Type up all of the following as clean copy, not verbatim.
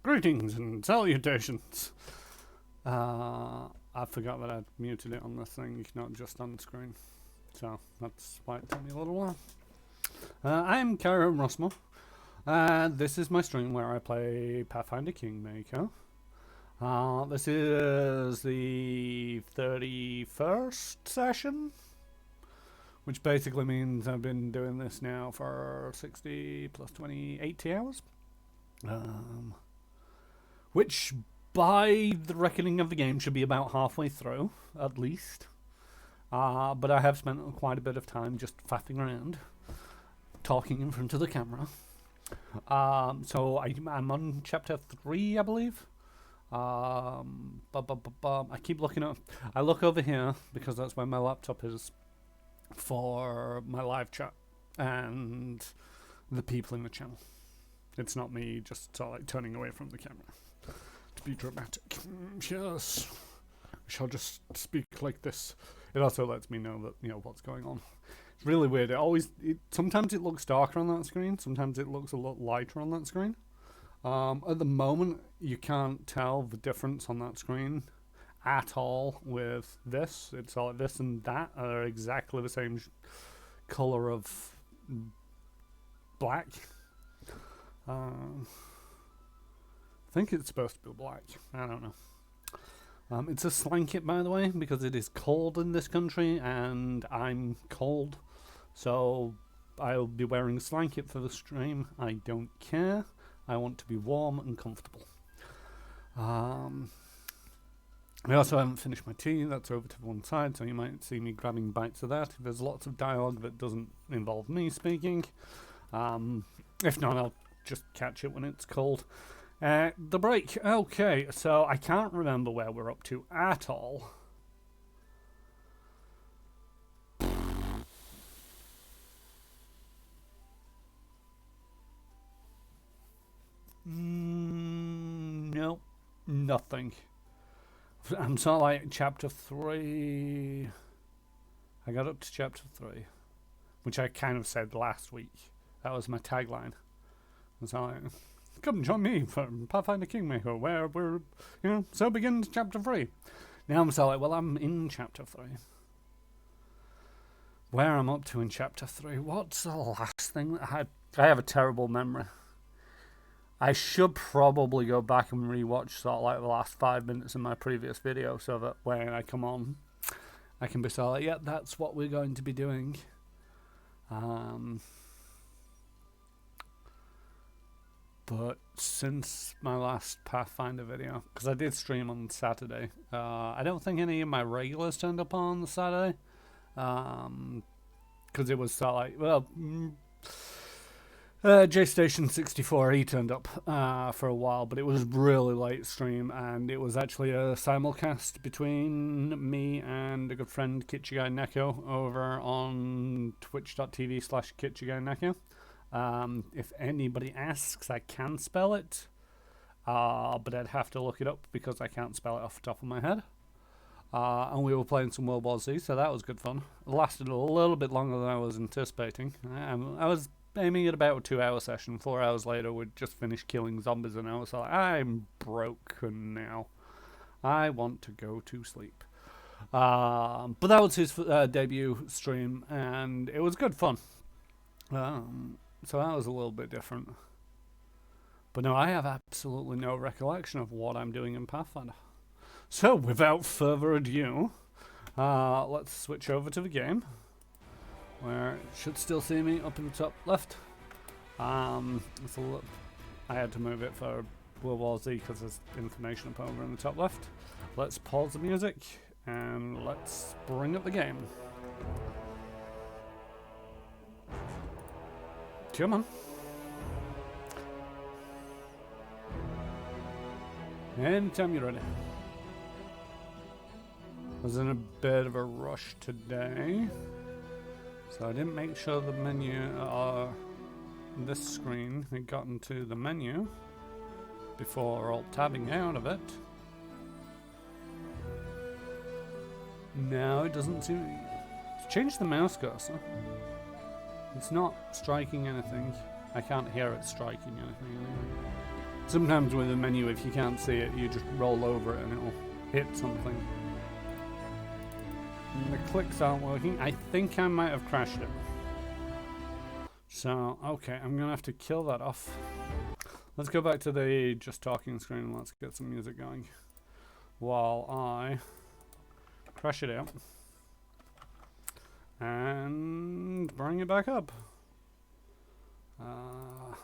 Greetings and salutations. I forgot that I'd muted it on the thing, not just on the screen. So that's why it took me a little while. I'm Karen Rossmo. This is my stream where I play Pathfinder Kingmaker. This is the 31st session, which basically means I've been doing this now for 60 plus 20, 80 hours. Which, by the reckoning of the game, should be about halfway through, at least. But I have spent quite a bit of time just faffing around, talking in front of the camera. So I'm on chapter 3, I believe. I keep looking up. I look over here because that's where my laptop is for my live chat and the people in the channel. It's not me just sort of like turning away from the camera to be dramatic. Yes, I shall just speak like this. It also lets me know that, you know, what's going on. It's really weird. Sometimes it looks darker on that screen. Sometimes it looks a lot lighter on that screen. At the moment, you can't tell the difference on that screen at all with this. It's all this and that are exactly the same color of black. I think it's supposed to be black. I don't know. It's a slanket, by the way, because it is cold in this country, and I'm cold, so I'll be wearing a slanket for the stream. I don't care. I want to be warm and comfortable. I also haven't finished my tea. That's over to one side, so you might see me grabbing bites of that. There's lots of dialogue that doesn't involve me speaking. If not, I'll just catch it when it's cold. The break. Okay, so I can't remember where we're up to at all. Nope, nothing. I'm sort of like chapter 3. I got up to chapter 3, which I kind of said last week. That was my tagline. It's like, come join me for Pathfinder Kingmaker, where we're, so begins chapter 3. Now I'm so like, well, I'm in chapter 3. Where I'm up to in chapter 3? What's the last thing that I have a terrible memory. I should probably go back and rewatch sort of like the last 5 minutes of my previous video so that when I come on, I can be sort of like, yeah, that's what we're going to be doing. But since my last Pathfinder video, because I did stream on Saturday, I don't think any of my regulars turned up on the Saturday, because it was sort of like, well, JStation64, he turned up for a while, but it was really late stream, and it was actually a simulcast between me and a good friend, Kitchigai Neko, over on twitch.tv/Kitchigai Neko. If anybody asks, I can spell it, but I'd have to look it up because I can't spell it off the top of my head. And we were playing some World War Z, so that was good fun. It lasted a little bit longer than I was anticipating. I was aiming at about a 2-hour session. 4 hours later, we'd just finished killing zombies, and I was like, I'm broken now. I want to go to sleep. But that was his debut stream, and it was good fun. So that was a little bit different. But no, I have absolutely no recollection of what I'm doing in Pathfinder. So, without further ado, let's switch over to the game, where it should still see me up in the top left. I had to move it for World War Z because there's information up over in the top left. Let's pause the music, and let's bring up the game. Come on. Anytime you're ready. I was in a bit of a rush today, so I didn't make sure the menu, this screen had gotten to the menu before alt-tabbing out of it. No, it doesn't seem... Let's change the mouse cursor. It's not striking anything. I can't hear it striking anything anyway. Sometimes with a menu, if you can't see it, you just roll over it and it'll hit something. And the clicks aren't working. I think I might have crashed it. So, okay, I'm going to have to kill that off. Let's go back to the just talking screen and let's get some music going. While I crash it out. And bring it back up. I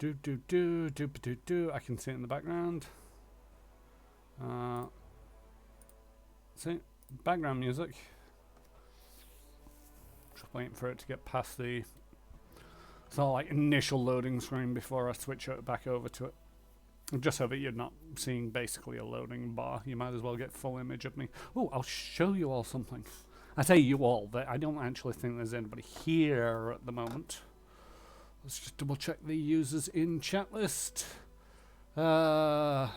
can see it in the background. See, background music. Just waiting for it to get past the sort of like initial loading screen before I switch it back over to it. Just so that you're not seeing basically a loading bar. You might as well get full image of me. Oh, I'll show you all something. I say you all, but I don't actually think there's anybody here at the moment. Let's just double check the users in chat list. Got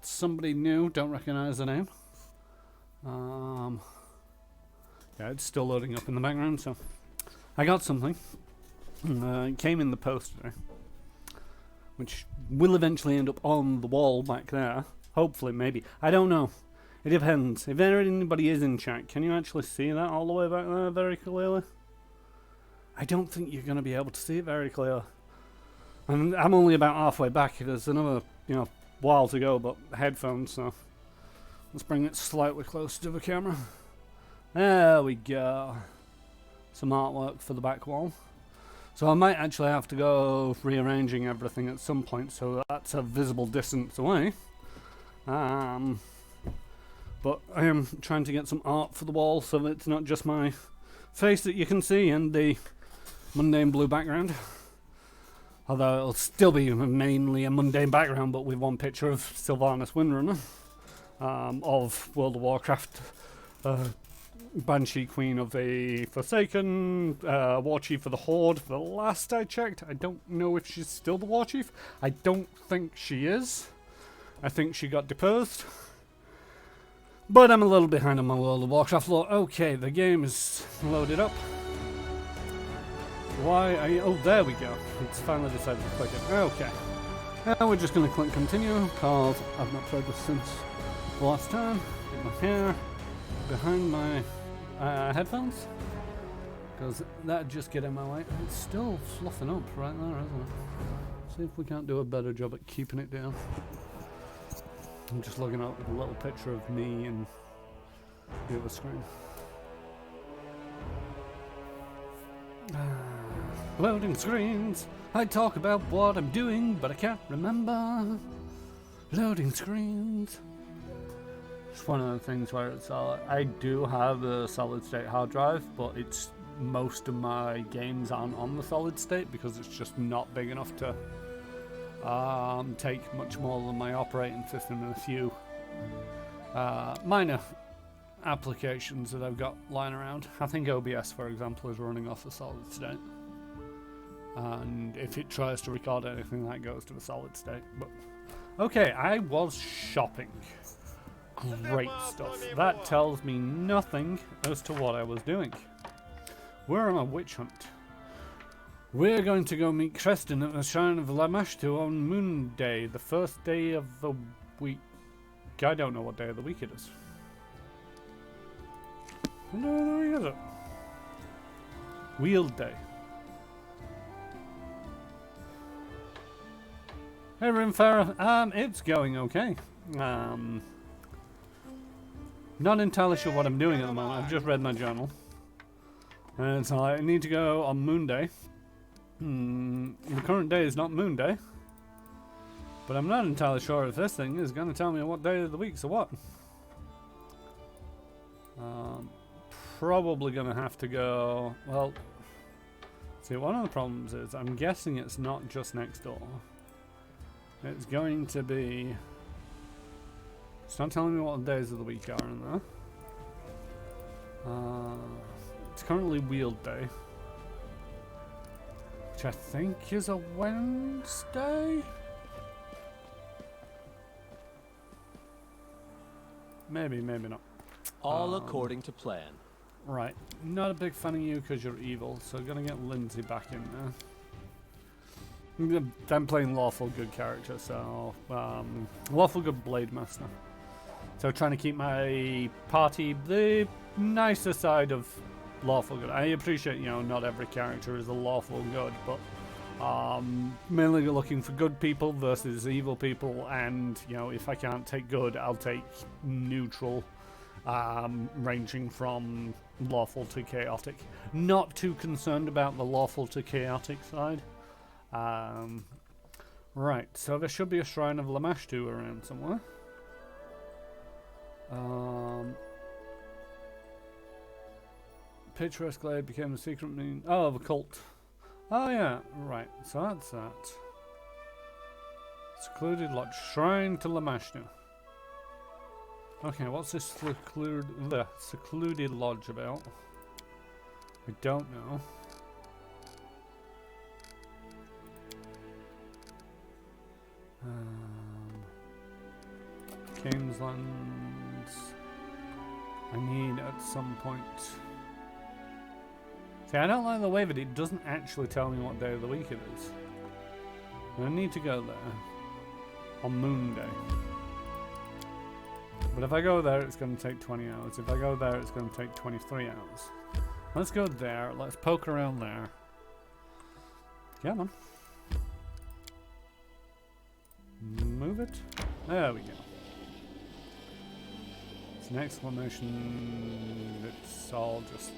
somebody new, don't recognize the name. Yeah, it's still loading up in the background, so I got something. It came in the post today, which will eventually end up on the wall back there. Hopefully, maybe. I don't know. It depends. If anybody is in chat, can you actually see that all the way back there very clearly? I don't think you're going to be able to see it very clear. And I'm only about halfway back. There's another, while to go, but headphones, so let's bring it slightly closer to the camera. There we go. Some artwork for the back wall. So I might actually have to go rearranging everything at some point so that's a visible distance away. But I am trying to get some art for the wall so that it's not just my face that you can see and the mundane blue background. Although it'll still be mainly a mundane background, but with one picture of Sylvanas Windrunner of World of Warcraft, Banshee Queen of the Forsaken, War Chief of the Horde. The last I checked, I don't know if she's still the War Chief. I don't think she is. I think she got deposed. But I'm a little behind on my World of Warcraft lore. Okay, the game is loaded up. Oh, there we go. It's finally decided to click it. Okay. Now we're just going to click continue, because I've not played this since the last time. Get my hair behind my headphones, because that'd just get in my way. It's still fluffing up right there, isn't it? See if we can't do a better job at keeping it down. I'm just looking at a little picture of me and the other screen. Loading screens. I talk about what I'm doing, but I can't remember. Loading screens. It's one of the things where it's I do have a solid state hard drive, but it's most of my games aren't on the solid state because it's just not big enough to take much more than my operating system and a few minor applications that I've got lying around. I think OBS, for example, is running off a solid state, and if it tries to record anything, that goes to the solid state. But okay, I was shopping. Great stuff. That tells me nothing as to what I was doing. We're on a witch hunt. We're going to go meet Creston at the Shrine of Lamashtu on Moon Day, the first day of the week. I don't know what day of the week it is. What day of the week is it? Wheel Day. Hey, Rimfarah. It's going okay. Not entirely sure what I'm doing at the moment. I've just read my journal. And so I need to go on Moon Day. The current day is not Moon Day. But I'm not entirely sure if this thing is going to tell me what day of the week's or what. Probably going to have to go... Well, see, one of the problems is I'm guessing it's not just next door. It's going to be... It's not telling me what days of the week are in there. It's currently Wheel Day, which I think is a Wednesday? Maybe, maybe not. All according to plan. Right. Not a big fan of you because you're evil, so I'm going to get Lindsay back in I'm playing lawful good character, so lawful good blade master. So trying to keep my party the nicer side of lawful good. I appreciate, you know, not every character is a lawful good, but mainly looking for good people versus evil people, and you know, if I can't take good, I'll take neutral, ranging from lawful to chaotic. Not too concerned about the lawful to chaotic side. Right, so there should be a Shrine of Lamashtu around somewhere. Picturesque Glade became a secret mean. Oh, the cult. Oh yeah, right. So that's that. Secluded Lodge. Shrine to Lamashtu. Okay, what's this secluded lodge about? I don't know. Kingslands. I need at some point. See, I don't like the way that it doesn't actually tell me what day of the week it is. I need to go there on Moon Day. But if I go there, it's going to take 20 hours. If I go there, it's going to take 23 hours. Let's go there. Let's poke around there. Come on. Move it. There we go. It's an exclamation that's all just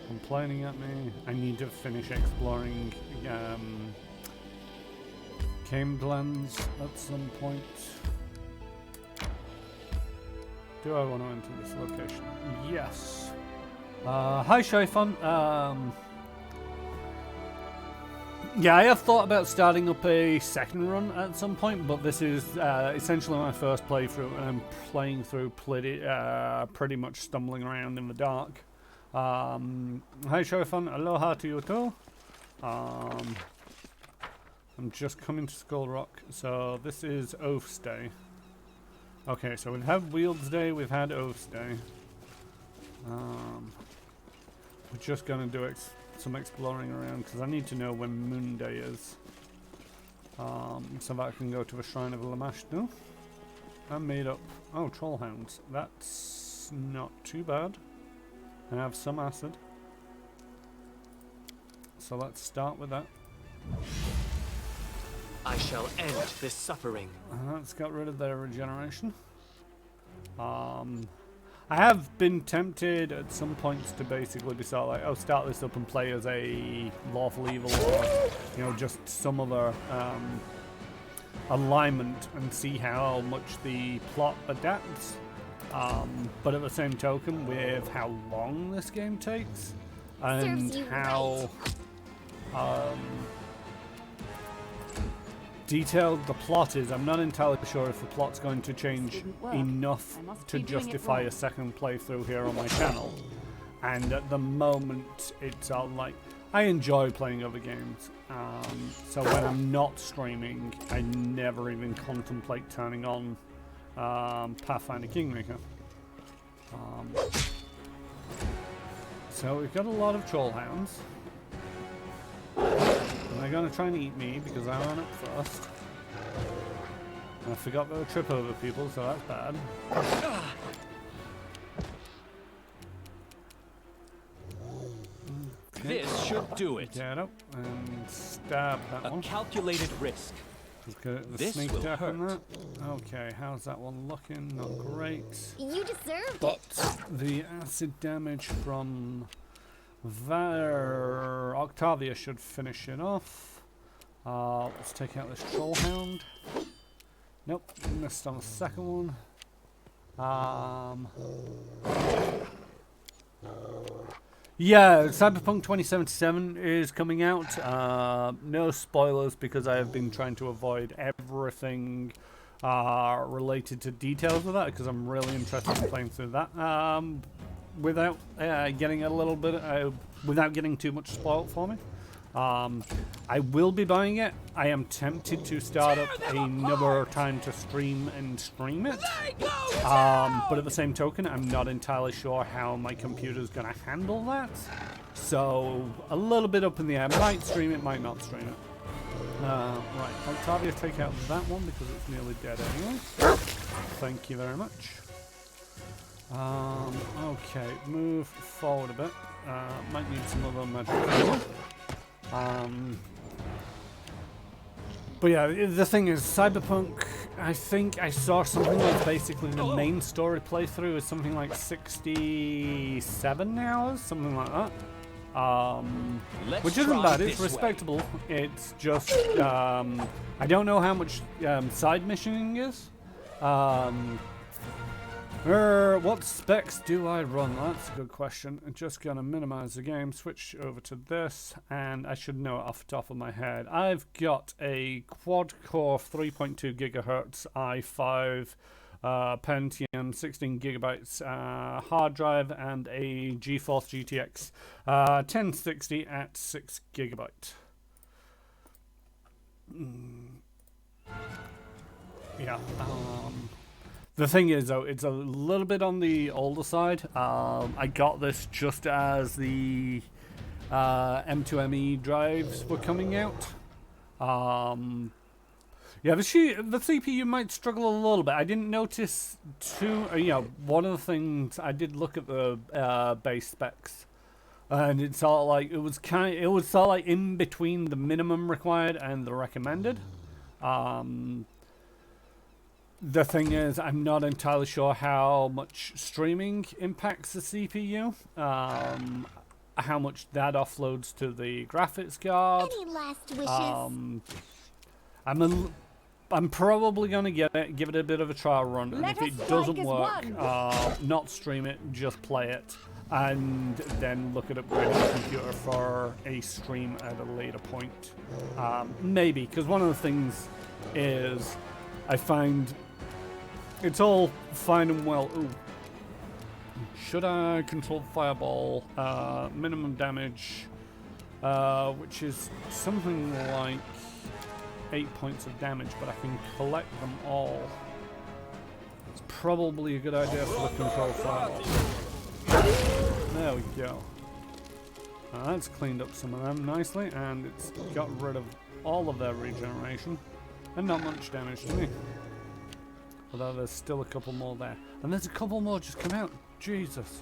complaining at me. I need to finish exploring Camelands at some point. Do I want to enter this location? Yes. Hi Shaifon. Yeah, I have thought about starting up a second run at some point, but this is essentially my first playthrough, and I'm playing through pretty much stumbling around in the dark. Hi Shaifon, aloha to you too. I'm just coming to Skull Rock, so this is Oath's Day. Okay, so we've had Wields Day, we've had Oath's Day. We're just gonna do some exploring around because I need to know when Moon Day is, so that I can go to the Shrine of Lamashtu. I made up. Oh, Trollhounds. That's not too bad. I have some acid, so let's start with that. I shall end this suffering. Let's get rid of their regeneration. I have been tempted at some points to basically decide, like, oh, start this up and play as a lawful evil, or you know, just some other alignment and see how much the plot adapts. But at the same token, with how long this game takes and how detailed the plot is, I'm not entirely sure if the plot's going to change enough to justify a second playthrough here on my channel. And at the moment, it's like, I enjoy playing other games, so when I'm not streaming, I never even contemplate turning on Pathfinder Kingmaker. So we've got a lot of Trollhounds. And they're going to try and eat me because I ran up first. And I forgot they'll trip over people, so that's bad. Okay. This should do it. Get up and stab that one. A calculated risk. Let's get the This sneak will attack on hurt. that. Okay, how's that one looking? Not great. You deserved But it. the acid damage from Octavia should finish it off. Let's take out this Trollhound. Nope, missed on the second one. Yeah, Cyberpunk 2077 is coming out. No spoilers because I have been trying to avoid everything related to details of that because I'm really interested in playing through that. Without getting a little bit, without getting too much spoiled for me. I will be buying it. I am tempted to start up another time to stream it. But at the same token, I'm not entirely sure how my computer's going to handle that. So a little bit up in the air. Might stream it, might not stream it. Right, Octavia, take out that one because it's nearly dead anyway. Thank you very much. Okay, move forward a bit. Might need some other magic. But yeah, the thing is, Cyberpunk, I think I saw something like basically the main story playthrough is something like 67 hours, something like that. Which isn't bad, it's respectable. It's just, I don't know how much side missioning is. What specs do I run? That's a good question. I'm just going to minimize the game, switch over to this, and I should know it off the top of my head. I've got a quad-core 3.2 gigahertz i5 Pentium 16 gigabytes hard drive and a GeForce GTX 1060 at 6 gigabyte. Yeah. The thing is, though, it's a little bit on the older side. I got this just as the M2ME drives were coming out. Yeah, the CPU might struggle a little bit. I didn't notice one of the things I did look at the base specs, and it's all like it was sort of like in between the minimum required and the recommended. The thing is, I'm not entirely sure how much streaming impacts the CPU, how much that offloads to the graphics card. Any last wishes? I'm probably going to give it a bit of a trial run, and if it doesn't work, not stream it, just play it, and then look at upgrading the computer for a stream at a later point. Maybe, because one of the things is I find it's all fine and well. Ooh. Should I control fireball? Minimum damage, which is something like 8 points of damage, but I can collect them all. It's probably a good idea for the control fireball. There we go. That's cleaned up some of them nicely, and it's got rid of all of their regeneration, and not much damage to me. Although there's still a couple more there. And there's a couple more just come out. Jesus.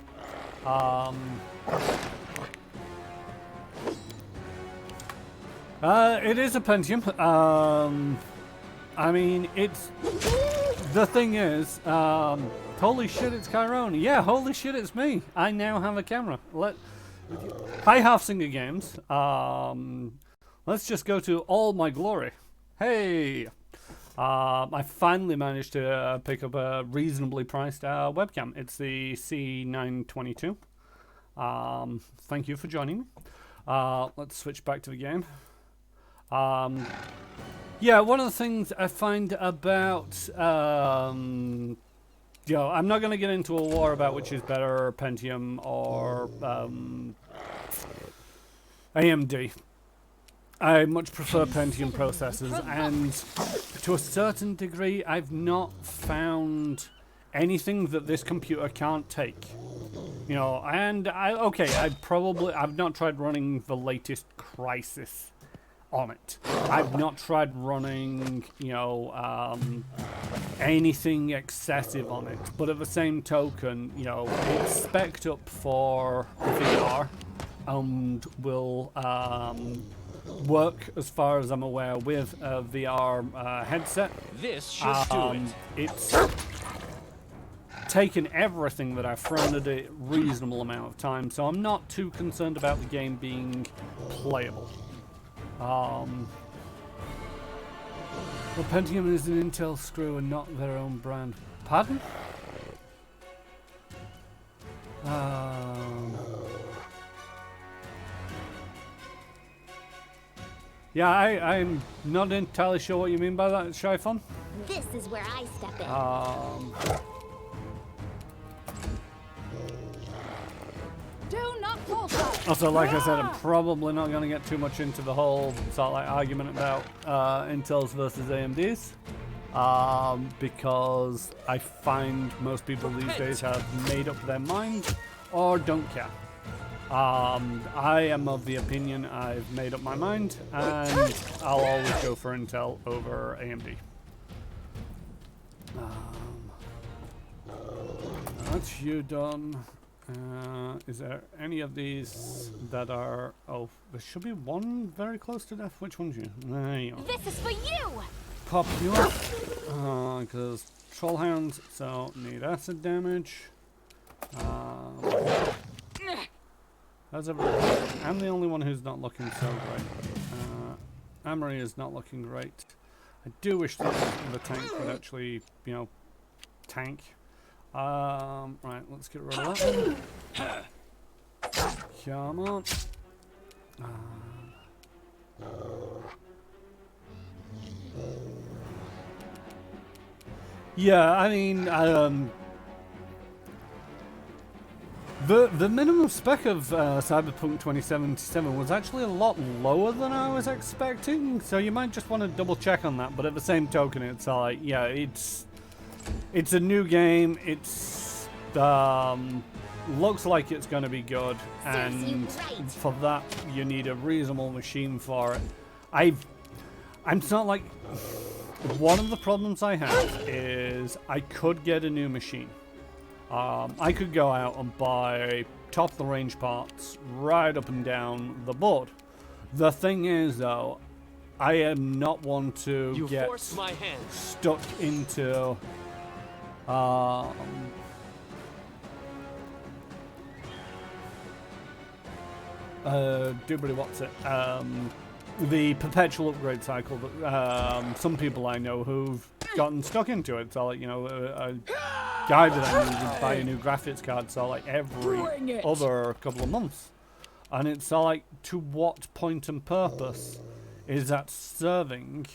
It is a Pentium. I mean, it's... The thing is, holy shit, it's Chiron. Yeah, holy shit, it's me. I now have a camera. Hi, Halfsinger Games. Let's just go to all my glory. Hey! I finally managed to pick up a reasonably priced webcam. It's the C922. Thank you for joining me. Let's switch back to the game. Yeah, one of the things I find about, I'm not going to get into a war about which is better, Pentium or AMD. I much prefer Pentium processors, and to a certain degree, I've not found anything that this computer can't take. And I've not tried running the latest Crisis on it. I've not tried running, anything excessive on it. But at the same token, it's spec'd up for VR and will work, as far as I'm aware, with a VR headset. This should do it. It's taken everything that I've thrown at it a reasonable amount of time, so I'm not too concerned about the game being playable. The Pentium is an Intel screw and not their own brand. Pardon? Yeah, I'm not entirely sure what you mean by that, Shyphon. This is where I step in. Do not falter. Also, like I said, I'm probably not going to get too much into the whole sort of like argument about Intels versus AMDs, because I find most people these days have made up their mind or don't care. I am of the opinion I've made up my mind, and I'll always go for Intel over AMD. That's you done. Is there any of these that are... Oh, there should be one very close to death. Which one's you? There you go. This is for you! Pop you up. Because trollhounds, so need acid damage. How's everyone? I'm the only one who's not looking so great. Amory is not looking great. I do wish that the tank would actually, you know, tank. Right, let's get rid of that one. Come on. Yeah, I mean, the minimum spec of Cyberpunk 2077 was actually a lot lower than I was expecting, so you might just want to double check on that. But at the same token, it's like, yeah, it's a new game. It's looks like it's going to be good, and for that you need a reasonable machine for it. It's not like one of the problems I have is I could get a new machine. I could go out and buy top of the range parts right up and down the board. The thing is, though, I am not one to get my hand. stuck into the perpetual upgrade cycle that some people I know who've gotten stuck into it. So, like, you know, a guy that I knew would buy a new graphics card, so like every other couple of months. And it's like, to what point and purpose is that serving?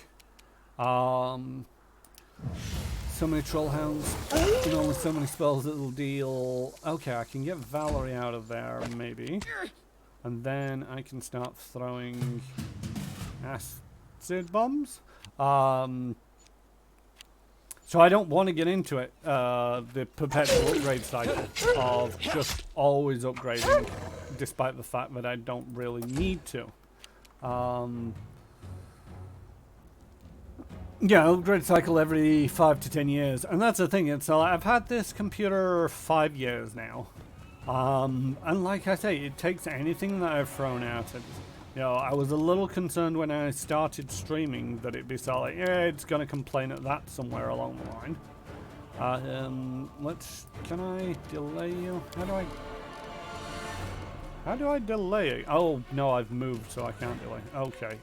So many trollhounds, you know, with so many spells it'll deal. Okay, I can get Valerie out of there, maybe. And then I can start throwing acid bombs. So I don't want to get into it, the perpetual upgrade cycle of just always upgrading, despite the fact that I don't really need to. Yeah, upgrade cycle every 5 to 10 years, and that's the thing. It's I've had this computer 5 years now, and like I say, it takes anything that I've thrown at it. You know, I was a little concerned when I started streaming that it'd be so like, yeah, it's gonna complain at that somewhere along the line. Can I delay you? How do I delay it? Oh no, I've moved, so I can't delay. Okay.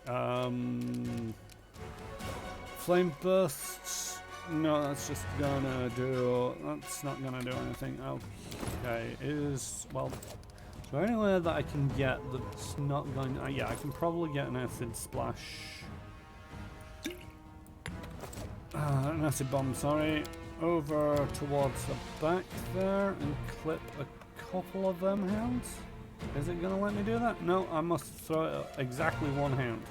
Flame bursts. No, that's just gonna do. That's not gonna do anything. Okay, well. Is there anywhere that I can get that's not going to... yeah, I can probably get an acid splash. An acid bomb, sorry. Over towards the back there and clip a couple of them hounds. Is it going to let me do that? No, I must throw it at exactly one hound.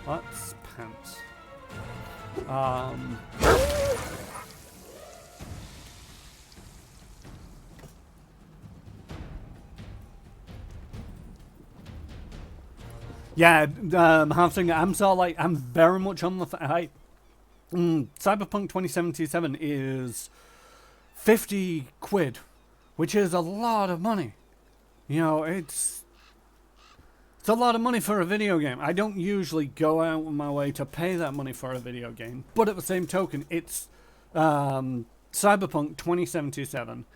That's pants. Yeah, I'm sort of like, I'm very much on the... Cyberpunk 2077 is 50 quid, which is a lot of money. You know, it's a lot of money for a video game. I don't usually go out of my way to pay that money for a video game, but at the same token, it's Cyberpunk 2077.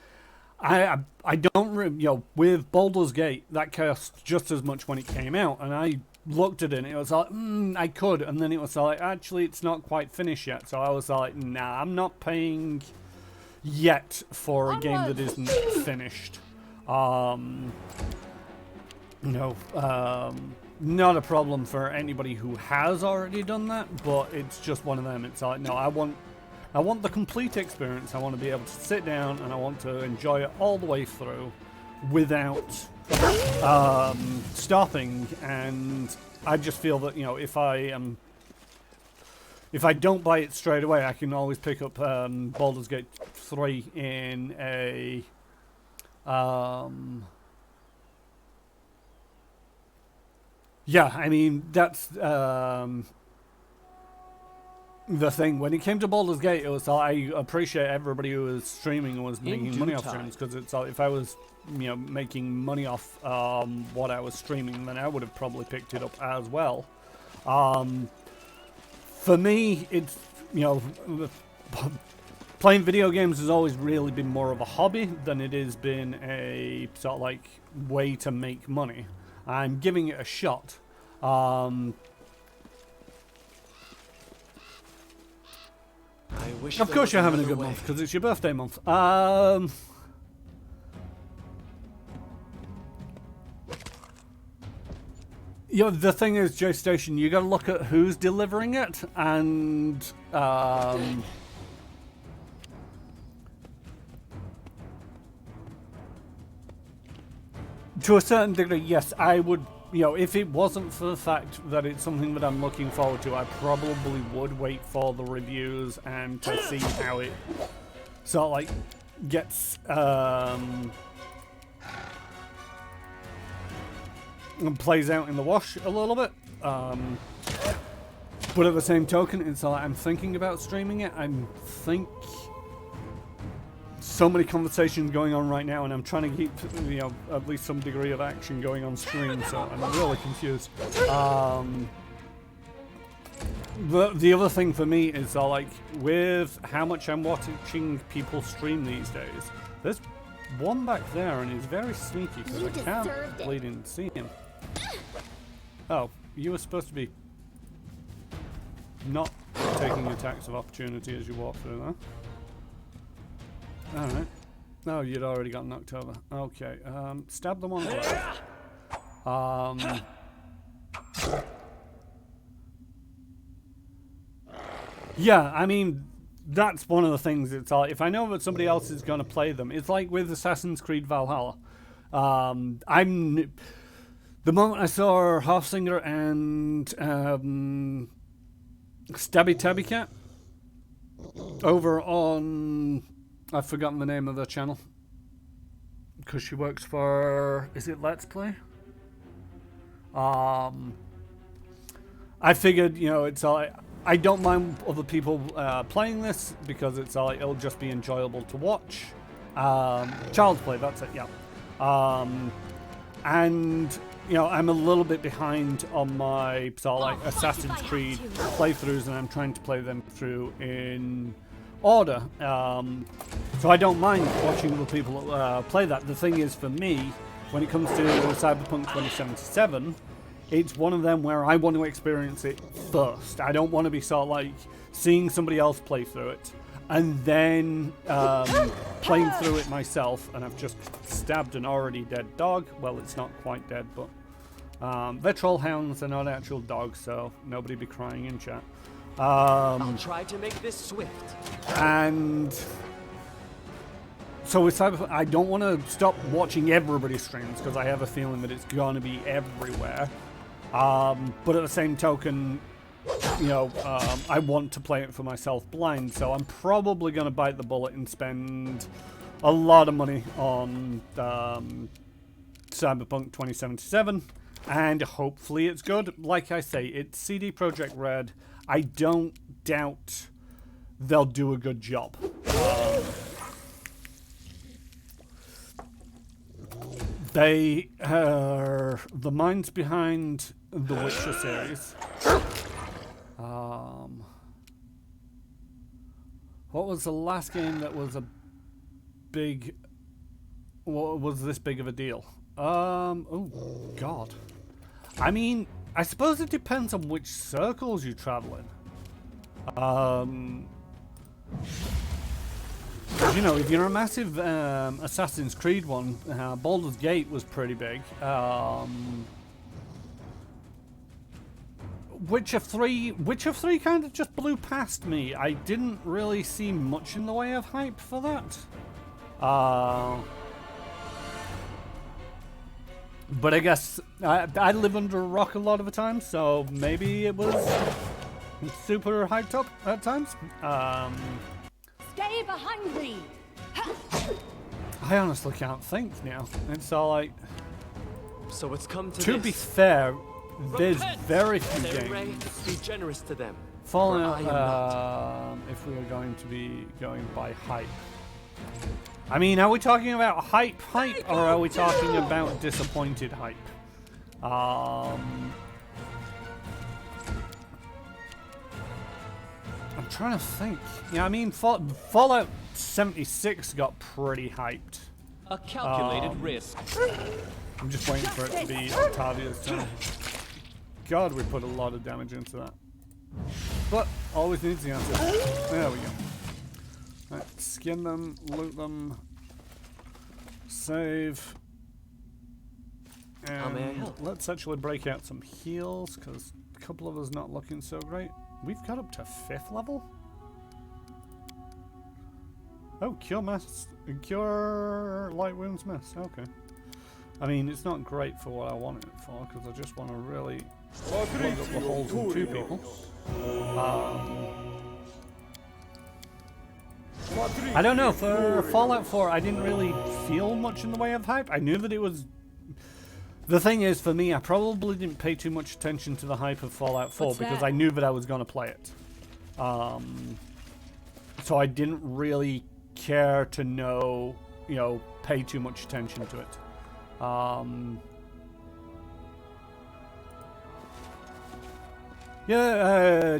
I don't, you know, with Baldur's Gate, that cost just as much when it came out, and I looked at it and it was like, I could, and then it was like, actually, it's not quite finished yet, so I was like, nah, I'm not paying yet for a game that isn't finished. Not a problem for anybody who has already done that, but it's just one of them. It's like, no, I want the complete experience. I want to be able to sit down and I want to enjoy it all the way through without stopping. And I just feel that, you know, if I don't buy it straight away, I can always pick up Baldur's Gate 3 in a Yeah, I mean, that's the thing. When it came to Baldur's Gate, it was I appreciate everybody who was streaming and was making money off streams, because it's if I was, you know, making money off what I was streaming, then I would have probably picked it up as well. For me, it's, you know, playing video games has always really been more of a hobby than it has been a sort of like way to make money. I'm giving it a shot. I wish Of there course was you're having a another good way. month, because it's your birthday month. You know, the thing is, J Station, you got to look at who's delivering it, and to a certain degree, yes, I would. You know, if it wasn't for the fact that it's something that I'm looking forward to, I probably would wait for the reviews and to see how it sort of like gets and plays out in the wash a little bit. But at the same token, it's like I'm thinking about streaming it. I think so many conversations going on right now, and I'm trying to keep, you know, at least some degree of action going on stream, so I'm really confused. The other thing for me is like with how much I'm watching people stream these days, there's one back there and he's very sneaky because I can't bleed in and see him. Oh, you were supposed to be not taking attacks of opportunity as you walk through there. Alright. No, you'd already got knocked over. Okay, stab them on the left. Yeah, I mean, that's one of the things. It's like, if I know that somebody else is going to play them, it's like with Assassin's Creed Valhalla. The moment I saw Halfsinger and Stabby Tabby Cat over on, I've forgotten the name of the channel because she works for, is it Let's Play? I figured, you know, it's like, I don't mind other people playing this because it's like it'll just be enjoyable to watch. Child's Play, that's it, yeah. And you know, I'm a little bit behind on my sort of like Assassin's Creed playthroughs, and I'm trying to play them through in order. So I don't mind watching other people play that. The thing is, for me, when it comes to Cyberpunk 2077, it's one of them where I want to experience it first. I don't want to be sort of like seeing somebody else play through it and then playing through it myself, and I've just stabbed an already dead dog. Well, it's not quite dead, but they're troll hounds, they're not actual dogs, so nobody be crying in chat. I'll try to make this swift. And so with Cyberpunk, I don't want to stop watching everybody's streams because I have a feeling that it's going to be everywhere. But at the same token, you know, I want to play it for myself blind, so I'm probably going to bite the bullet and spend a lot of money on Cyberpunk 2077, and hopefully it's good. Like I say, it's CD Projekt Red. I don't doubt they'll do a good job. They are the minds behind the Witcher series. What was the last game that was a big... What was this big of a deal? Oh, God. I mean, I suppose it depends on which circles you travel in. You know, if you're a massive Assassin's Creed one, Baldur's Gate was pretty big. Witcher 3 kind of just blew past me. I didn't really see much in the way of hype for that. But I guess I live under a rock a lot of the time, so maybe it was super hyped up at times. Stay behind me. I honestly can't think now. It's all like... So it's come to To this. be fair, there's very few Ray, games. be generous to them. Fallout, For I am if we are going to be going by hype. I mean, are we talking about hype, or are we talking about disappointed hype? I'm trying to think. Yeah, I mean, Fallout 76 got pretty hyped. A calculated risk. I'm just waiting for it to be Octavia's turn. God, we put a lot of damage into that. But always needs the answer. There we go. Right, skin them, loot them, save. How may I And help? let's actually break out some heals, because a couple of us not looking so great. We've got up to 5th level? Oh, cure light wounds mass. Okay. I mean, it's not great for what I wanted it for, because I just want to really plug up the holes in 2 people. I don't know, for Fallout 4, I didn't really feel much in the way of hype. I knew that it was... The thing is, for me, I probably didn't pay too much attention to the hype of Fallout 4 because I knew that I was going to play it. So I didn't really care to know, pay too much attention to it.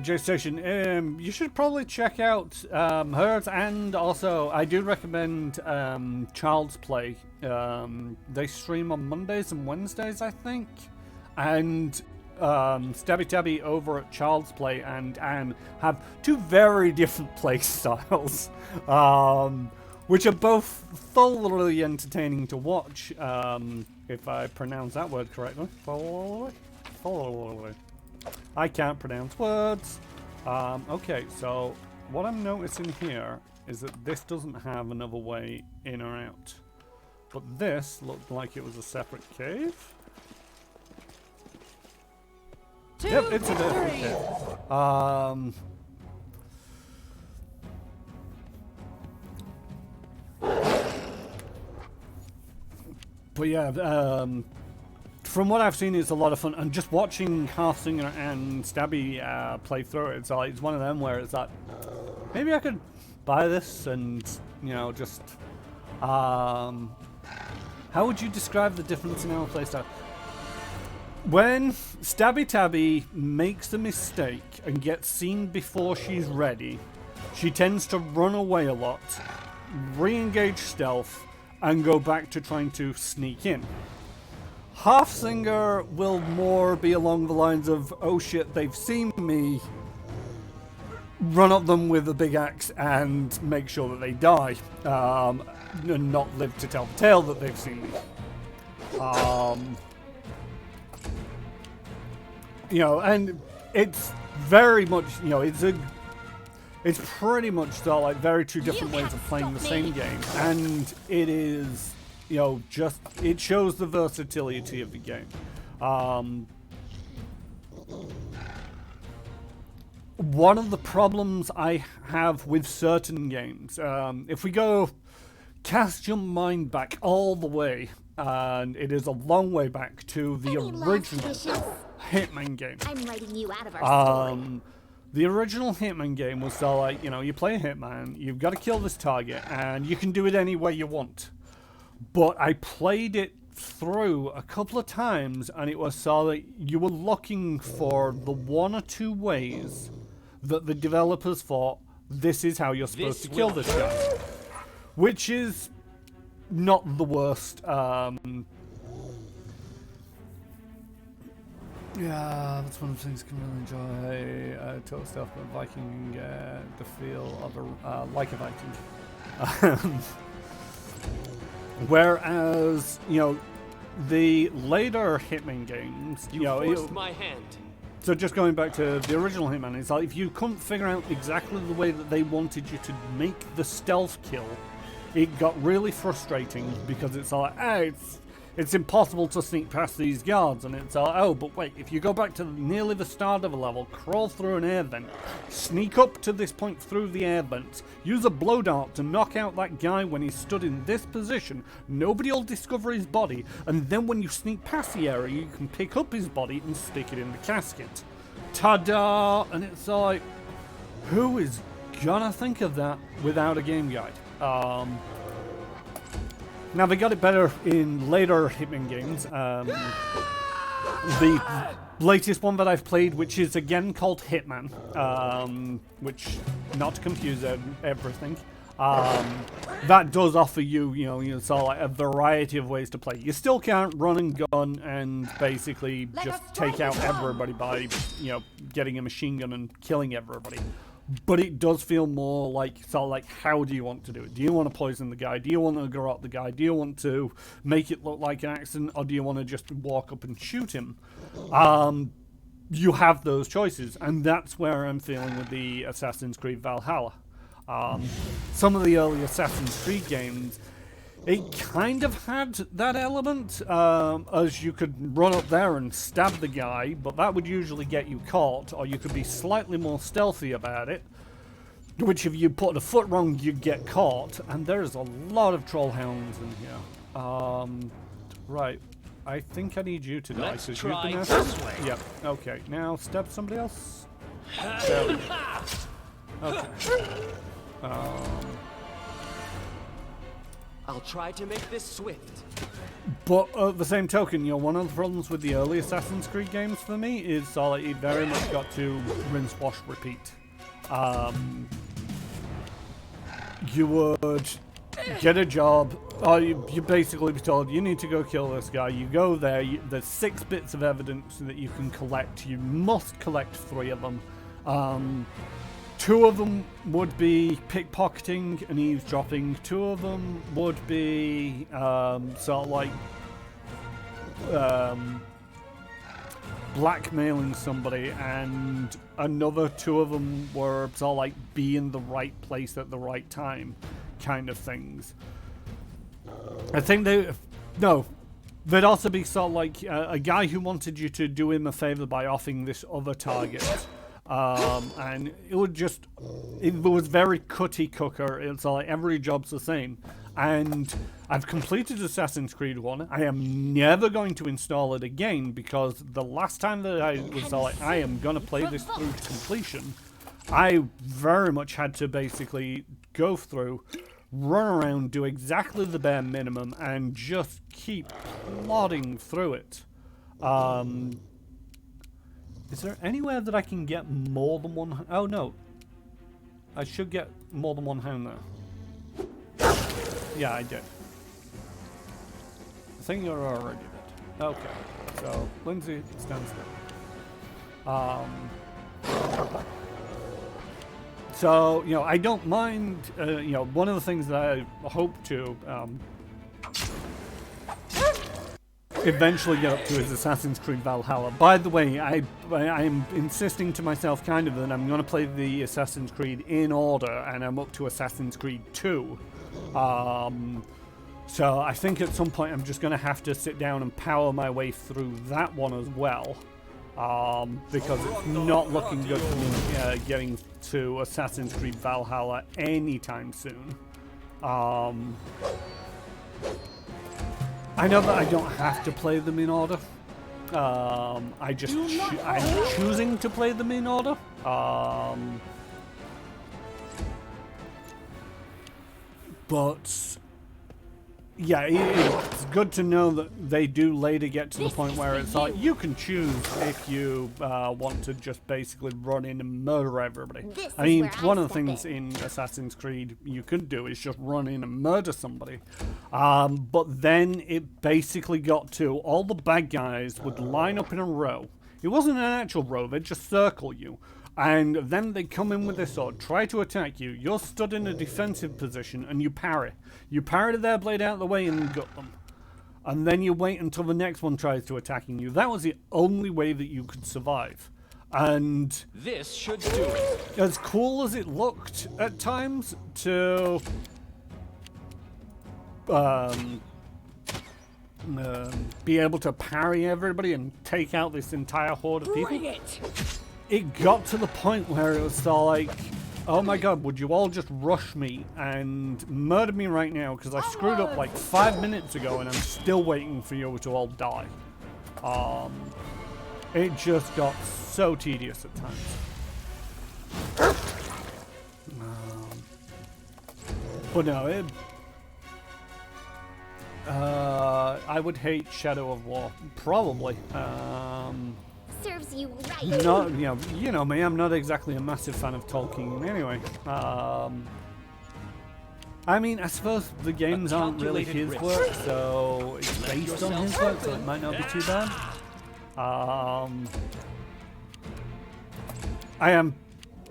J-Station, you should probably check out hers, and also I do recommend Child's Play. They stream on Mondays and Wednesdays, I think, and Stabby Tabby over at Child's Play and Anne have 2 very different play styles, which are both thoroughly entertaining to watch, if I pronounce that word correctly. I can't pronounce words. Okay, so what I'm noticing here is that this doesn't have another way in or out. But this looked like it was a separate cave. Yep, it's a different cave. But yeah, from what I've seen, it's a lot of fun, and just watching Halfsinger and Stabby play through it, it's one of them where it's like, maybe I could buy this and, just... how would you describe the difference in our playstyle? When Stabby Tabby makes a mistake and gets seen before she's ready, she tends to run away a lot, re-engage stealth, and go back to trying to sneak in. Halfsinger will more be along the lines of, oh shit, they've seen me, run up them with a big axe and make sure that they die, and not live to tell the tale that they've seen me. And it's very much, it's pretty much still like very 2 different ways of playing the same game, and it is, it shows the versatility of the game. One of the problems I have with certain games, if we go cast your mind back all the way, and it is a long way back to the original Hitman game. I'm writing you out of our story. The original Hitman game was so like, you play a Hitman, you've got to kill this target, and you can do it any way you want. But I played it through a couple of times, and it was so that you were looking for the 1 or 2 ways that the developers thought, this is how you're supposed to kill this guy. Which is not the worst. Yeah, that's one of the things I can really enjoy. Total stuff, but Viking, the feel of like a Viking. Whereas, the later Hitman games, You forced my hand. so just going back to the original Hitman, it's like if you couldn't figure out exactly the way that they wanted you to make the stealth kill, it got really frustrating because it's like, it's impossible to sneak past these guards. And it's oh, but wait, if you go back to nearly the start of a level, crawl through an air vent, sneak up to this point through the air vents, use a blow dart to knock out that guy when he's stood in this position, nobody will discover his body, and then when you sneak past the area, you can pick up his body and stick it in the casket. Ta-da! And it's like, who is gonna think of that without a game guide? Now, they got it better in later Hitman games. The latest one that I've played, which is again called Hitman, which, not to confuse everything, that does offer you, so like a variety of ways to play. You still can't run and gun and basically just take out everybody by, getting a machine gun and killing everybody. But it does feel more like, how do you want to do it? Do you want to poison the guy? Do you want to garrote the guy? Do you want to make it look like an accident? Or do you want to just walk up and shoot him? You have those choices. And that's where I'm feeling with the Assassin's Creed Valhalla. Some of the early Assassin's Creed games, it kind of had that element, as you could run up there and stab the guy, but that would usually get you caught, or you could be slightly more stealthy about it, which if you put a foot wrong, you'd get caught, and there's a lot of troll hounds in here. Right, I think I need you to die. Let's You've try been this way. Yep, okay, now stab somebody else. There we go. Okay. I'll try to make this swift. But at the same token, one of the problems with the early Assassin's Creed games for me is it very much got to rinse, wash, repeat. You would get a job, or you basically be told, you need to go kill this guy. You go there, there's 6 bits of evidence that you can collect. You must collect 3 of them. 2 of them would be pickpocketing and eavesdropping. 2 of them would be blackmailing somebody, and another 2 of them were be in the right place at the right time kind of things. I think they'd also be a guy who wanted you to do him a favor by offing this other target. And it was very cookie cooker. It's every job's the same. And I've completed Assassin's Creed 1. I am never going to install it again, because the last time that I was I am going to play this through to completion, I very much had to basically go through, run around, do exactly the bare minimum, and just keep plodding through it. Is there anywhere that I can get more than one? Oh no, I should get more than one hound there. Yeah, I did. I think you're already dead. Okay, so Lindsay, stand still. So I don't mind. One of the things that I hope to eventually get up to is Assassin's Creed Valhalla. By the way, I'm insisting to myself kind of that I'm going to play the Assassin's Creed in order, and I'm up to Assassin's Creed 2. So I think at some point I'm just going to have to sit down and power my way through that one as well, because it's not looking good for me getting to Assassin's Creed Valhalla anytime soon. I know that I don't have to play them in order. I'm choosing to play them in order. But yeah, it's good to know that they do later get to the point where it's you can choose if you want to just basically run in and murder everybody. I mean, one of the things in Assassin's Creed you could do is just run in and murder somebody. But then it basically got to all the bad guys would line up in a row. It wasn't an actual row, they'd just circle you. And then they come in with their sword, try to attack you. You're stood in a defensive position and you parry. You parry their blade out of the way and gut them. And then you wait until the next one tries to attacking you. That was the only way that you could survive. And this should do it. As cool as it looked at times to be able to parry everybody and take out this entire horde of people. Bring it. It got to the point where it was all like, oh my god, would you all just rush me and murder me right now because I screwed up like 5 minutes ago and I'm still waiting for you to all die. It just got so tedious at times. But no, I would hate Shadow of War, probably. Serves you right. Not, you know me. I'm not exactly a massive fan of Tolkien, anyway. I mean, I suppose the games aren't really his work, so it's based on his work, so it might not be too bad. I am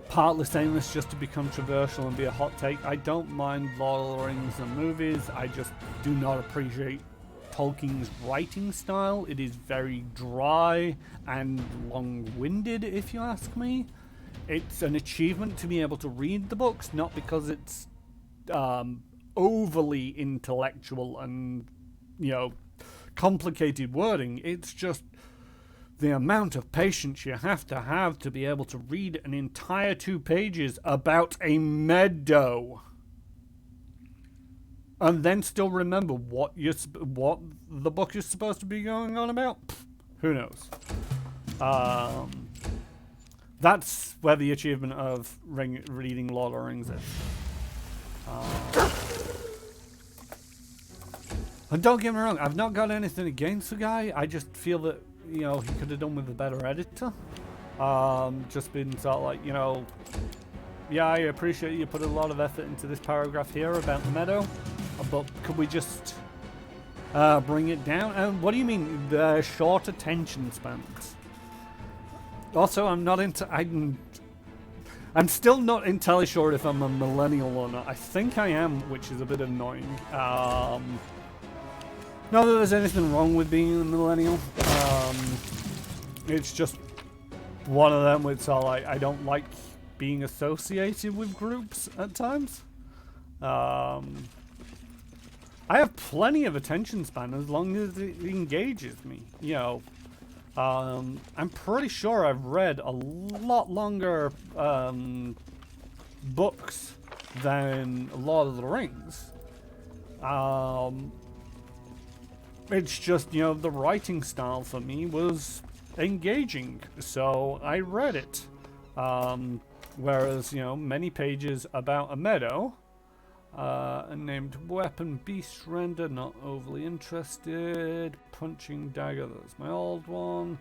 partly saying this just to be controversial and be a hot take. I don't mind Lord of the Rings and movies. I just do not appreciate Tolkien's writing style. It is very dry and long-winded, if you ask me. It's an achievement to be able to read the books, not because it's overly intellectual and, complicated wording. It's just the amount of patience you have to be able to read an entire 2 pages about a meadow and then still remember what the book is supposed to be going on about. Pfft, who knows? That's where the achievement of reading Lord of the Rings is. And don't get me wrong, I've not got anything against the guy. I just feel that he could have done with a better editor. Just been sort of like, yeah, I appreciate you put a lot of effort into this paragraph here about the meadow, but could we just bring it down? And what do you mean, the short attention spans? Also, I'm still not entirely sure if I'm a millennial or not. I think I am, which is a bit annoying. Not that there's anything wrong with being a millennial. It's just one of them where it's all like, I don't like being associated with groups at times. I have plenty of attention span as long as it engages me. I'm pretty sure I've read a lot longer books than Lord of the Rings. It's just, the writing style for me was engaging, so I read it. Whereas, many pages about a meadow, named Weapon Beast Render, not overly interested. Punching Dagger, that's my old one.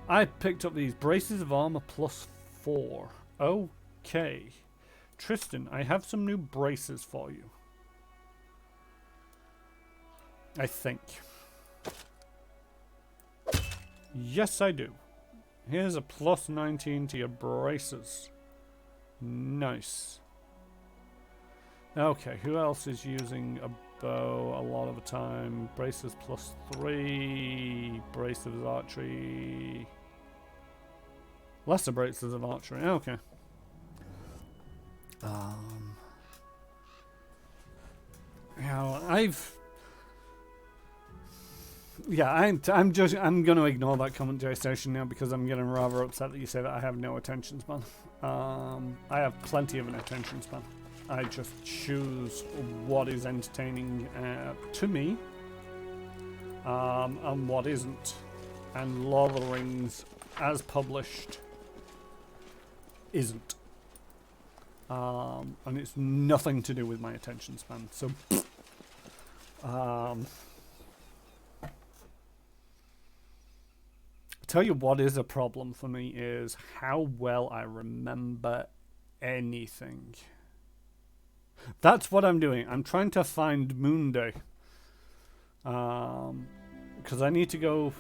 I picked up these Braces of Armor +4. Okay. Tristan, I have some new braces for you. I think. Yes, I do. Here's a +19 to your braces. Nice. Okay, who else is using a bow a lot of the time? Braces +3. Braces of archery. Lesser braces of archery. Okay. I'm going to ignore that commentary station now because I'm getting rather upset that you say that I have no attention span. I have plenty of an attention span. I just choose what is entertaining to me and what isn't. And Lord of the Rings, as published, isn't. And it's nothing to do with my attention span. So, tell you what is a problem for me is how well I remember anything. That's what I'm doing. I'm trying to find Moon Day. Because I need to go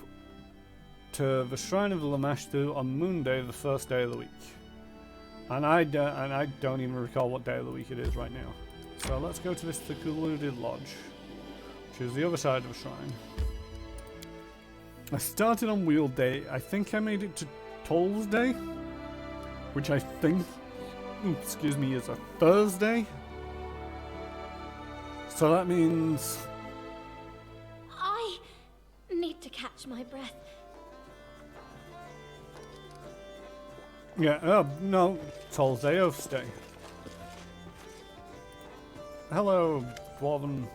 to the Shrine of Lamashtu on Moon Day, the first day of the week. And I don't even recall what day of the week it is right now. So let's go to this secluded lodge, which is the other side of the shrine. I started on Wheel Day. I think I made it to Toll's Day, which I think, excuse me, is a Thursday. So that means... I catch my breath. Yeah, no, Tolzeo, stay. Hello, Dwarven.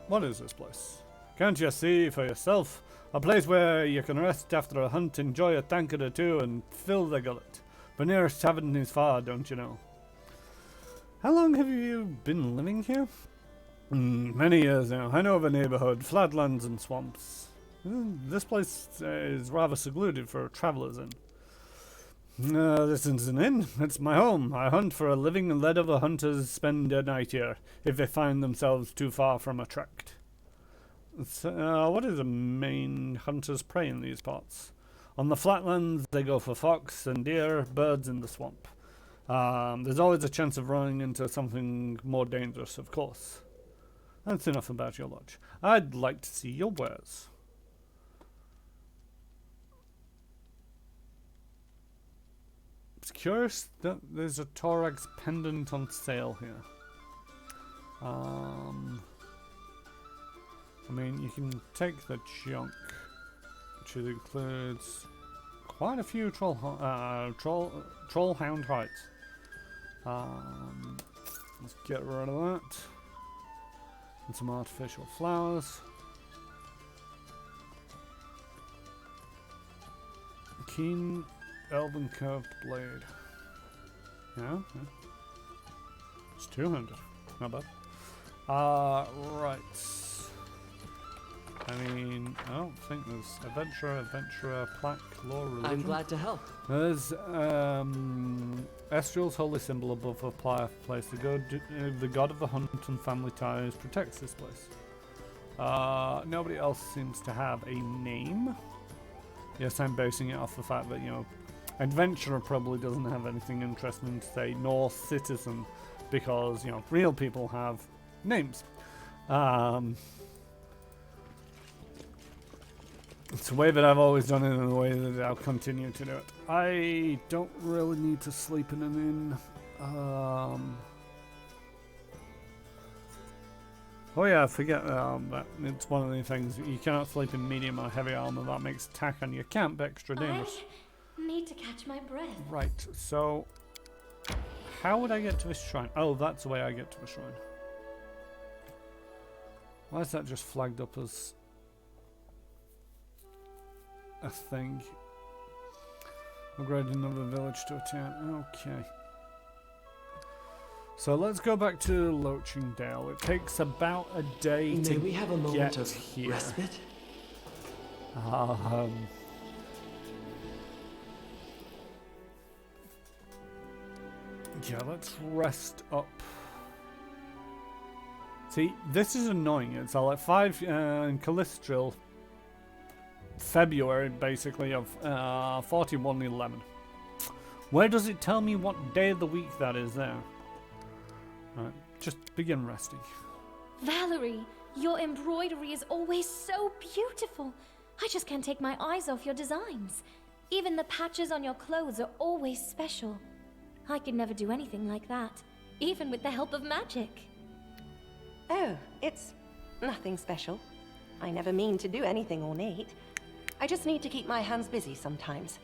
What is this place? Can't you see for yourself? A place where you can rest after a hunt, enjoy a tankard or two, and fill the gullet. But nearest tavern is far, don't you know? How long have you been living here? Many years now. I know the neighbourhood, flatlands and swamps. This place is rather secluded for travellers in. This is an inn. It's my home. I hunt for a living and let other hunters spend a night here, if they find themselves too far from a tract. What is the main hunter's prey in these parts? On the flatlands, they go for fox and deer, birds in the swamp. There's always a chance of running into something more dangerous, of course. That's enough about your lodge. I'd like to see your wares. It's curious that there's a Thorax pendant on sale here. I mean, you can take the junk, which includes quite a few trollhound hides. Let's get rid of that. And some artificial flowers. Keen elven curved blade. Yeah. It's 200. Not bad. Right. I mean, I don't think there's adventurer, plaque, lore, religion. I'm glad to help. There's Estriel's holy symbol above the place. The god of the hunt and family ties protects this place. Nobody else seems to have a name. Yes, I'm basing it off the fact that, you know, adventurer probably doesn't have anything interesting to say, nor citizen, because, you know, real people have names. It's a way that I've always done it and the way that I'll continue to do it. I don't really need to sleep in an inn. Oh yeah, I forget that it's one of the things. You cannot sleep in medium or heavy armor. That makes attack on your camp extra dangerous. I need to catch my breath. Right, so how would I get to this shrine? Oh, that's the way I get to the shrine. Why is that just flagged up as a thing? Upgrade another village to a town. Okay. So let's go back to Loachingdale. It takes about a day to May we have a moment get of here. respite? Yeah, let's rest up. See, this is annoying. It's like 5 in Callistril, February, basically, of 4111. Where does it tell me what day of the week that is there? Right, just begin resting. Valerie, your embroidery is always so beautiful. I just can't take my eyes off your designs. Even the patches on your clothes are always special. I could never do anything like that, even with the help of magic. Oh, it's nothing special. I never mean to do anything ornate. I just need to keep my hands busy sometimes.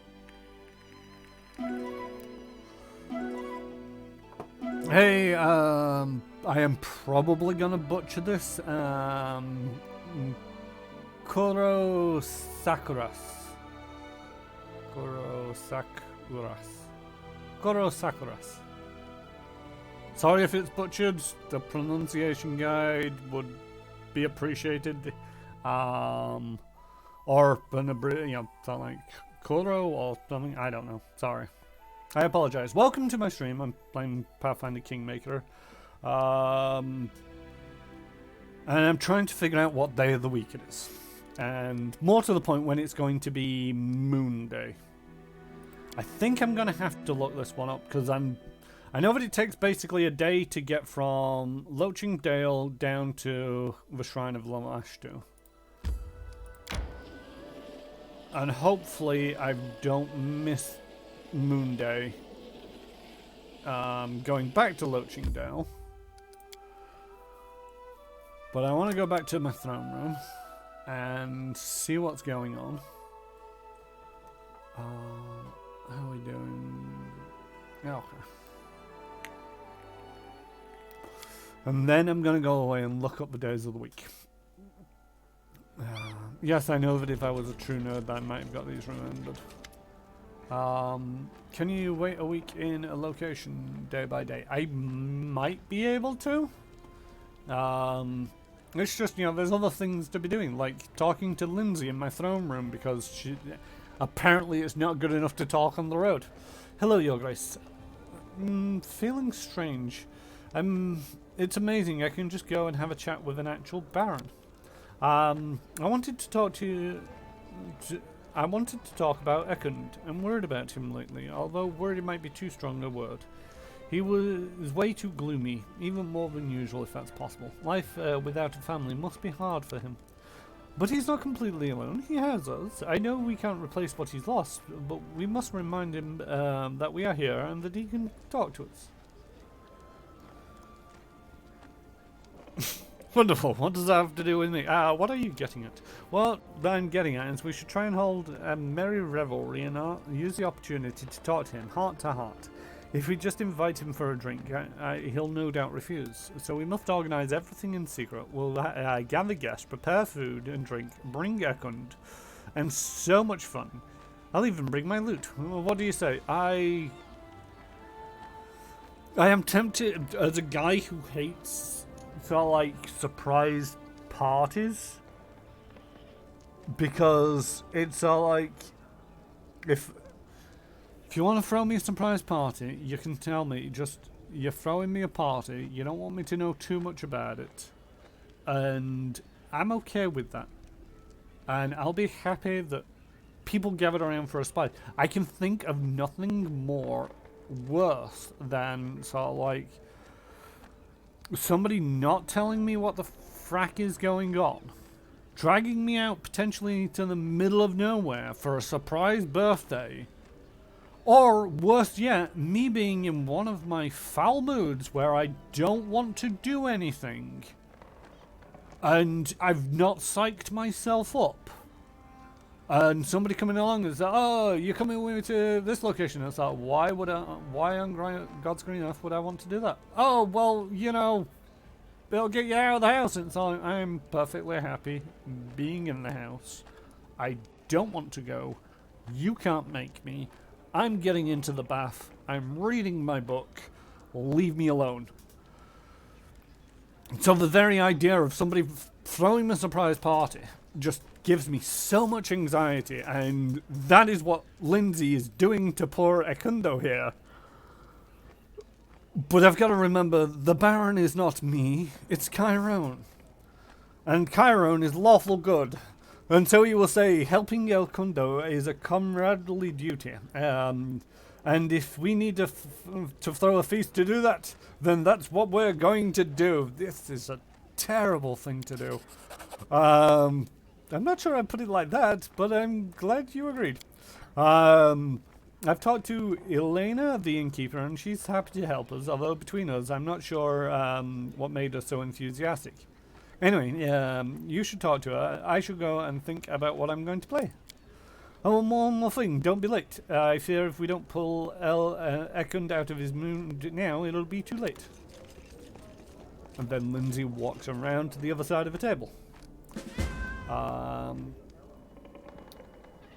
Hey, I am probably gonna butcher this. Koro Sakuras. Sorry if it's butchered. The pronunciation guide would be appreciated. Or an something like Koro or something. I don't know. Sorry. I apologize. Welcome to my stream. I'm playing Pathfinder Kingmaker. And I'm trying to figure out what day of the week it is. And more to the point, when it's going to be Moon Day. I think I'm going to have to look this one up, because I know that it takes basically a day to get from Loachingdale down to the Shrine of Lamashtu. And hopefully I don't miss Moon Day going back to Loachingdale. But I want to go back to my throne room. and see what's going on. How are we doing? Yeah, okay. And then I'm going to go away and look up the days of the week. Yes, I know that if I was a true nerd, I might have got these remembered. Can you wait a week in a location day by day? I might be able to. It's just, you know, there's other things to be doing, like talking to Lindsay in my throne room because she apparently it's not good enough to talk on the road. Hello, Your Grace. Feeling strange. It's amazing. I can just go and have a chat with an actual Baron. I wanted to talk to you. I wanted to talk about Ekund. I'm worried about him lately, although worried might be too strong a word. He was way too gloomy, even more than usual if that's possible. Life without a family must be hard for him. But he's not completely alone. He has us. I know we can't replace what he's lost, but we must remind him that we are here and that he can talk to us. Wonderful. What does that have to do with me? What are you getting at? What I'm getting at is we should try and hold a merry revelry and use the opportunity to talk to him heart to heart. If we just invite him for a drink, he'll no doubt refuse. So we must organise everything in secret. We'll gather guests, prepare food and drink, bring Ekund, and so much fun. I'll even bring my loot. What do you say? I am tempted, as a guy who hates sort of like surprise parties, because it's sort of like if you want to throw me a surprise party, you can tell me. Just, you're throwing me a party. You don't want me to know too much about it. And I'm okay with that. And I'll be happy that people gathered around for a surprise. I can think of nothing more worse than sort of like somebody not telling me what the frack is going on. Dragging me out potentially to the middle of nowhere for a surprise birthday. Or, worse yet, me being in one of my foul moods where I don't want to do anything. And I've not psyched myself up. And somebody coming along and says, oh, you're coming with me to this location. It's like, why on God's green earth would I want to do that? Oh, well, you know, it'll get you out of the house. And so I'm perfectly happy being in the house. I don't want to go. You can't make me. I'm getting into the bath. I'm reading my book. Leave me alone. So the very idea of somebody throwing me a surprise party just gives me so much anxiety, and that is what Lindsay is doing to poor Ekundo here. But I've got to remember, the Baron is not me, it's Chiron. And Chiron is lawful good. And so you will say, helping Ekundo is a comradely duty. And if we need to throw a feast to do that, then that's what we're going to do. This is a terrible thing to do. I'm not sure I'd put it like that, but I'm glad you agreed. I've talked to Elena, the innkeeper, and she's happy to help us, although between us, I'm not sure what made us so enthusiastic. Anyway, you should talk to her. I should go and think about what I'm going to play. Oh, one more thing. Don't be late. I fear if we don't pull Ekund out of his mood now, it'll be too late. And then Lindsay walks around to the other side of the table.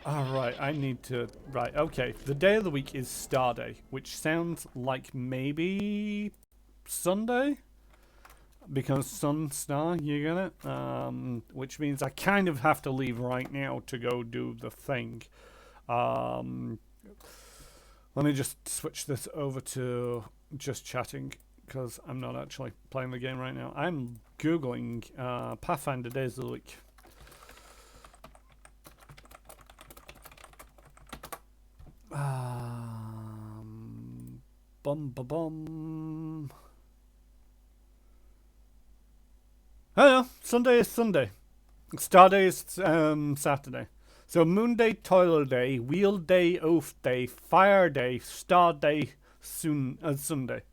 Alright, I need to... Right, okay. The day of the week is Star Day, which sounds like maybe Sunday? Because sun, star, you get it? Which means I kind of have to leave right now to go do the thing. Let me just switch this over to just chatting, because I'm not actually playing the game right now. I'm Googling Pathfinder days of the week. Bum. Hello, Sunday is Sunday. Star Day is Saturday. So Moon Day, Toil Day, Wheel Day, Oath Day, Fire Day, Star Day, Sunday.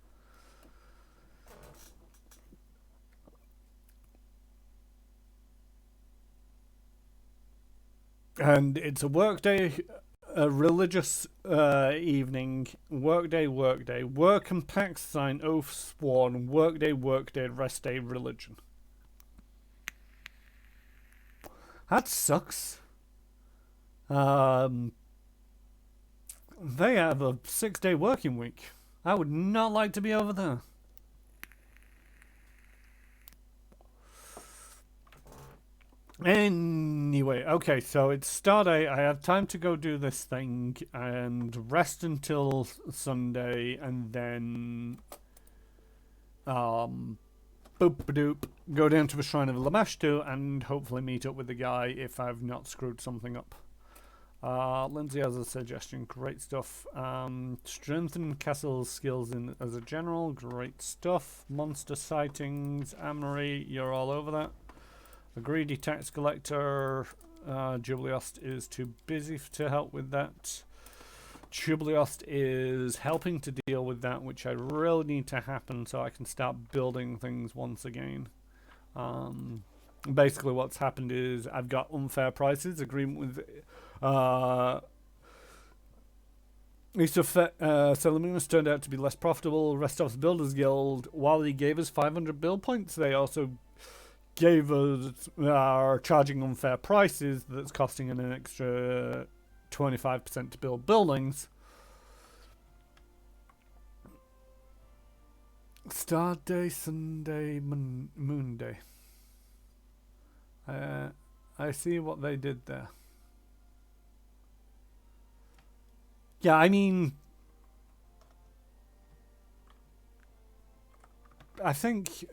And it's a workday, a religious evening, workday, work and pact sign, oath sworn, workday, rest day, religion. That sucks. They have a 6-day working week. I would not like to be over there. Anyway, okay, so it's Stardate. I have time to go do this thing and rest until Sunday, and then boop doop, go down to the Shrine of Lamashtu and hopefully meet up with the guy if I've not screwed something up. Lindsay has a suggestion. Great stuff. Strengthen Castle's skills as a general. Great stuff. Monster sightings. Amory, you're all over that. A greedy tax collector. Jubiliost is too busy to help with that. Jubiliost is helping to deal with that, which I really need to happen so I can start building things once again. Basically what's happened is I've got unfair prices, agreement with Selamunas turned out to be less profitable. Restov's Builders Guild, while he gave us 500 build points, they also gave us are charging unfair prices that's costing an extra 25% to build buildings. Star Day, Sunday, Moon Day. I see what they did there. Yeah, I mean, I think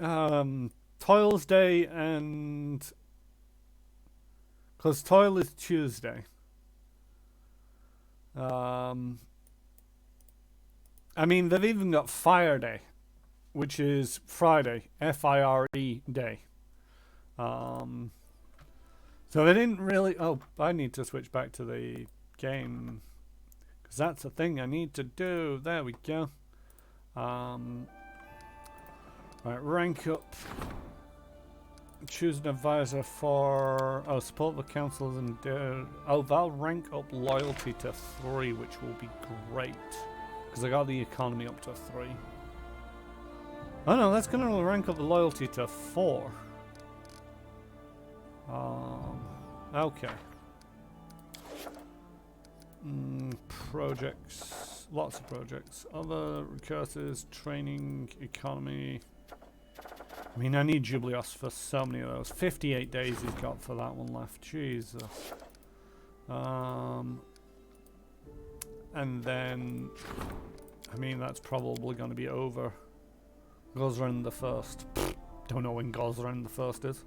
Toil's Day and because Toil is Tuesday. I mean, they've even got Fire Day, which is Friday, F-I-R-E Day. So they didn't really... Oh, I need to switch back to the game, because that's the thing I need to do. There we go. Right, rank up. Choose an advisor for... Oh, support the councils and... oh, they'll rank up loyalty to 3, which will be great. Because I got the economy up to 3. Oh no, that's going to rank up the loyalty to 4. Okay. Projects. Lots of projects. Other recurses, training, economy. I mean, I need Jubilios for so many of those. 58 days he's got for that one left. Jesus. And then, I mean, that's probably going to be over. Gozran the 1st. Don't know when Gozran the 1st is.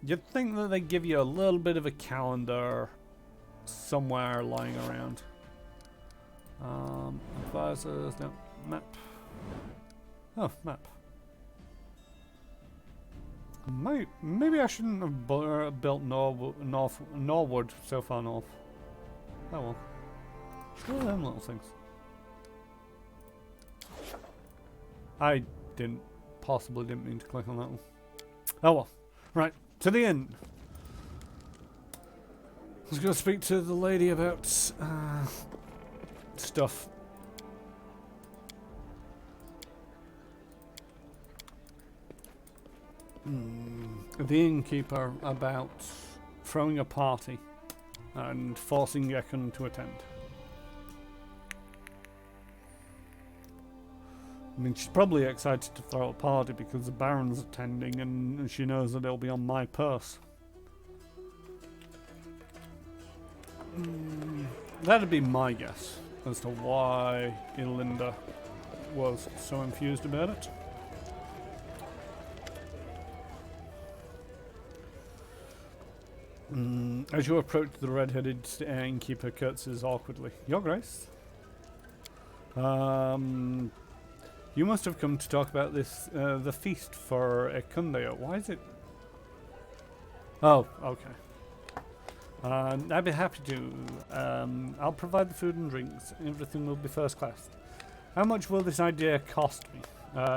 You'd think that they give you a little bit of a calendar somewhere lying around. Advisors, no, map. Oh, map. Maybe I shouldn't have built Norwood so far north. Oh well. What are them little things? I possibly didn't mean to click on that one. Oh well. Right, to the end. Let's go speak to the lady about stuff. The innkeeper about throwing a party and forcing Gekun to attend. I mean, she's probably excited to throw a party because the Baron's attending and she knows that it'll be on my purse. That'd be my guess as to why Elinda was so enthused about it. As you approach the red-headed innkeeper curtsies awkwardly. Your Grace? You must have come to talk about this, the feast for Ekundeo. Why is it... Oh, okay. I'd be happy to. I'll provide the food and drinks. Everything will be first class. How much will this idea cost me?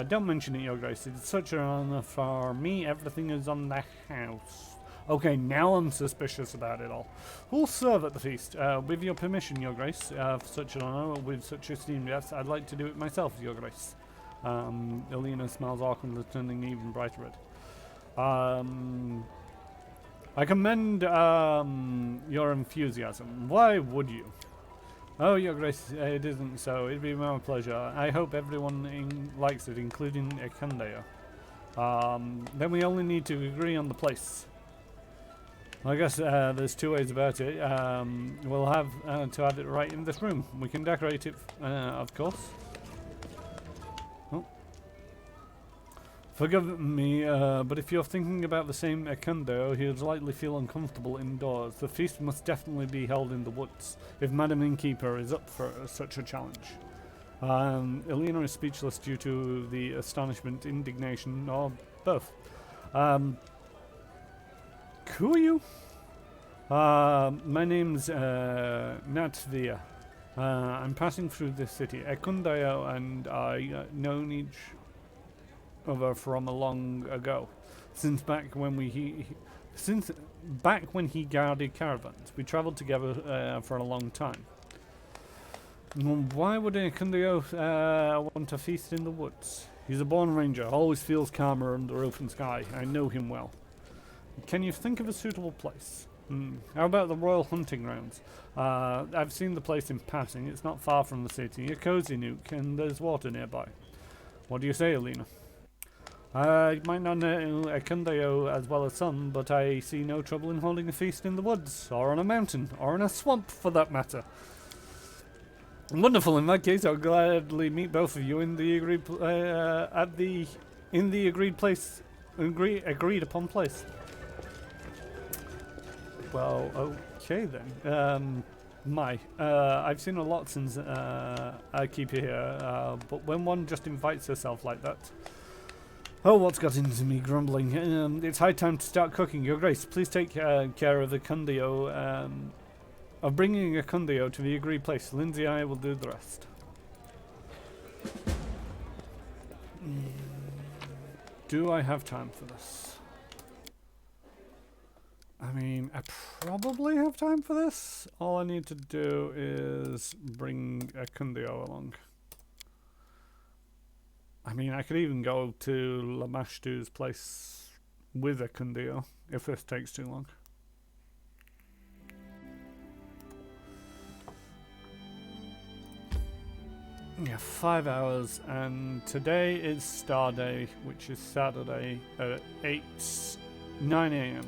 Don't mention it, Your Grace. It's such an honor for me. Everything is on the house. Okay, now I'm suspicious about it all. Who'll serve at the feast? With your permission, Your Grace, for such an honor, with such esteemed guests, I'd like to do it myself, Your Grace. Elena smiles awkwardly, turning even brighter red. I commend your enthusiasm. Why would you? Oh, Your Grace, it isn't so. It'd be my pleasure. I hope everyone likes it, including Ekandeo. Then we only need to agree on the place. I guess there's two ways about it. We'll have to have it right in this room. We can decorate it, of course. Oh. Forgive me, but if you're thinking about the same Ekando, he would likely feel uncomfortable indoors. The feast must definitely be held in the woods, if Madam Innkeeper is up for such a challenge. Elena is speechless due to the astonishment, indignation, or both. Who are you? My name's Natvia. I'm passing through this city. Ekundayo and I known each other from a long ago, since back when he guarded caravans. We travelled together for a long time. Why would Ekundayo want to feast in the woods? He's a born ranger, always feels calmer under open sky. I know him well. Can you think of a suitable place? How about the Royal Hunting Grounds? I've seen the place in passing. It's not far from the city. A cozy nook, and there's water nearby. What do you say, Alina? I might not know Ekundeo as well as some, but I see no trouble in holding a feast in the woods, or on a mountain, or in a swamp, for that matter. Wonderful. In that case, I'll gladly meet both of you in the agreed agreed upon place. Well, okay then. I've seen a lot since I keep here, but when one just invites herself like that... Oh, what's got into me grumbling? It's high time to start cooking. Your Grace, please take care of the Kundio, of bringing a Kundio to the agreed place. Lindsay and I will do the rest. Do I have time for this? I mean, I probably have time for this. All I need to do is bring a Kundio along. I mean, I could even go to Lamashtu's place with a Kundio if this takes too long. Yeah, 5 hours, and today is Star Day, which is Saturday at 9 a.m.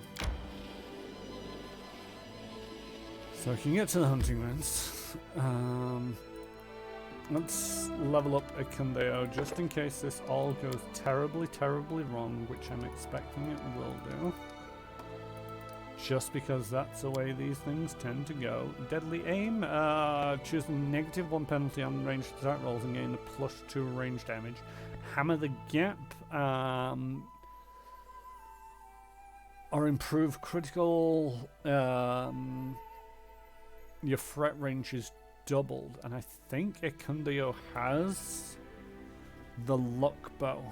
So I can get to the hunting grounds. Let's level up a Kundeo just in case this all goes terribly, terribly wrong, which I'm expecting it will do. Just because that's the way these things tend to go. Deadly Aim, choose the -1 penalty on ranged attack rolls and gain a +2 range damage. Hammer the Gap, or improve critical, your threat range is doubled, and I think Ekundio has the luck bow.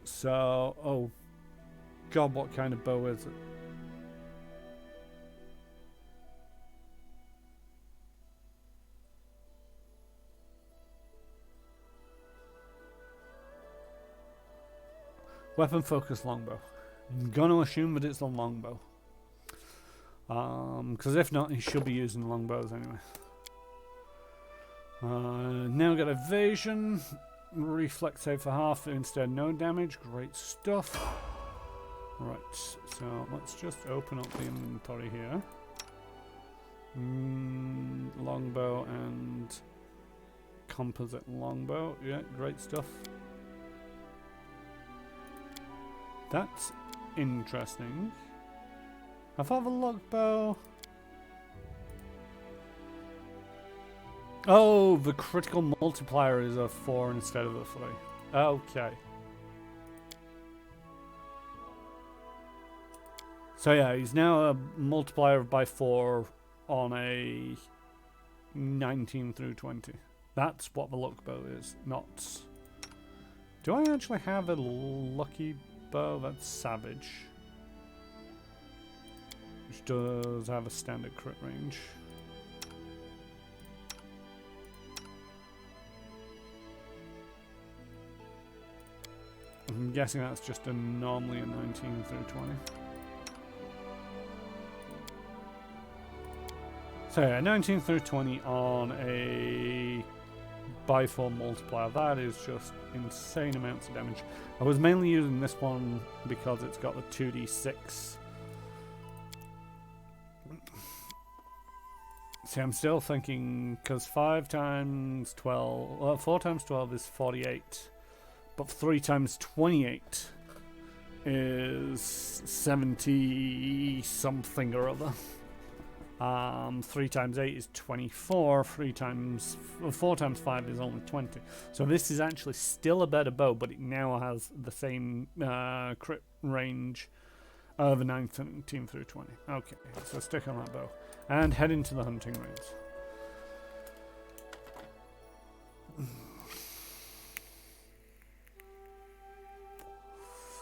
So, oh god, what kind of bow is it? Weapon focus longbow. I'm gonna assume that it's a longbow. Because if not, he should be using longbows anyway. Now got evasion, reflex save for half, instead no damage. Great stuff. Right, so let's just open up the inventory here. Longbow and composite longbow. Yeah, great stuff. That's interesting. I thought the longbow... Oh, the critical multiplier is a 4 instead of a 3. Okay. So yeah, he's now a multiplier by 4 on a 19 through 20. That's what the luck bow is, not... Do I actually have a lucky bow. That's Savage, which does have a standard crit range. I'm guessing that's just normally a 19 through 20. So yeah, 19 through 20 on a by 4 multiplier. That is just insane amounts of damage. I was mainly using this one because it's got the 2d6. See, I'm still thinking, because 5 times 12, well, 4 times 12 is 48. But 3 times 28 is 70 something or other. 3 times 8 is 24. 4 times 5 is only 20. So this is actually still a better bow, but it now has the same crit range of 19 through 20. Okay, so stick on that bow and head into the hunting range.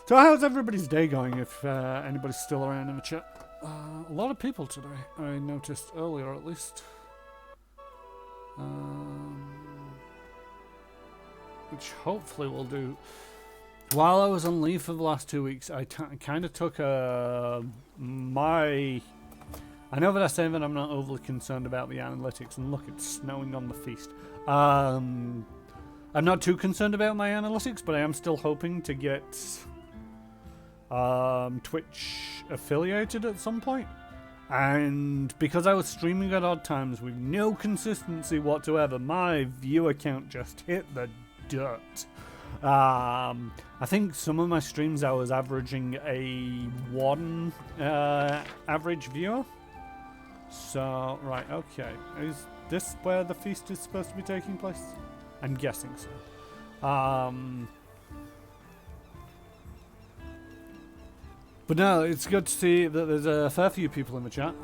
So how's everybody's day going, if anybody's still around in the chat? A lot of people today, I noticed earlier at least. Which hopefully will do. While I was on leave for the last 2 weeks, I kind of took my... I know that I say that I'm not overly concerned about the analytics, and look, it's snowing on the feast. I'm not too concerned about my analytics, but I am still hoping to get... Twitch affiliated at some point, and because I was streaming at odd times with no consistency whatsoever, my viewer count just hit the dirt. I think some of my streams I was averaging a 1 average viewer. So right, okay, is this where the feast is supposed to be taking place? I'm guessing so. But no, it's good to see that there's a fair few people in the chat,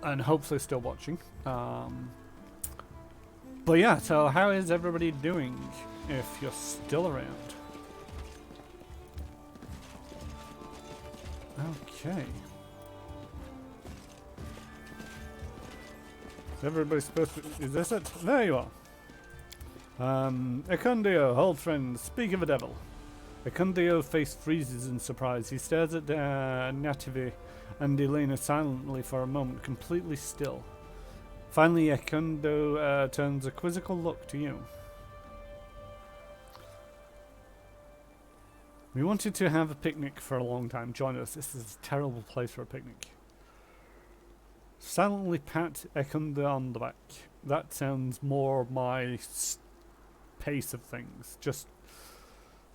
and hopefully still watching. But yeah, so how is everybody doing if you're still around? Okay. Is everybody supposed to... Is this it? There you are. Ekundio, hold friends, speak of a devil. Ekundio's face freezes in surprise. He stares at Nativi and Elena silently for a moment, completely still. Finally, Ekundo turns a quizzical look to you. We wanted to have a picnic for a long time. Join us. This is a terrible place for a picnic. Silently pat Ekundo on the back. That sounds more my pace of things.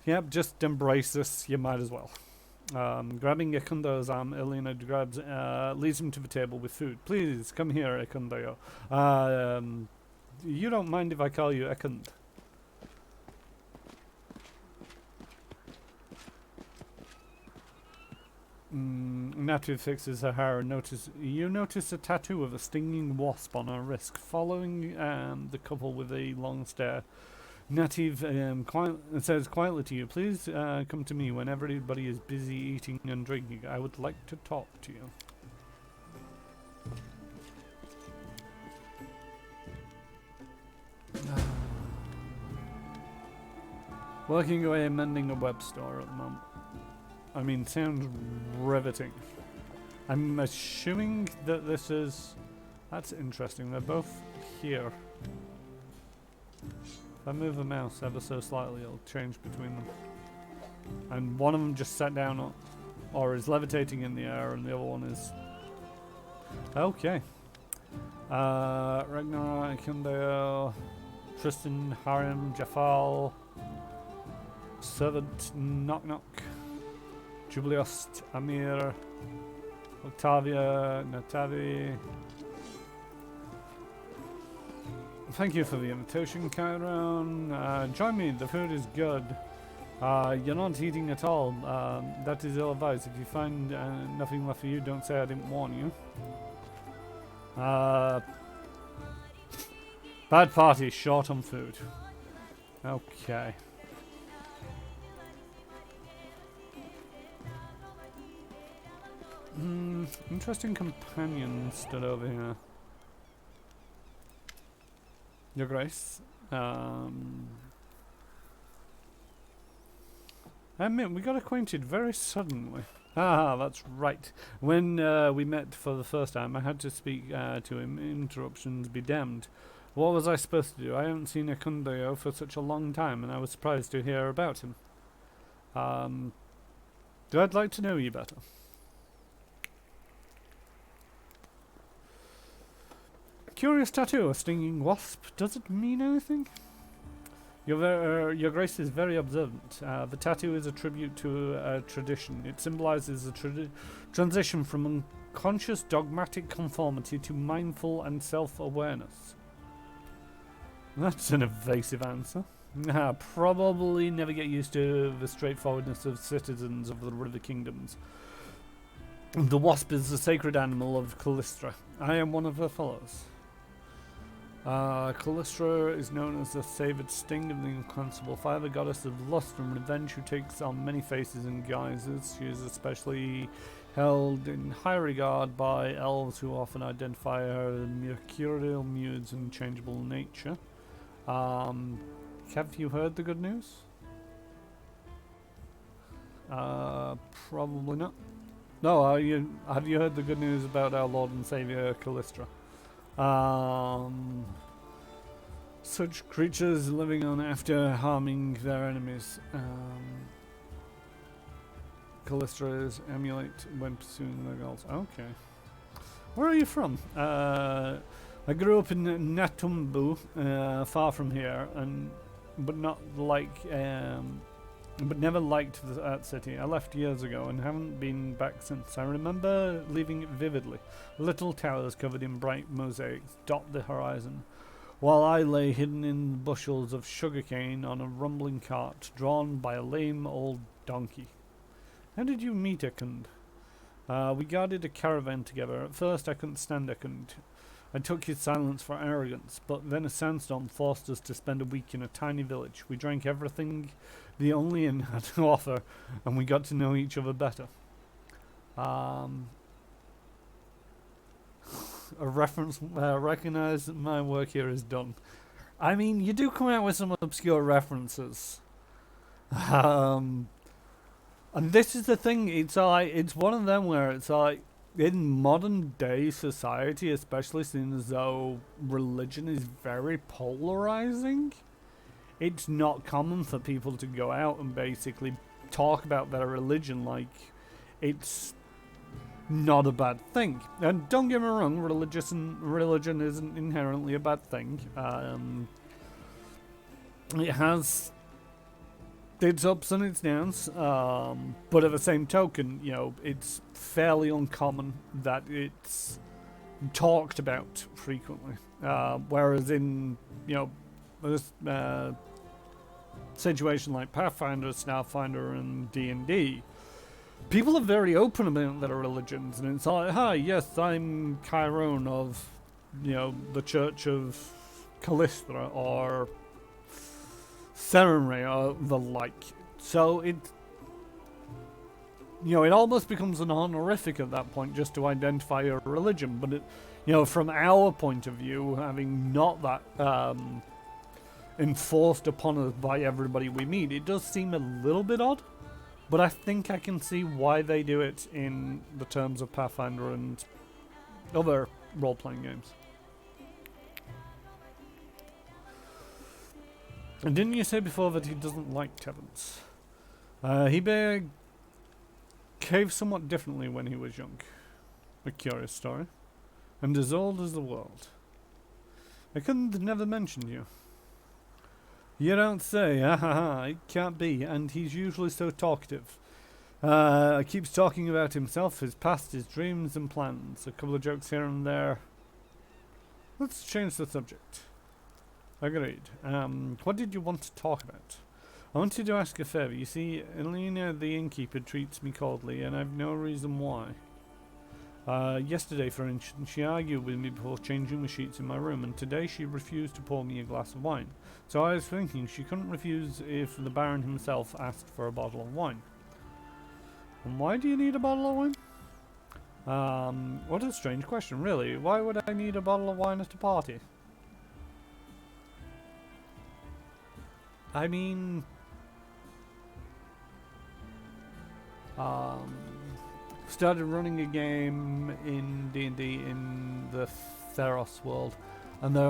Yep, just embrace this, you might as well. Grabbing Ekundo's arm, Elena grabs, leads him to the table with food. Please, come here, Ekundo. You don't mind if I call you Ekund? Natu fixes her hair and notice a tattoo of a stinging wasp on her wrist, following the couple with a long stare. Native says quietly to you, please come to me when everybody is busy eating and drinking. I would like to talk to you. Working away mending a web store at the moment. I mean, sounds riveting. I'm assuming that this is... That's interesting, they're both here. If I move the mouse ever so slightly, it'll change between them. And one of them just sat down or is levitating in the air, and the other one is... Okay. Ragnar, Ekundo, Tristan, Harim, Jafal, Servant, Knock Knock, Jubiliost, Amir, Octavia, Natavi. Thank you for the invitation, Chiron. Join me, the food is good. You're not eating at all. That is ill advised. If you find nothing left for you, don't say I didn't warn you. Bad party, short on food. Okay. Interesting companion stood over here. Your Grace. I admit, we got acquainted very suddenly. Ah, that's right. When we met for the first time, I had to speak to him. Interruptions be damned. What was I supposed to do? I haven't seen Akundeo for such a long time, and I was surprised to hear about him. I'd like to know you better. Curious tattoo, a stinging wasp. Does it mean anything? Your Grace is very observant. The tattoo is a tribute to a tradition. It symbolizes a transition from unconscious dogmatic conformity to mindful and self-awareness. That's an evasive answer. Probably never get used to the straightforwardness of citizens of the River Kingdoms. The wasp is the sacred animal of Callistra. I am one of her fellows. Callistra is known as the savoured sting of the inconceivable fire, the goddess of lust and revenge who takes on many faces and guises. She is especially held in high regard by elves who often identify her as mercurial muse and changeable nature. Have you heard the good news? Probably not. No, have you heard the good news about our Lord and Saviour Callistra? Such creatures living on after harming their enemies. Callistra's emulate when pursuing their goals. Okay. Where are you from? I grew up in Natumbu, far from here, but never liked that city. I left years ago and haven't been back since. I remember leaving it vividly. Little towers covered in bright mosaics dot the horizon, while I lay hidden in bushels of sugarcane on a rumbling cart drawn by a lame old donkey. How did you meet Ekund? We guarded a caravan together. At first I couldn't stand Ekund. I took his silence for arrogance, but then a sandstorm forced us to spend a week in a tiny village. We drank everything the only inn had to offer, and we got to know each other better. A reference, recognize that my work here is done. I mean, you do come out with some obscure references. And this is the thing, it's one of them where it's like, in modern day society, especially seeing as though religion is very polarizing, it's not common for people to go out and basically talk about their religion like it's not a bad thing. And don't get me wrong, religion isn't inherently a bad thing. It has its ups and its downs, but at the same token, you know, it's fairly uncommon that it's talked about frequently. Whereas in, you know, this situation like Pathfinder, Starfinder, and D&D, people are very open about their religions, and it's like, hi, yes, I'm Chiron of, you know, the Church of Callistra, or Serenray, or the like. So it, you know, it almost becomes an honorific at that point just to identify your religion. But it, you know, from our point of view, having not that enforced upon us by everybody we meet, it does seem a little bit odd. But I think I can see why they do it in the terms of Pathfinder and other role-playing games. And didn't you say before that he doesn't like taverns? He behaved somewhat differently when he was young. A curious story. And as old as the world. I couldn't have never mentioned you. You don't say, it can't be, and he's usually so talkative. Keeps talking about himself, his past, his dreams and plans. A couple of jokes here and there. Let's change the subject. Agreed. What did you want to talk about? I wanted to ask a favour. You see, Elena the innkeeper treats me coldly, and I've no reason why. Yesterday, for instance, she argued with me before changing the sheets in my room, and today she refused to pour me a glass of wine. So I was thinking she couldn't refuse if the Baron himself asked for a bottle of wine. And why do you need a bottle of wine? What a strange question, really. Why would I need a bottle of wine at a party? I mean... started running a game in D&D in the Theros world, and they're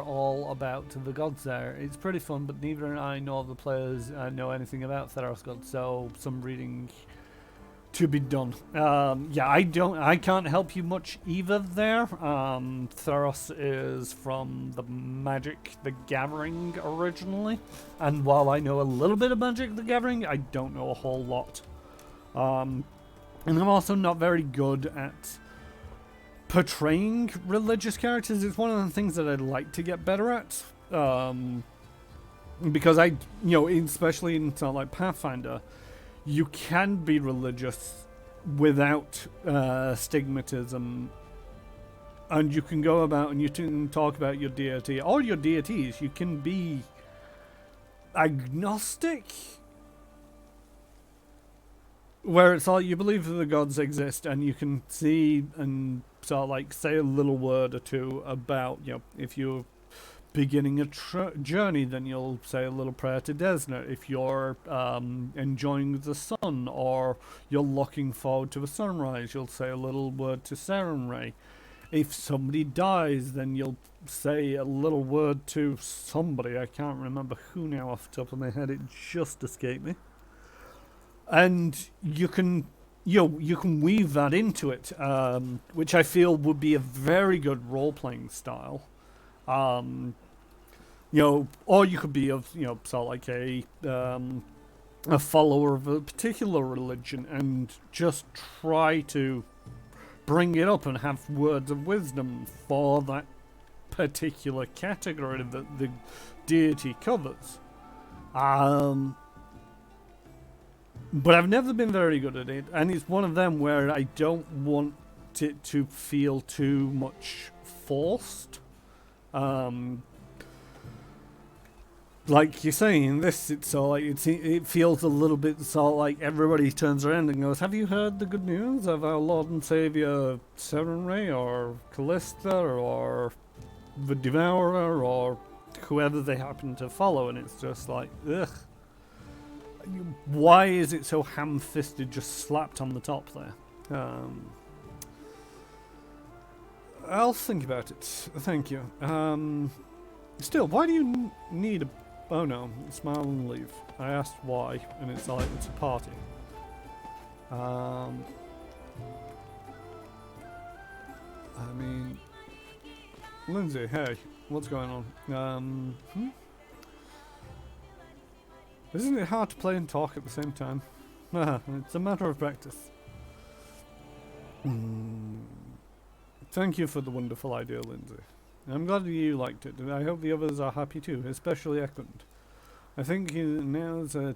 all about the gods there. It's pretty fun, but neither I nor the players know anything about Theros gods, so some reading to be done. Yeah, I can't help you much either there. Theros is from the Magic the Gathering originally, and while I know a little bit of Magic the Gathering, I don't know a whole lot. And I'm also not very good at portraying religious characters. It's one of the things that I'd like to get better at. Because especially in something like Pathfinder, you can be religious without stigmatism, and you can go about and you can talk about your deity or your deities. You can be agnostic, where it's like you believe that the gods exist, and you can see and sort of like say a little word or two about, if you're beginning a journey, then you'll say a little prayer to Desna. If you're enjoying the sun or you're looking forward to a sunrise, you'll say a little word to Sarenrae. If somebody dies, then you'll say a little word to somebody. I can't remember who now off the top of my head. It just escaped me. And you can weave that into it, which I feel would be a very good role-playing style. Or you could be sort of like a follower of a particular religion and just try to bring it up and have words of wisdom for that particular category that the deity covers. But I've never been very good at it, and it's one of them where I don't want it to feel too much forced. Like you're saying, this it feels a little bit sort of like everybody turns around and goes, "Have you heard the good news of our Lord and Savior Sarenrae or Callista or the Devourer or whoever they happen to follow?" And it's just like, ugh. Why is it so ham-fisted, just slapped on the top there? I'll think about it. Thank you. Still, why do you need a... Oh no, smile and leave. I asked why, and it's like, it's a party. I mean... Lindsay, hey, what's going on? Isn't it hard to play and talk at the same time? It's a matter of practice. Thank you for the wonderful idea, Lindsay. I'm glad you liked it, and I hope the others are happy too, especially Ekund. I think now's a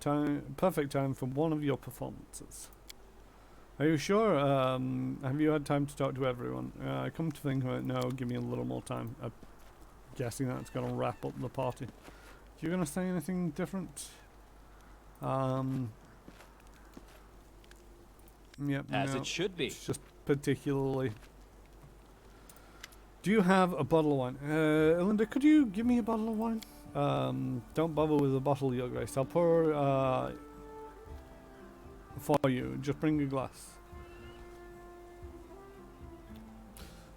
perfect time for one of your performances. Are you sure? Have you had time to talk to everyone? Come to think of it, no, give me a little more time. I'm guessing that's going to wrap up the party. Are you going to say anything different? Yep, As it should be. It's just particularly... Do you have a bottle of wine? Linda, could you give me a bottle of wine? Don't bother with a bottle, Your Grace. I'll pour for you. Just bring a glass.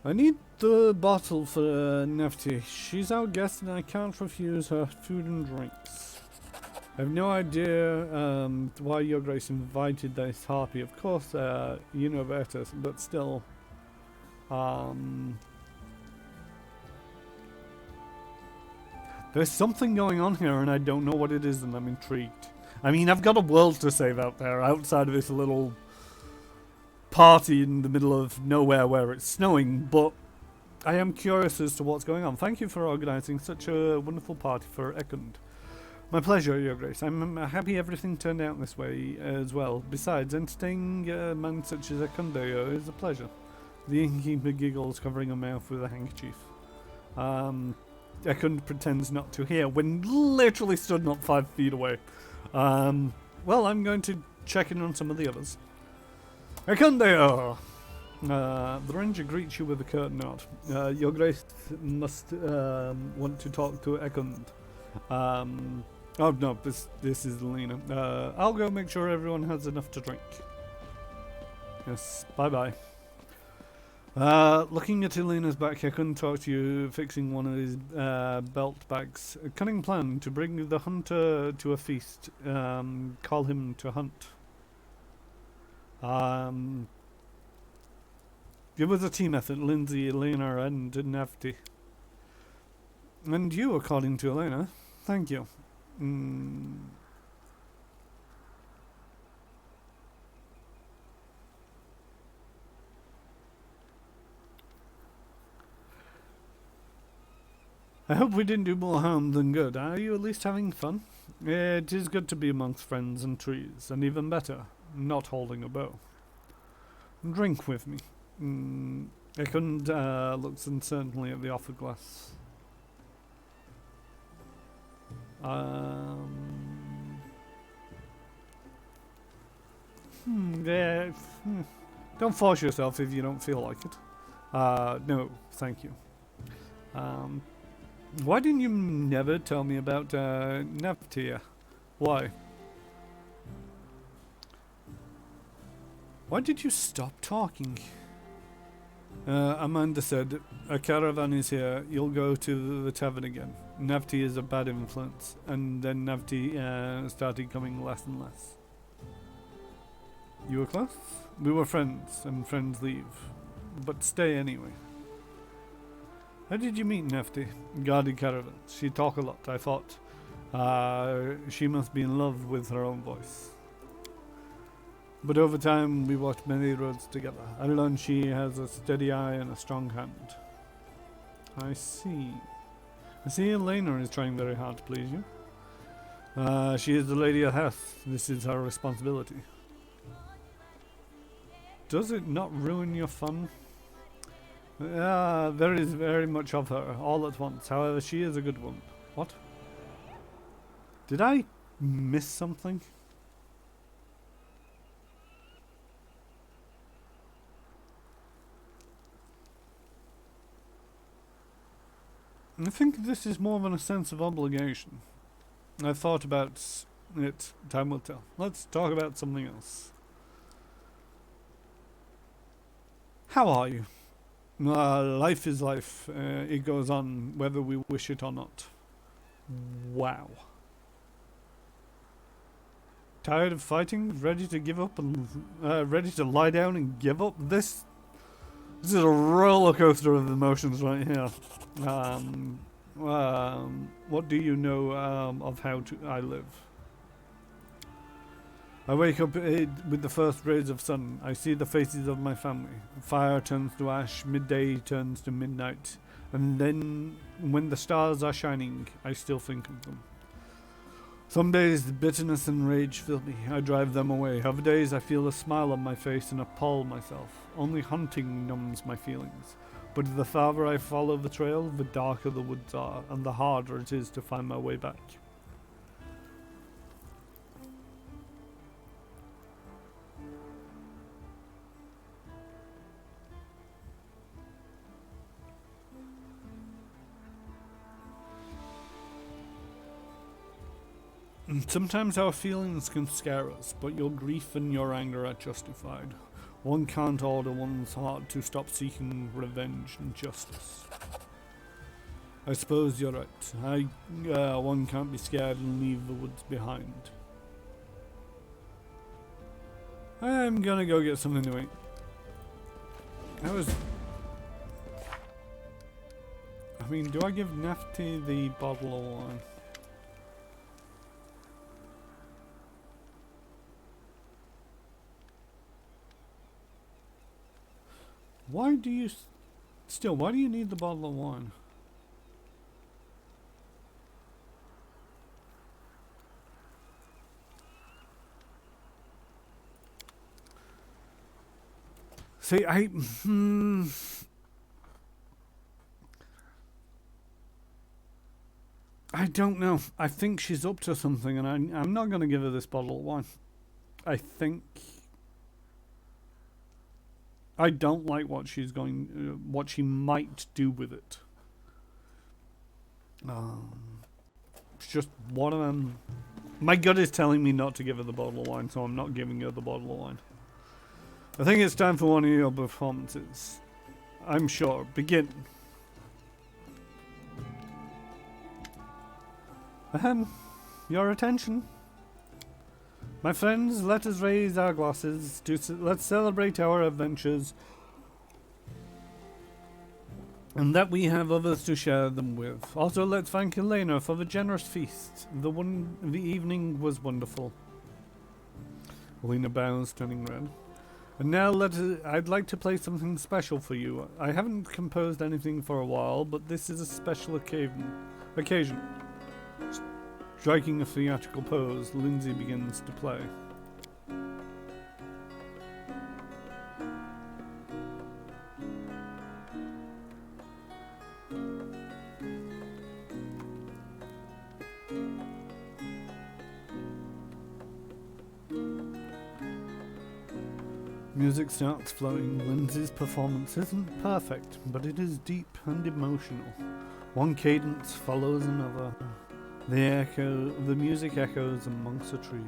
I need the bottle for Nefti. She's our guest and I can't refuse her food and drinks. I have no idea why Your Grace invited this harpy. Of course, you know better, but still. There's something going on here and I don't know what it is and I'm intrigued. I mean, I've got a world to save out there outside of this little party in the middle of nowhere where it's snowing, but I am curious as to what's going on. Thank you for organising such a wonderful party for Ekund. My pleasure, Your Grace. I'm happy everything turned out this way as well. Besides, entertaining a man such as Ekund is a pleasure. The innkeeper giggles, covering her mouth with a handkerchief. Ekund pretends not to hear when literally stood not 5 feet away. Well, I'm going to check in on some of the others. Ekundeo! The ranger greets you with a curt nod. Your Grace must want to talk to Ekund. Oh no, this is Lena. I'll go make sure everyone has enough to drink. Yes, bye-bye. Looking at Elena's back, I couldn't talk to you, fixing one of his belt bags. A cunning plan to bring the hunter to a feast. Call him to hunt. It was a team effort, Lindsay, Elena, and Nafti. And you, according to Elena. Thank you. I hope we didn't do more harm than good. Are you at least having fun? It is good to be amongst friends and trees, and even better, not holding a bow. Drink with me. Ekund looks uncertainly at the offered glass. Don't force yourself if you don't feel like it. No, thank you. Why didn't you never tell me about Naftia? Why? Why did you stop talking? Amanda said, a caravan is here, you'll go to the tavern again. Nafti is a bad influence. And then Nafti started coming less and less. You were close? We were friends, and friends leave. But stay anyway. How did you meet Nafti? Guarded caravans. She talked a lot, I thought. She must be in love with her own voice. But over time, we walked many roads together. I learned she has a steady eye and a strong hand. I see. I see Elena is trying very hard to please you. She is the Lady of Heath. This is her responsibility. Does it not ruin your fun? There is very much of her, all at once. However, she is a good woman. What? Did I miss something? I think this is more than a sense of obligation. I've thought about it. Time will tell. Let's talk about something else. How are you? Life is life. It goes on whether we wish it or not. Wow. Tired of fighting? Ready to give up and ready to lie down and give up? This is a roller coaster of emotions right here. What do you know of how I live? I wake up with the first rays of sun. I see the faces of my family. Fire turns to ash, midday turns to midnight. And then, when the stars are shining, I still think of them. Some days, bitterness and rage fill me. I drive them away. Other days, I feel a smile on my face and appall myself. Only hunting numbs my feelings. But the farther I follow the trail, the darker the woods are, and the harder it is to find my way back. Sometimes our feelings can scare us, but your grief and your anger are justified. One can't order one's heart to stop seeking revenge and justice. I suppose you're right. One can't be scared and leave the woods behind. I'm gonna go get something to eat. Do I give Nafti the bottle of wine? Why do you need the bottle of wine? See, I don't know. I think she's up to something, and I'm not going to give her this bottle of wine. I think I don't like what what she might do with it. It's just one of them. My gut is telling me not to give her the bottle of wine, so I'm not giving her the bottle of wine. I think it's time for one of your performances. I'm sure. Begin. Your attention. My friends, let us raise our glasses. Let's celebrate our adventures. And that we have others to share them with. Also, let's thank Elena for the generous feast. The evening was wonderful. Elena bows, turning red. And now I'd like to play something special for you. I haven't composed anything for a while, but this is a special occasion. Striking a theatrical pose, Lindsay begins to play. Music starts flowing. Lindsay's performance isn't perfect, but it is deep and emotional. One cadence follows another. The music echoes amongst the trees.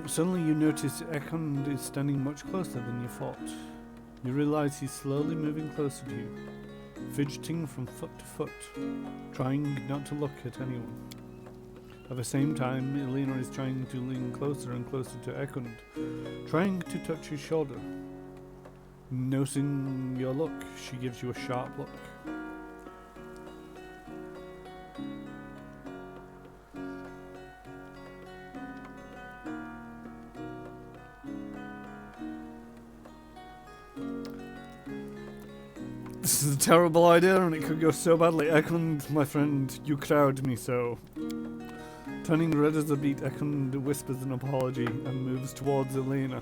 Suddenly you notice Ekund is standing much closer than you thought. You realize he's slowly moving closer to you, fidgeting from foot to foot, trying not to look at anyone. At the same time, Elena is trying to lean closer and closer to Ekund, trying to touch his shoulder. Noticing your look, she gives you a sharp look. This is a terrible idea and it could go so badly. Ekund, my friend, you crowd me so. Turning red as a beet, Ekund whispers an apology and moves towards Elena.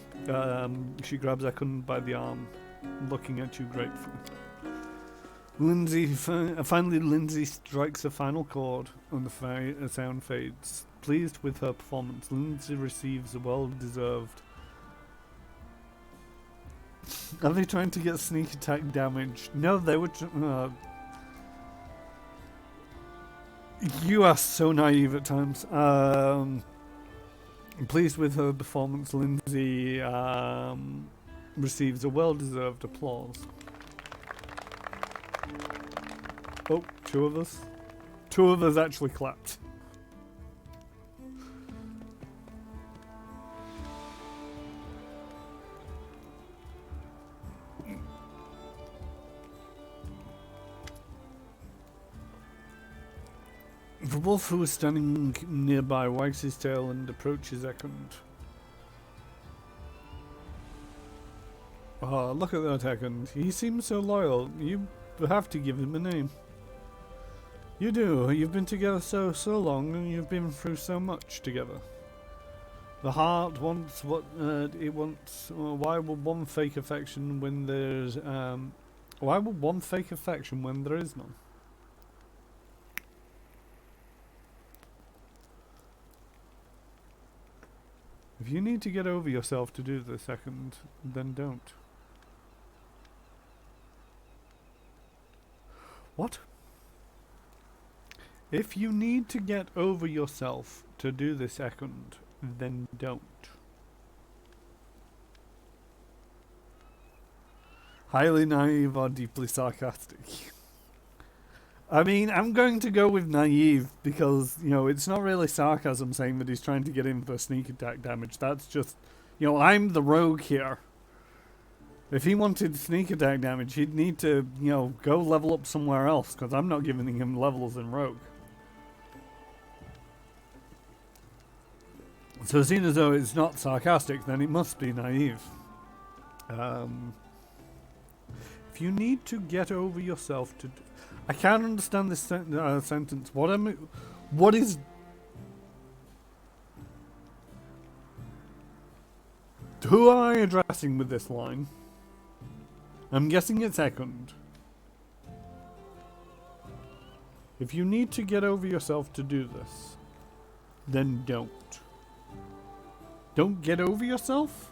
She grabs Ekund by the arm, looking at you gratefully. Finally Lindsay strikes a final chord and the sound fades. Pleased with her performance, Lindsay receives a well-deserved... Are they trying to get sneak attack damage? No, they were... You are so naive at times. Pleased with her performance, Lindsay receives a well-deserved applause. Oh, two of us. Two of us actually clapped. The wolf who is standing nearby wags his tail and approaches Ekund. Oh, look at that Ekund. He seems so loyal. You have to give him a name. You do. You've been together so long and you've been through so much together. The heart wants what it wants. Why would one fake affection when there's why would one fake affection when there is none? If you need to get over yourself to do this, Ekund, then don't. What? If you need to get over yourself to do this, Ekund, then don't. Highly naive or deeply sarcastic. I mean, I'm going to go with naive because, you know, it's not really sarcasm saying that he's trying to get in for sneak attack damage. That's just, you know, I'm the rogue here. If he wanted sneak attack damage, he'd need to, you know, go level up somewhere else because I'm not giving him levels in rogue. So seeing as though it's not sarcastic, then it must be naive. If you need to get over yourself to... I can't understand this sentence. What is... Who am I addressing with this line? I'm guessing it's Ekund. If you need to get over yourself to do this, then don't. Don't get over yourself?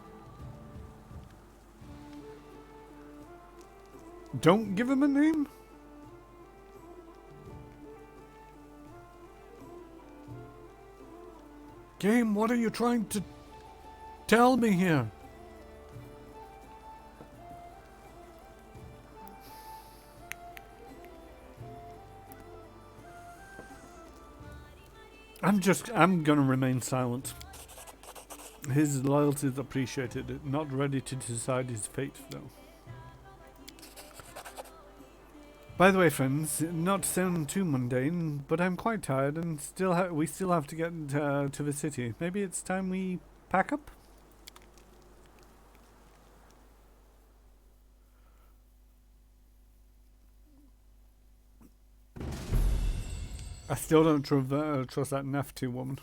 Don't give him a name? Game, what are you trying to tell me here? I'm gonna remain silent. His loyalty is appreciated, not ready to decide his fate though. By the way, friends, not to sound too mundane, but I'm quite tired and we still have to get to the city. Maybe it's time we pack up? I still don't trust that Nafty woman.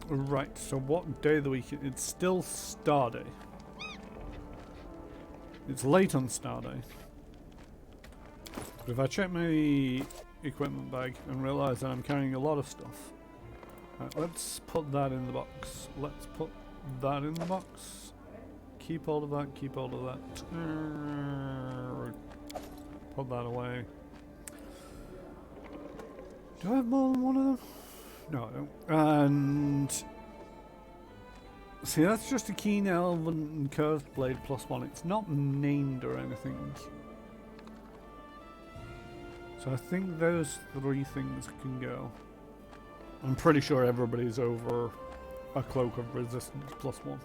Right, so what day of the week? It's still Star Day. It's late on Star Day. But if I check my equipment bag and realise that I'm carrying a lot of stuff. Right, let's put that in the box. Let's put that in the box. Keep hold of that, keep hold of that. Put that away. Do I have more than one of them? No, I don't. And see, that's just a keen elven and curved blade +1. It's not named or anything. So I think those 3 things can go. I'm pretty sure everybody's over a cloak of resistance +1.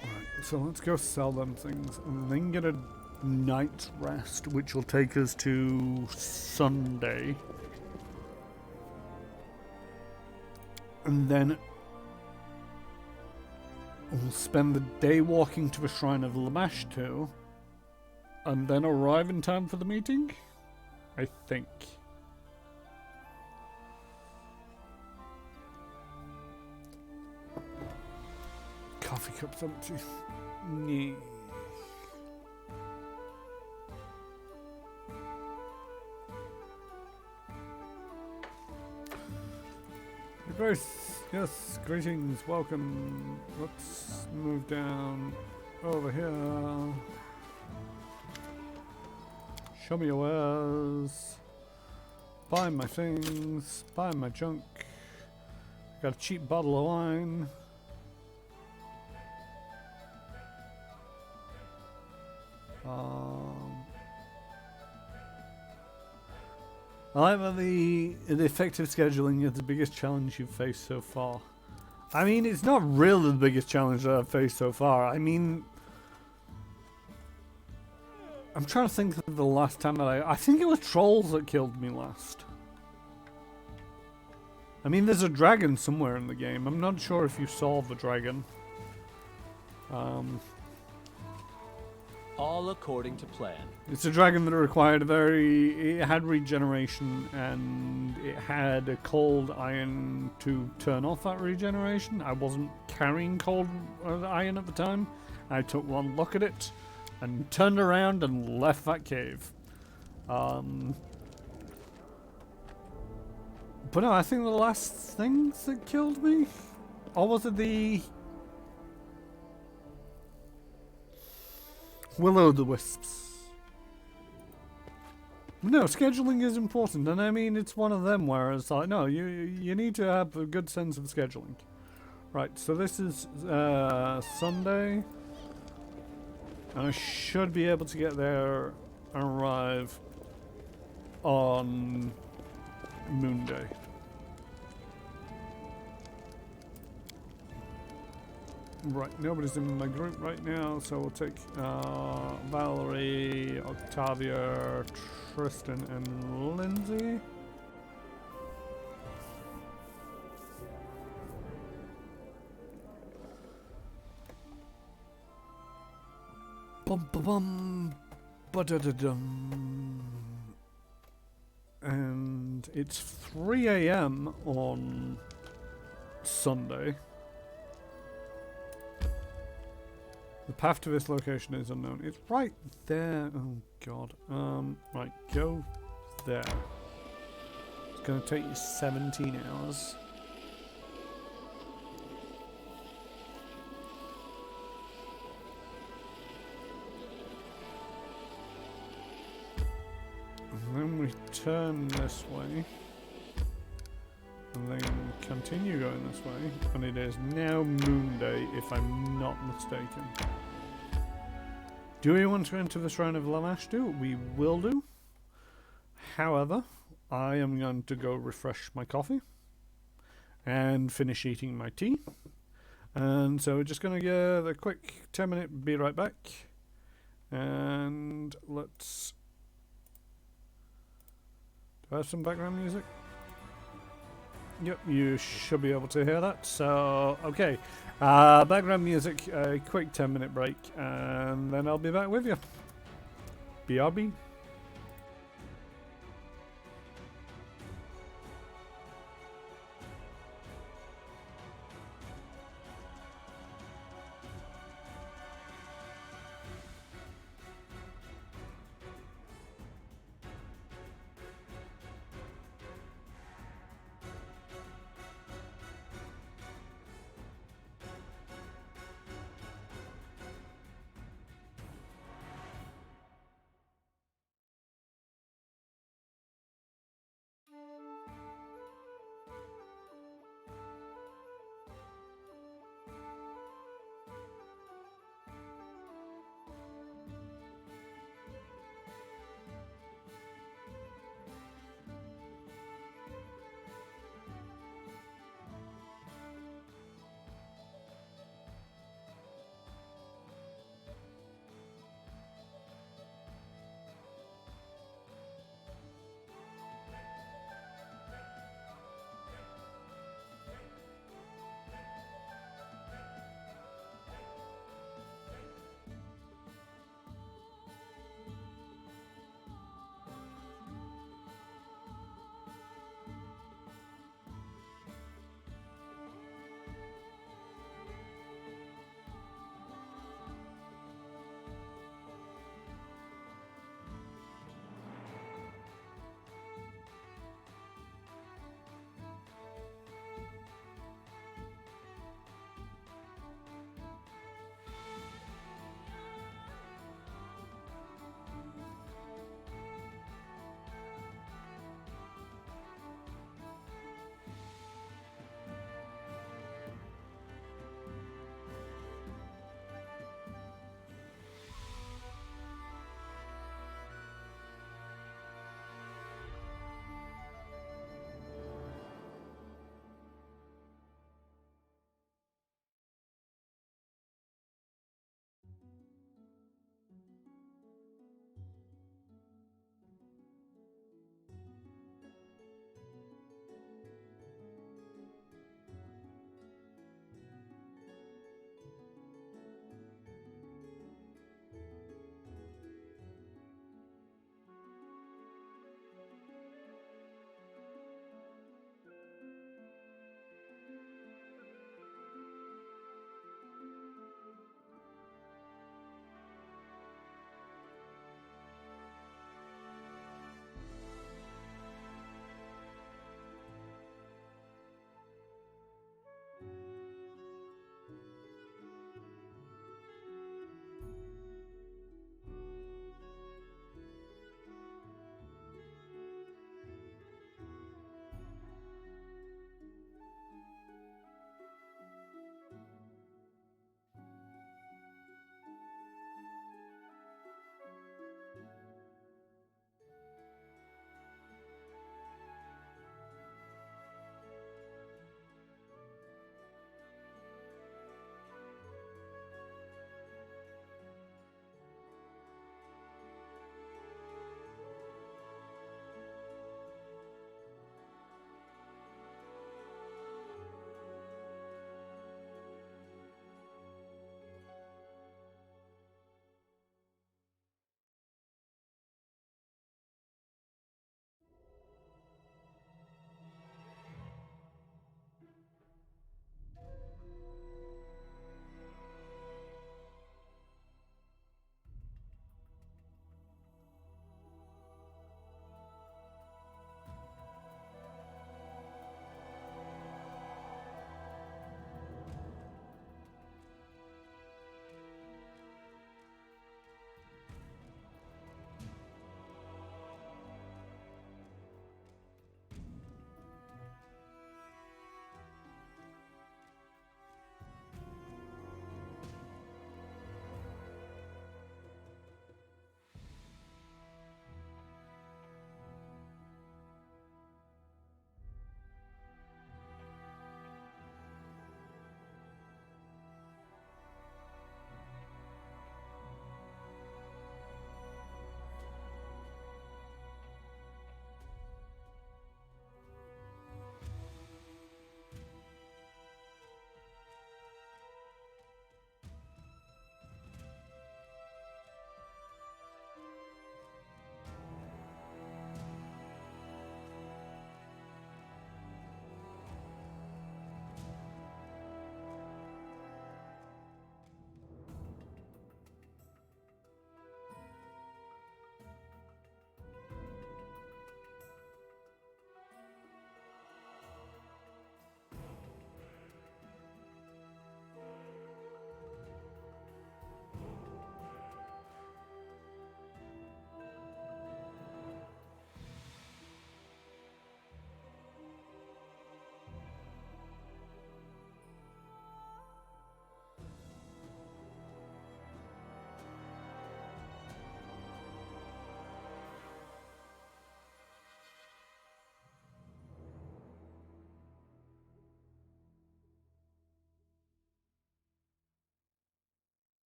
Alright, so let's go sell them things and then get a night's rest, which will take us to Sunday. And then we'll spend the day walking to the Shrine of Lamashtu, and then arrive in time for the meeting? I think. Coffee cup's empty. Nee. Grace, yes, greetings, welcome. Let's move down over here. Show me your wares. Buy my things. Buy my junk. Got a cheap bottle of wine. I like that the effective scheduling is the biggest challenge you've faced so far. I mean, it's not really the biggest challenge that I've faced so far. I mean, I'm trying to think of the last time that I think it was trolls that killed me last. I mean, there's a dragon somewhere in the game. I'm not sure if you saw the dragon. All according to plan. It's a dragon that required it had regeneration, and it had a cold iron to turn off that regeneration. I wasn't carrying cold iron at the time. I took one look at it and turned around and left that cave. But no, I think the last things that killed me, or was it the Will-o'-the-wisps? No, scheduling is important, and I mean, it's one of them where it's like, no, you need to have a good sense of scheduling. Right, so this is Sunday, and I should be able to get there and arrive on Moon Day. Right, nobody's in my group right now, so we'll take Valerie, Octavia, Tristan, and Lindsay. Bum bum bum, ba-da-da-dum. And it's 3 AM on Sunday. The path to this location is unknown. It's right there. Oh god. Right, go there. It's gonna take you 17 hours. we turn this way and then continue going this way, and it is now Moon Day if I'm not mistaken. Do we want to enter the Shrine of Lamashtu? We will do. However, I am going to go refresh my coffee and finish eating my tea. And so we're just going to get a quick 10-minute, be right back. And let's... Do I have some background music? Yep, you should be able to hear that. So, okay. Background music, a quick 10-minute break, and then I'll be back with you. BRB.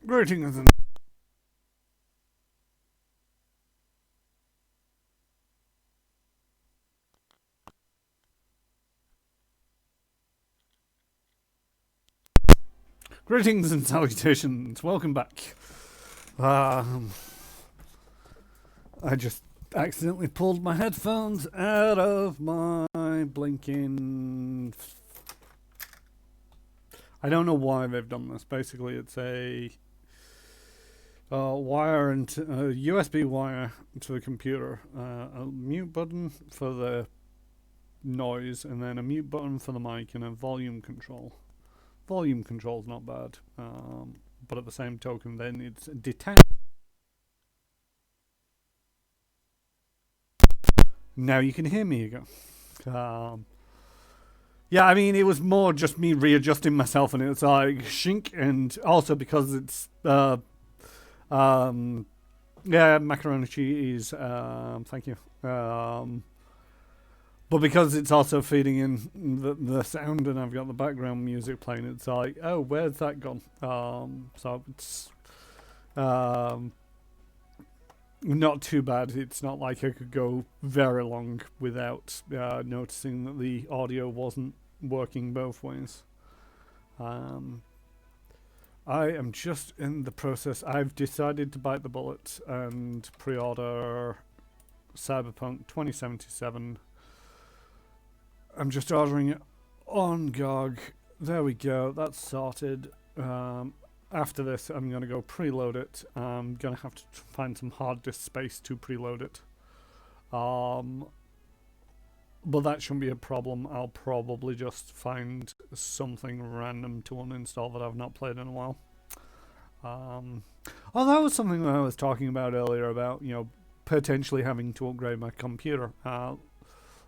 Greetings and greetings and salutations. Welcome back. I just accidentally pulled my headphones out of my blinking. I don't know why they've done this. Basically, it's a wire and a USB wire to the computer, a mute button for the noise, and then a mute button for the mic and a volume control. Volume control's not bad, but at the same token, then it's detached. Now you can hear me again. Yeah, I mean, it was more just me readjusting myself, and it was like shink, and also because it's yeah, macaroni cheese. Thank you. But because it's also feeding in the sound, and I've got the background music playing, it's like, oh, where's that gone? So it's not too bad. It's not like I could go very long without noticing that the audio wasn't working both ways. I am just in the process. I've decided to bite the bullet and pre-order Cyberpunk 2077. I'm just ordering it on GOG. There we go. That's sorted. After this, I'm going to go preload it. I'm going to have to find some hard disk space to preload it. But that shouldn't be a problem. I'll probably just find something random to uninstall that I've not played in a while. Oh, that was something that I was talking about earlier about, you know, potentially having to upgrade my computer.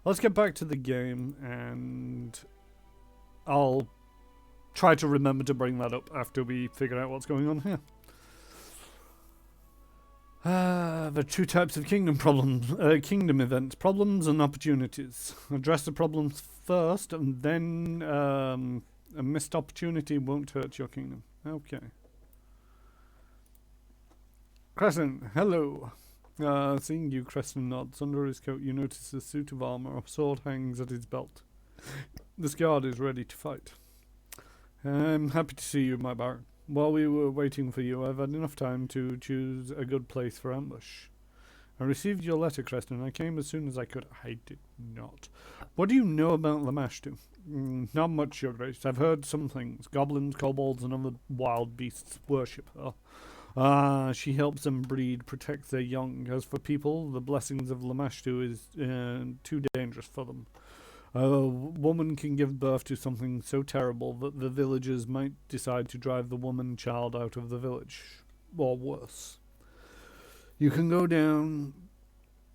Let's get back to the game, and I'll try to remember to bring that up after we figure out what's going on here. There are two types of kingdom events: problems and opportunities. Address the problems first, and then a missed opportunity won't hurt your kingdom. Okay. Crescent, hello. Seeing you, Crescent nods. Under his coat, you notice a suit of armor. A sword hangs at his belt. This guard is ready to fight. I'm happy to see you, my baron. While we were waiting for you, I've had enough time to choose a good place for ambush. I received your letter, Creston. I came as soon as I could. I did not. What do you know about Lamashtu? Not much, Your Grace. I've heard some things. Goblins, kobolds, and other wild beasts worship her. She helps them breed, protects their young. As for people, the blessings of Lamashtu is too dangerous for them. A woman can give birth to something so terrible that the villagers might decide to drive the woman and child out of the village. Or worse. You can go down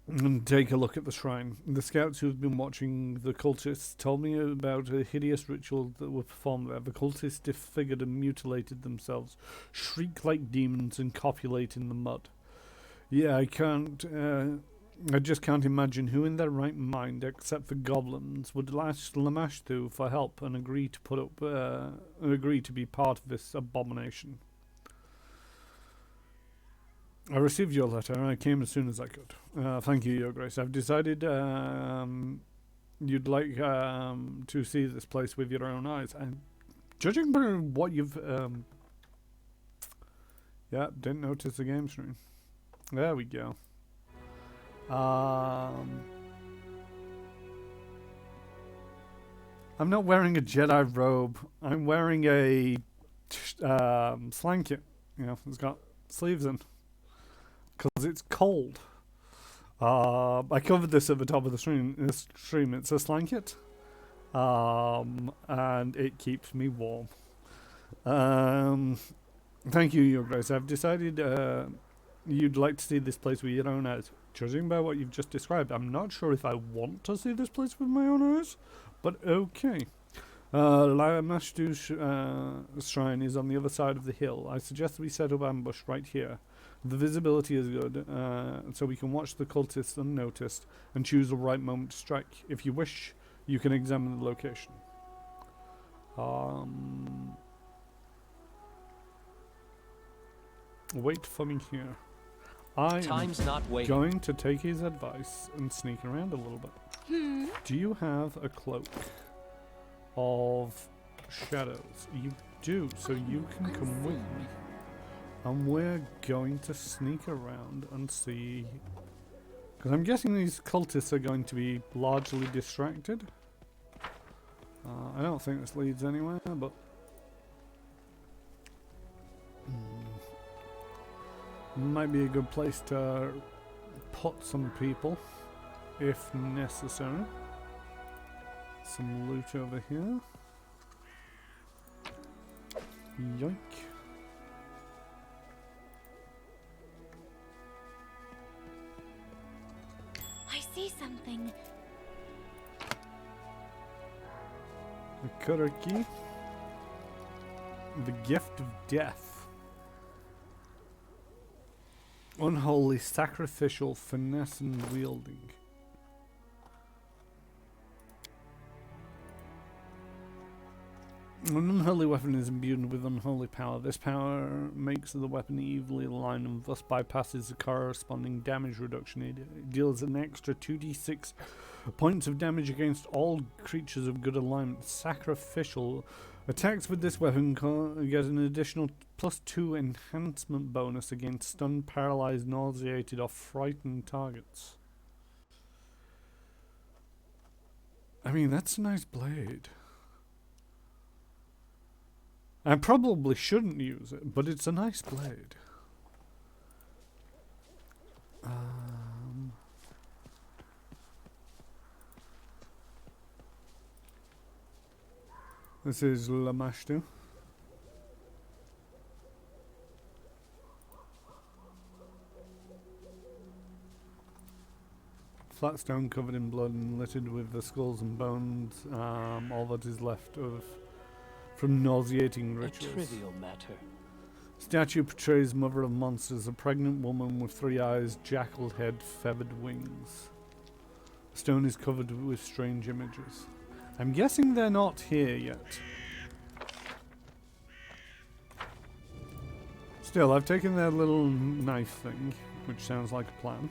and take a look at the shrine. The scouts who've been watching the cultists told me about a hideous ritual that was performed there. The cultists disfigured and mutilated themselves, shriek like demons, and copulate in the mud. Yeah, I just can't imagine who in their right mind, except the goblins, would ask Lamashtu for help and agree to be part of this abomination. I received your letter, and I came as soon as I could. Thank you, Your Grace. I've decided you'd like to see this place with your own eyes. And judging by what you've... yeah, didn't notice the game screen. There we go. I'm not wearing a Jedi robe. I'm wearing a slanket. You know, it's got sleeves in. Because it's cold. I covered this at the top of the stream. It's a slanket. And it keeps me warm. Thank you, Your Grace. I've decided you'd like to see this place with your own eyes. Judging by what you've just described, I'm not sure if I want to see this place with my own eyes, but okay. Lamashtu's shrine is on the other side of the hill. I suggest we set up ambush right here. The visibility is good, so we can watch the cultists unnoticed and choose the right moment to strike. If you wish, you can examine the location. Wait for me here. I Time's am not waiting. going to take his advice and sneak around a little bit. Do you have a cloak of shadows? You do, so you can come with me. And we're going to sneak around and see. Because I'm guessing these cultists are going to be largely distracted. I don't think this leads anywhere, but. Might be a good place to put some people, if necessary. Some loot over here. Yoink. I see something. The Kuraki. The Gift of Death. Unholy, sacrificial, finesse and wielding. An unholy weapon is imbued with unholy power. This power makes the weapon evilly aligned and thus bypasses the corresponding damage reduction. It deals an extra 2d6 points of damage against all creatures of good alignment. Sacrificial. Attacks with this weapon get an additional +2 enhancement bonus against stunned, paralyzed, nauseated, or frightened targets. I mean, that's a nice blade. I probably shouldn't use it, but it's a nice blade. This is Lamashtu. Flat stone covered in blood and littered with the skulls and bones, all that is left of from nauseating rituals. A trivial matter. Statue portrays Mother of Monsters, a pregnant woman with 3 eyes, jackal head, feathered wings. The stone is covered with strange images. I'm guessing they're not here yet. Still, I've taken their little knife thing, which sounds like a plan.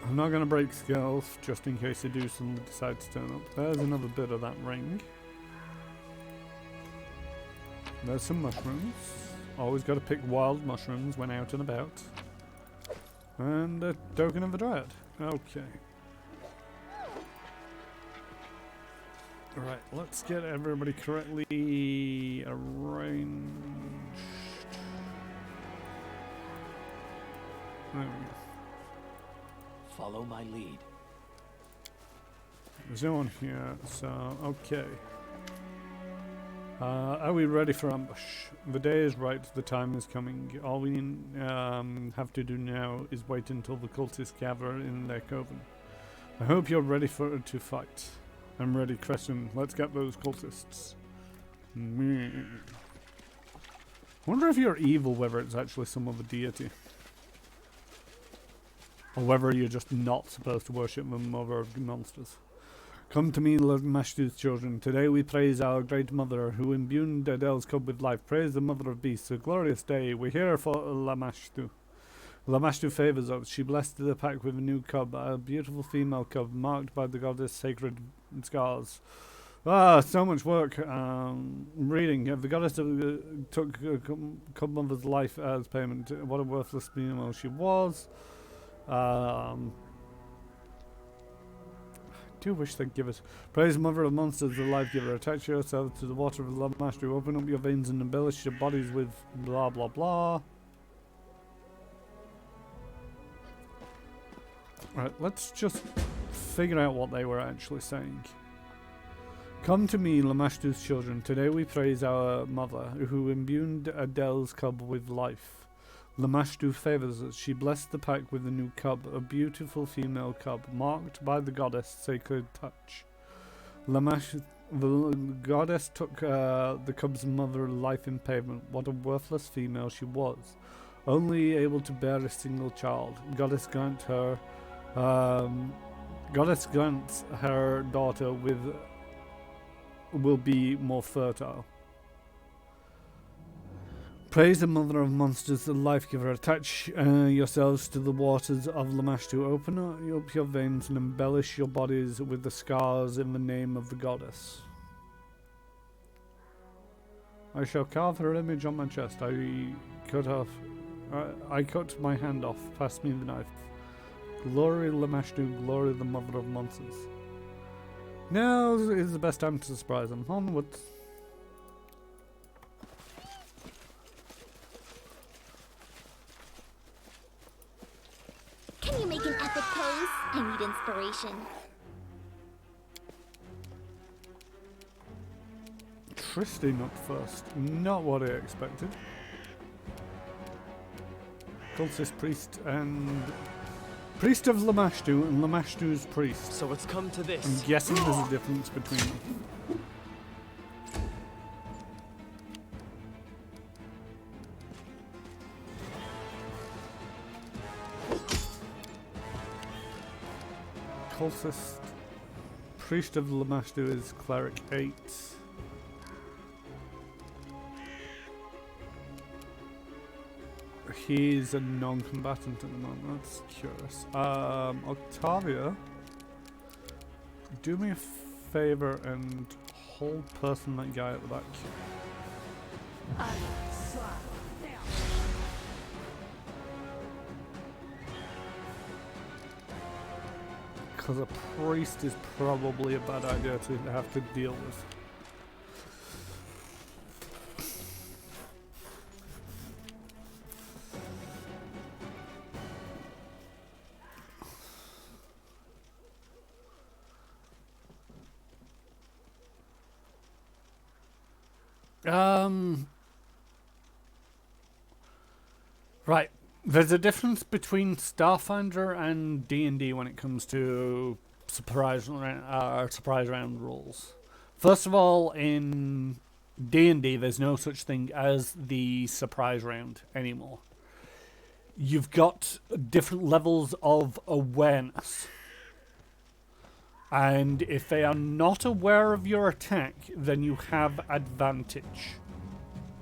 I'm not going to break scales, just in case they do suddenly decide to turn up. There's another bit of that ring. There's some mushrooms. Always got to pick wild mushrooms when out and about. And a token of a dryad. Okay. Alright, let's get everybody correctly arranged. There we go. Follow my lead. There's no one here, so okay. Are we ready for ambush? The day is right, the time is coming. All we have to do now is wait until the cultists gather in their coven. I hope you're ready to fight. I'm ready, Crescent. Let's get those cultists. I wonder if you're evil, whether it's actually some other deity. Or whether you're just not supposed to worship the mother of monsters. Come to me, Lamashtu's children. Today we praise our great mother, who imbued Adele's cub with life. Praise the mother of beasts. A glorious day. We're here for Lamashtu. Lamashtu favors us. She blessed the pack with a new cub, a beautiful female cub, marked by the goddess' sacred scars. Ah, so much work. Reading. The goddess took cub mother's life as payment. What a worthless female she was. I do wish they'd give us. Praise Mother of Monsters, the life giver. Attach yourself to the water of Lamashtu. Open up your veins and embellish your bodies with blah blah blah. Right, let's just figure out what they were actually saying. Come to me, Lamashtu's children. Today we praise our mother, who imbued Adele's cub with life. Lamashtu favors us. She blessed the pack with a new cub, a beautiful female cub, marked by the goddess' sacred touch. The goddess took the cub's mother life in payment. What a worthless female she was, only able to bear a single child. Goddess grants her daughter will be more fertile. Praise the Mother of Monsters, the Life-Giver. Attach yourselves to the waters of Lamashtu. Open up your veins and embellish your bodies with the scars in the name of the goddess. I shall carve her image on my chest. I cut my hand off. Pass me the knife. Glory Lamashtu, glory the Mother of Monsters. Now is the best time to surprise them. Onwards. Can you make an epic pose? I need inspiration. Tristing up first. Not what I expected. Cultist priest and... Priest of Lamashtu and Lamashtu's priest. So it's come to this. I'm guessing there's a difference between them. Cultist. Priest of Lamashtu is cleric 8. He's a non-combatant at the moment. That's curious. Octavia, do me a favor and hold person that guy at the back. Because a priest is probably a bad idea to have to deal with. Right. There's a difference between Starfinder and D&D when it comes to surprise round rules. First of all, in D&D, there's no such thing as the surprise round anymore. You've got different levels of awareness. And if they are not aware of your attack, then you have advantage.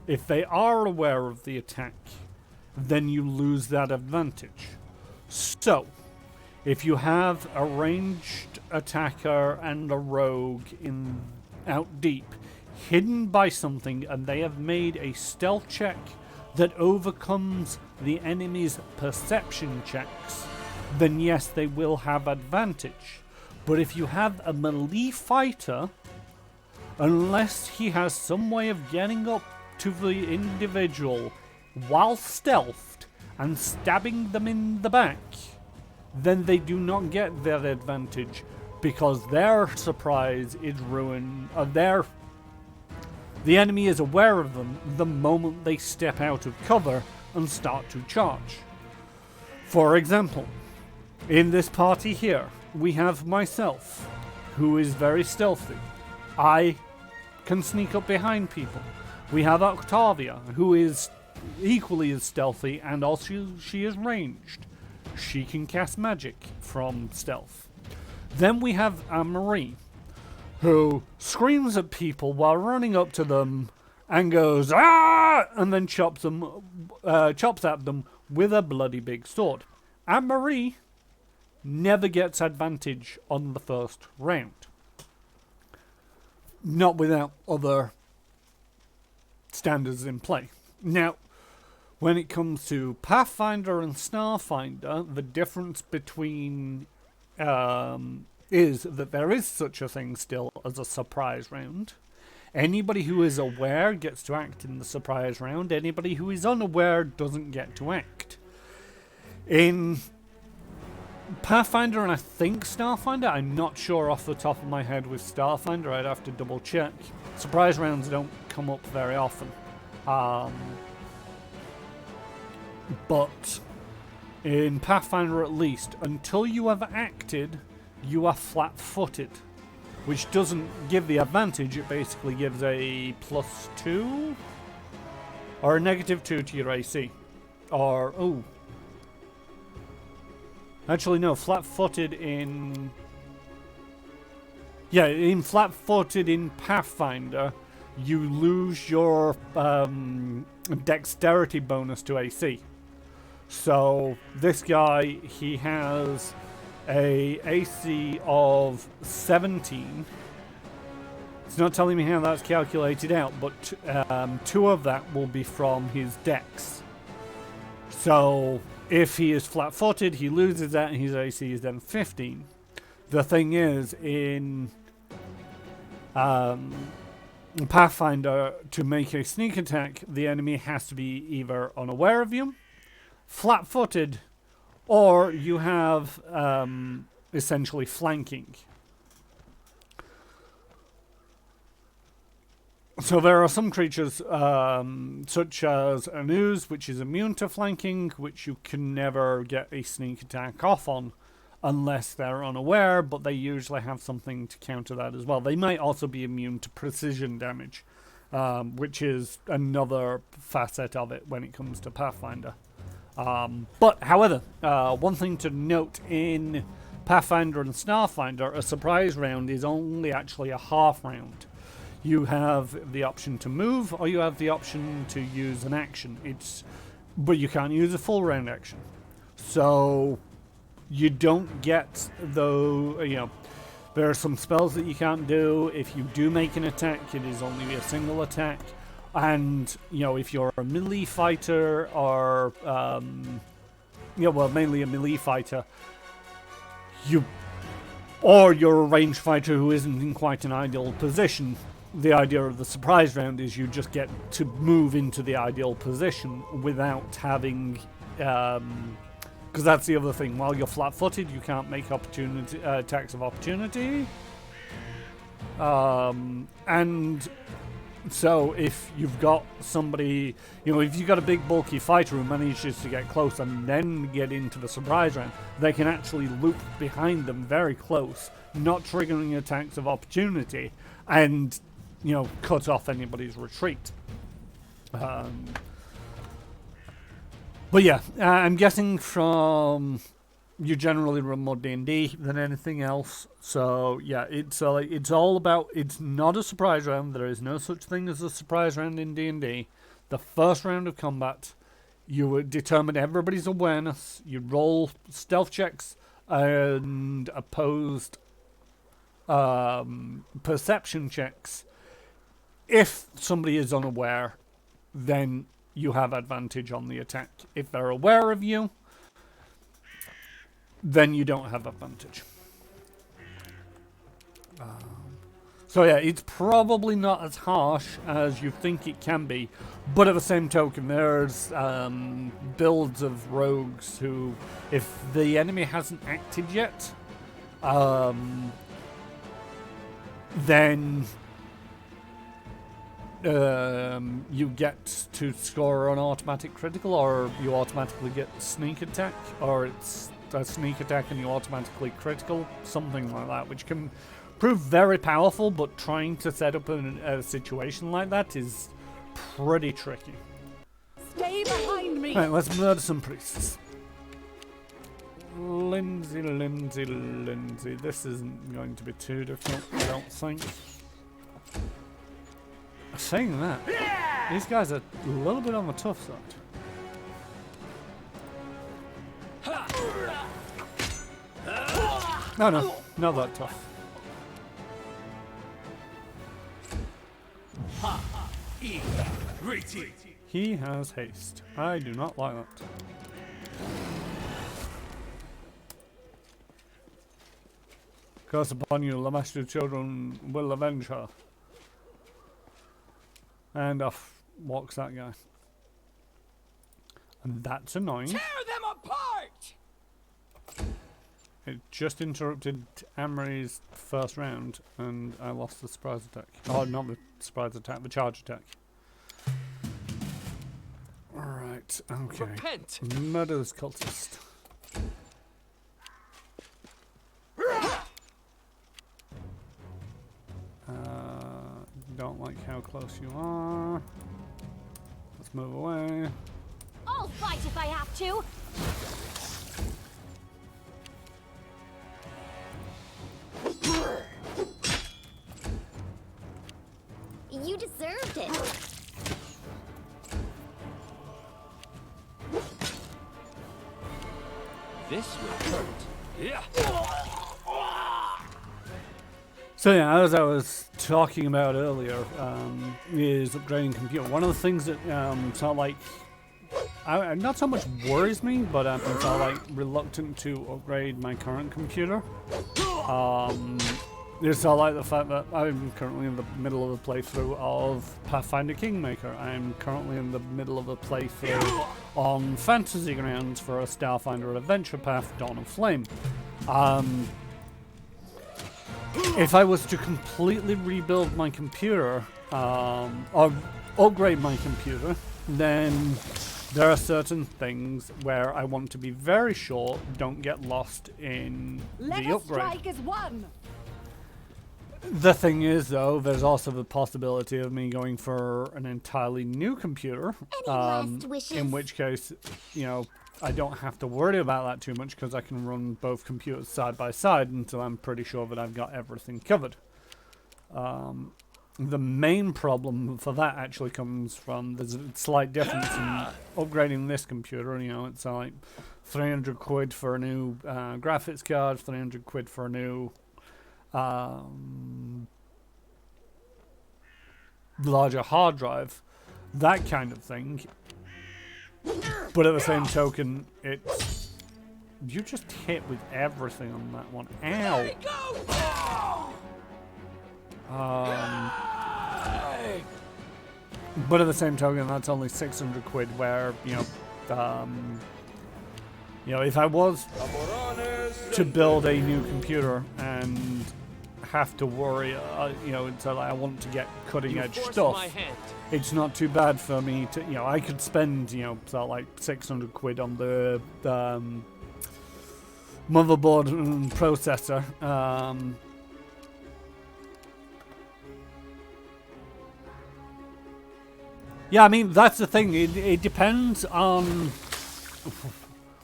If they are aware of the attack, then you lose that advantage. So, if you have a ranged attacker and a rogue out deep, hidden by something, and they have made a stealth check that overcomes the enemy's perception checks, then yes, they will have advantage. But if you have a melee fighter, unless he has some way of getting up to the individual while stealthed and stabbing them in the back, then they do not get that advantage because their surprise is ruined. The enemy is aware of them the moment they step out of cover and start to charge. For example, in this party here, we have myself, who is very stealthy. I can sneak up behind people. We have Octavia, who is equally as stealthy, and also she is ranged. She can cast magic from stealth. Then we have Anne-Marie, who screams at people while running up to them and goes, "Ah!" and then chops at them with a bloody big sword. Anne-Marie never gets advantage on the first round. Not without other standards in play. Now, when it comes to Pathfinder and Starfinder, the difference between is that there is such a thing still as a surprise round. Anybody who is aware gets to act in the surprise round. Anybody who is unaware doesn't get to act. In Pathfinder and I think Starfinder, I'm not sure off the top of my head with Starfinder, I'd have to double check. Surprise rounds don't come up very often. But in Pathfinder at least, until you have acted, you are flat-footed. Which doesn't give the advantage, it basically gives a +2 or a -2 to your AC. Or, oh. Actually, no, flat-footed in... Yeah, in flat-footed in Pathfinder, you lose your dexterity bonus to AC. So this guy, he has a AC of 17. It's not telling me how that's calculated out, but 2 of that will be from his dex. So if he is flat-footed, he loses that, and his AC is then 15. The thing is, in Pathfinder, to make a sneak attack, the enemy has to be either unaware of you, flat-footed, or you have essentially flanking. So there are some creatures such as an ooze, which is immune to flanking, which you can never get a sneak attack off on unless they're unaware, but they usually have something to counter that as well. They might also be immune to precision damage, which is another facet of it when it comes to Pathfinder. But however, one thing to note in Pathfinder and Starfinder, a surprise round is only actually a half round. You have the option to move, or you have the option to use an action. But you can't use a full round action. So you don't get there are some spells that you can't do. If you do make an attack, it is only a single attack. And, if you're a melee fighter or, mainly a melee fighter, or you're a ranged fighter who isn't in quite an ideal position, the idea of the surprise round is you just get to move into the ideal position without having, because that's the other thing. While you're flat-footed, you can't make attacks of opportunity. And so if you've got somebody, if you've got a big bulky fighter who manages to get close and then get into the surprise round, they can actually loop behind them very close, not triggering attacks of opportunity, and cut off anybody's retreat. But yeah, I'm guessing from you generally run more D&D than anything else. So yeah, it's all about. It's not a surprise round. There is no such thing as a surprise round in D&D. The first round of combat, you would determine everybody's awareness. You roll stealth checks and opposed perception checks. If somebody is unaware, then you have advantage on the attack. If they're aware of you, then you don't have advantage. So yeah, it's probably not as harsh as you think it can be, but at the same token, there's builds of rogues who, if the enemy hasn't acted yet, then you get to score an automatic critical, or you automatically get sneak attack, or it's a sneak attack and you automatically critical, something like that, which can prove very powerful, but trying to set up a situation like that is pretty tricky. Stay behind me! Right, let's murder some priests. Lindsay. This isn't going to be too difficult, I don't think. Saying that, these guys are a little bit on the tough side. No, not that tough. He has haste. I do not like that. Curse upon you, Lamashtu's children will avenge her. And off walks that guy. And that's annoying. Tear them apart! It just interrupted Amory's first round, and I lost the surprise attack. Oh, not the surprise attack, the charge attack. Alright, okay. Repent. Murder this cultist. Don't like how close you are. Let's move away. I'll fight if I have to. You deserve pit. This will hurt. Yeah. So yeah, as I was talking about earlier, is upgrading computer. One of the things that sort of like, not so much worries me, but I'm sort of like reluctant to upgrade my current computer. Is sort of like the fact that I'm currently in the middle of a playthrough of Pathfinder Kingmaker. I'm currently in the middle of a playthrough on Fantasy Grounds for a Starfinder Adventure Path, Dawn of Flame. If I was to completely rebuild my computer, or upgrade my computer, then there are certain things where I want to be very sure don't get lost in the upgrade. Strike is one. The thing is, though, there's also the possibility of me going for an entirely new computer, Any last wishes? in which case, you know, I don't have to worry about that too much because I can run both computers side by side until I'm pretty sure that I've got everything covered. The main problem for that actually comes from there's a slight difference in upgrading this computer. You know, it's like 300 quid for a new graphics card, 300 quid for a new larger hard drive, that kind of thing. But at the same token, it's... You just hit with everything on that one. Ow! But at the same token, that's only 600 quid where, you know, if I was to build a new computer and have to worry, you know, until I want to get cutting edge stuff, it's not too bad for me to, you know, I could spend, you know, so like 600 quid on the motherboard and processor. Yeah, I mean, that's the thing. It depends on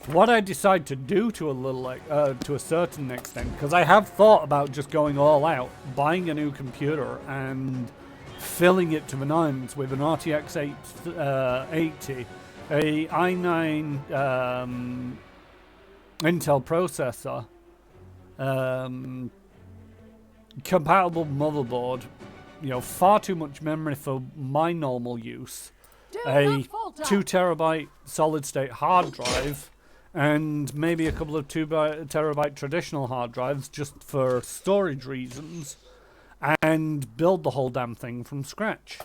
what I decide to do to a little, like, to a certain extent. Because I have thought about just going all out, buying a new computer and filling it to the nines with an RTX 80, a i9 Intel processor, compatible motherboard, you know, far too much memory for my normal use, a 2 terabyte solid state hard drive, and maybe a couple of 2 terabyte traditional hard drives just for storage reasons, and build the whole damn thing from scratch.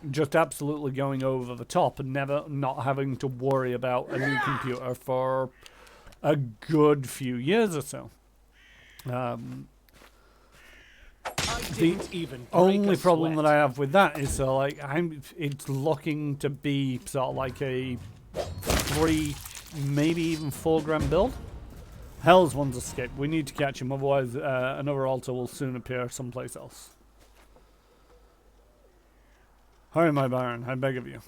Just absolutely going over the top and not having to worry about a new computer for a good few years or so. The only problem that I have with that is like it's looking to be sort of like a 3, maybe even 4 grand build. Hell's one's escape. We need to catch him, otherwise another altar will soon appear someplace else. Hurry, my Baron, I beg of you.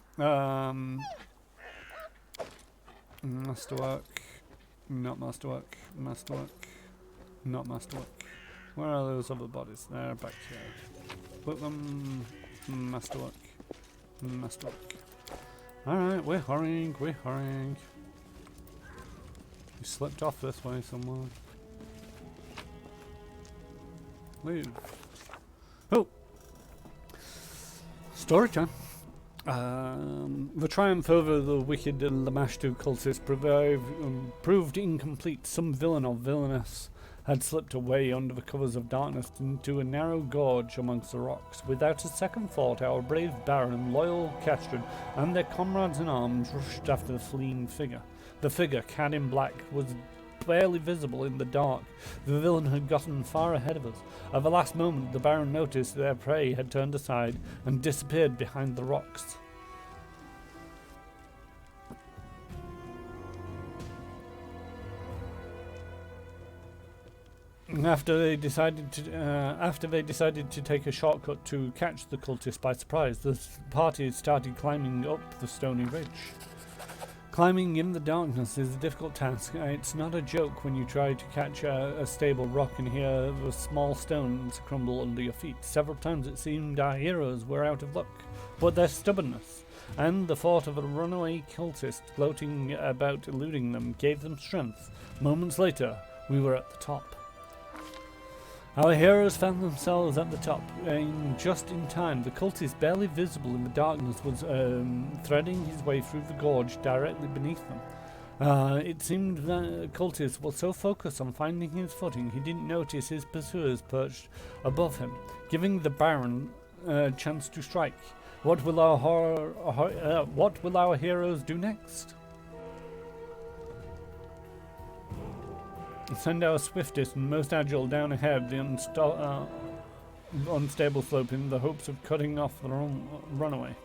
Masterwork. Not masterwork. Masterwork. Not masterwork. Where are those other bodies? They're back here. Put them... Masterwork. Masterwork. Alright, we're hurrying, we're hurrying. We slipped off this way somewhere. Leave. Oh! Story time. The triumph over the wicked Lamashtu cultists proved incomplete. Some villain or villainess had slipped away under the covers of darkness into a narrow gorge amongst the rocks. Without a second thought, our brave Baron, loyal Castron, and their comrades in arms rushed after the fleeing figure. The figure, clad in black, was barely visible in the dark. The villain had gotten far ahead of us. At the last moment, the Baron noticed their prey had turned aside and disappeared behind the rocks. After they decided to take a shortcut to catch the cultists by surprise, the party started climbing up the stony ridge. Climbing in the darkness is a difficult task. It's not a joke when you try to catch a stable rock and hear the small stones crumble under your feet. Several times it seemed our heroes were out of luck, but their stubbornness and the thought of a runaway cultist floating about eluding them gave them strength. Moments later, we were at the top. Our heroes found themselves at the top, and just in time. The cultist, barely visible in the darkness, was threading his way through the gorge directly beneath them. It seemed that cultist was so focused on finding his footing, he didn't notice his pursuers perched above him, giving the Baron a chance to strike. What will our heroes do next? Send our swiftest and most agile down ahead the unstable slope in the hopes of cutting off the runaway.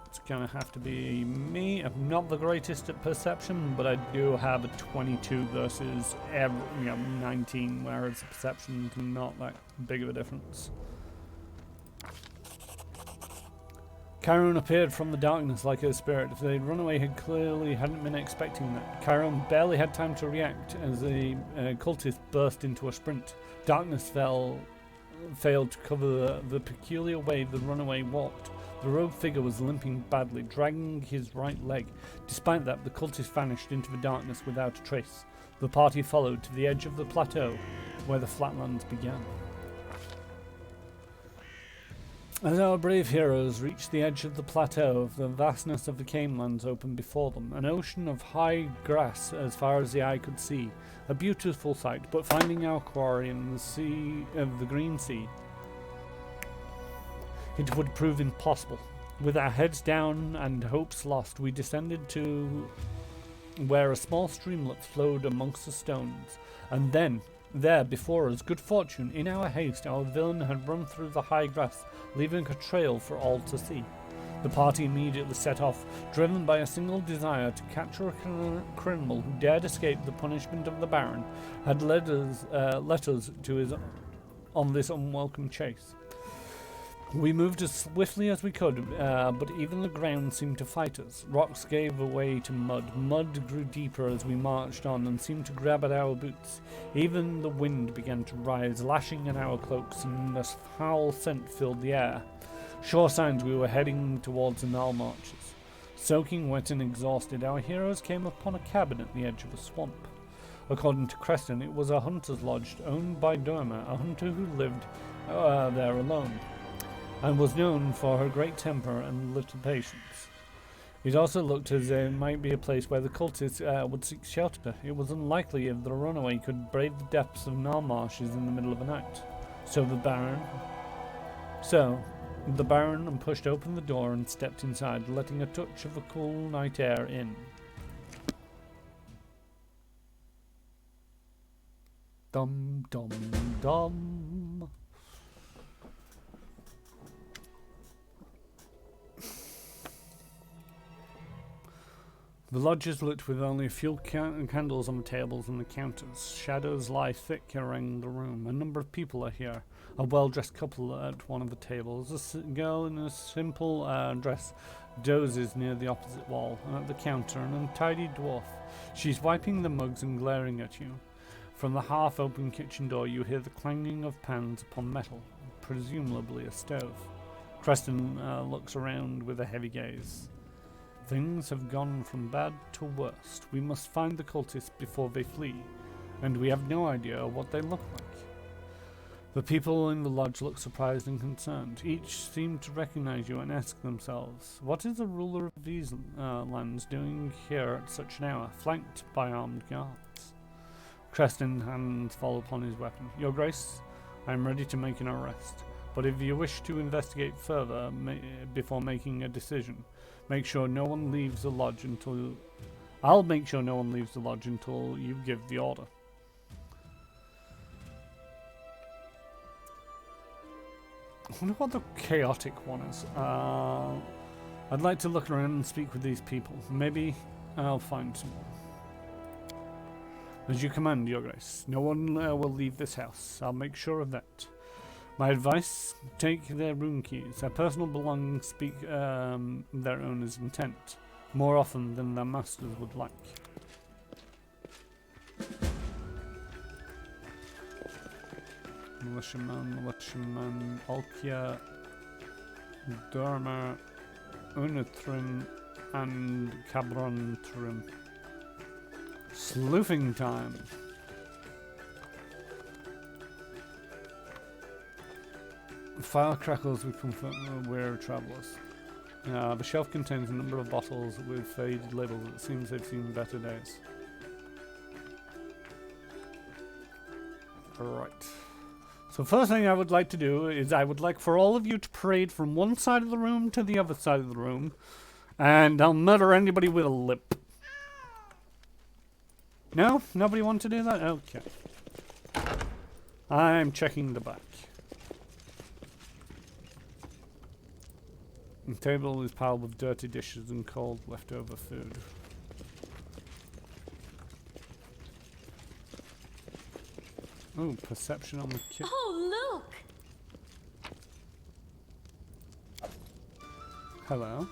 It's gonna have to be me. I'm not the greatest at perception, but I do have a 22 versus 19, whereas perception is not that big of a difference. Chiron appeared from the darkness like a spirit. If they'd run away, hadn't been expecting that. Chiron barely had time to react as the cultist burst into a sprint. Darkness failed to cover the peculiar way the runaway walked. The robed figure was limping badly, dragging his right leg. Despite that, the cultist vanished into the darkness without a trace. The party followed to the edge of the plateau, where the flatlands began. As our brave heroes reached the edge of the plateau, the vastness of the Canelands opened before them, an ocean of high grass as far as the eye could see. A beautiful sight, but finding our quarry in the sea of the Green Sea, it would prove impossible. With our heads down and hopes lost, we descended to where a small streamlet flowed amongst the stones, and then, there before us, good fortune, in our haste, our villain had run through the high grass, leaving a trail for all to see. The party immediately set off, driven by a single desire to capture a criminal who dared escape the punishment of the Baron, had led us on this unwelcome chase. We moved as swiftly as we could, but even the ground seemed to fight us. Rocks gave way to mud. Mud grew deeper as we marched on and seemed to grab at our boots. Even the wind began to rise, lashing at our cloaks, and a foul scent filled the air. Sure signs we were heading towards the Null Marches. Soaking wet and exhausted, our heroes came upon a cabin at the edge of a swamp. According to Creston, it was a hunter's lodge owned by Dorma, a hunter who lived there alone, and was known for her great temper and little patience. It also looked as though it might be a place where the cultists would seek shelter. It was unlikely if the runaway could brave the depths of Null Marshes in the middle of the night. So the Baron pushed open the door and stepped inside, letting a touch of the cool night air in. Dum dum dum. The lodge is lit with only a few candles on the tables and the counters. Shadows lie thick around the room. A number of people are here. A well-dressed couple at one of the tables. A girl in a simple dress dozes near the opposite wall. And at the counter, an untidy dwarf. She's wiping the mugs and glaring at you. From the half-open kitchen door, you hear the clanging of pans upon metal, presumably a stove. Creston looks around with a heavy gaze. Things have gone from bad to worst. We must find the cultists before they flee, and we have no idea what they look like. The people in the lodge look surprised and concerned. Each seem to recognize you and ask themselves, what is the ruler of these lands doing here at such an hour, flanked by armed guards? Creston's hands fall upon his weapon. Your Grace, I am ready to make an arrest, but if you wish to investigate further before making a decision, make sure no one leaves the lodge until... I'll make sure no one leaves the lodge until you give the order. I wonder what the chaotic one is. I'd like to look around and speak with these people. Maybe I'll find some more. As you command, Your Grace. No one will leave this house. I'll make sure of that. My advice, take their room keys. Their personal belongings speak their owner's intent, more often than their masters would like. Militiaman, Alkia, Dormer, Unutrim, and Cabrontrim. Sleuthing time. Fire crackles with comfort. We're travelers. The shelf contains a number of bottles with faded labels. It seems they've seen better days. Right. So first thing I would like to do is I would like for all of you to parade from one side of the room to the other side of the room. And I'll murder anybody with a lip. No? Nobody want to do that? Okay. I'm checking the back. The table is piled with dirty dishes and cold leftover food. Oh, perception on the kitchen. Oh, look! Hello.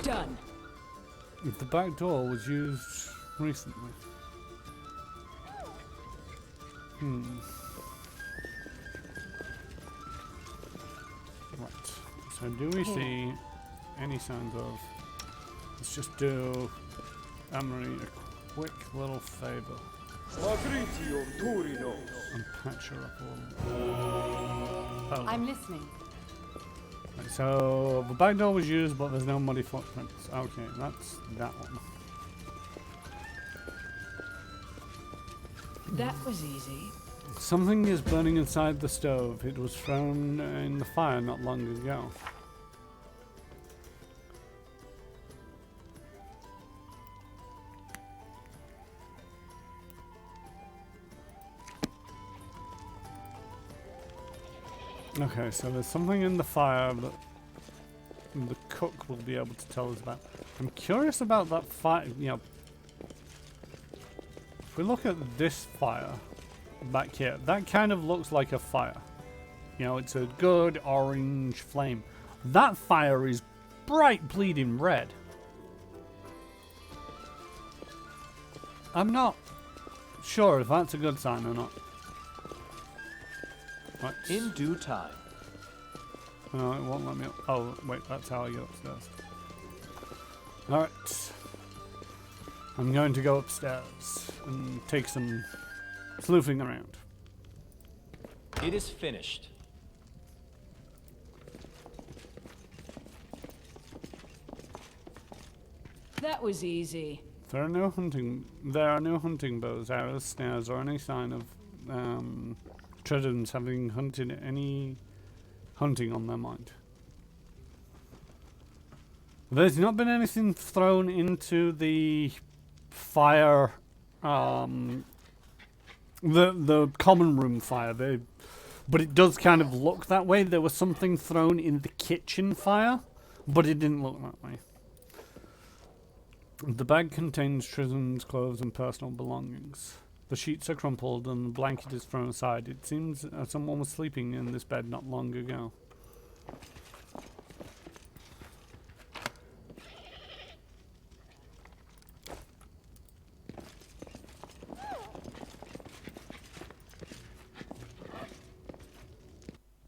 Done. If the back door was used recently. Right. So do we see any signs of... Let's just do Amory a quick little favor. And patch her up a little. Oh. I'm listening. Right, so the back door was used, but there's no muddy footprints. Okay, that's that one. That was easy. Something is burning inside the stove. It was thrown in the fire not long ago. Okay, so there's something in the fire that the cook will be able to tell us about. I'm curious about that fire, you know. If we look at this fire back here, that kind of looks like a fire. You know, it's a good orange flame. That fire is bright bleeding red. I'm not sure if that's a good sign or not. Right. In due time. No, it won't let me up. Oh, wait, that's how I get upstairs. Alright. I'm going to go upstairs and take some sleuthing around. It is finished. That was easy. There are no hunting bows, arrows, snares, or any sign of Treadens having hunted any hunting on their mind. There's not been anything thrown into the fire, the common room fire. But it does kind of look that way. There was something thrown in the kitchen fire, but it didn't look that way. The bag contains Tristan's clothes and personal belongings. The sheets are crumpled and the blanket is thrown aside. It seems someone was sleeping in this bed not long ago.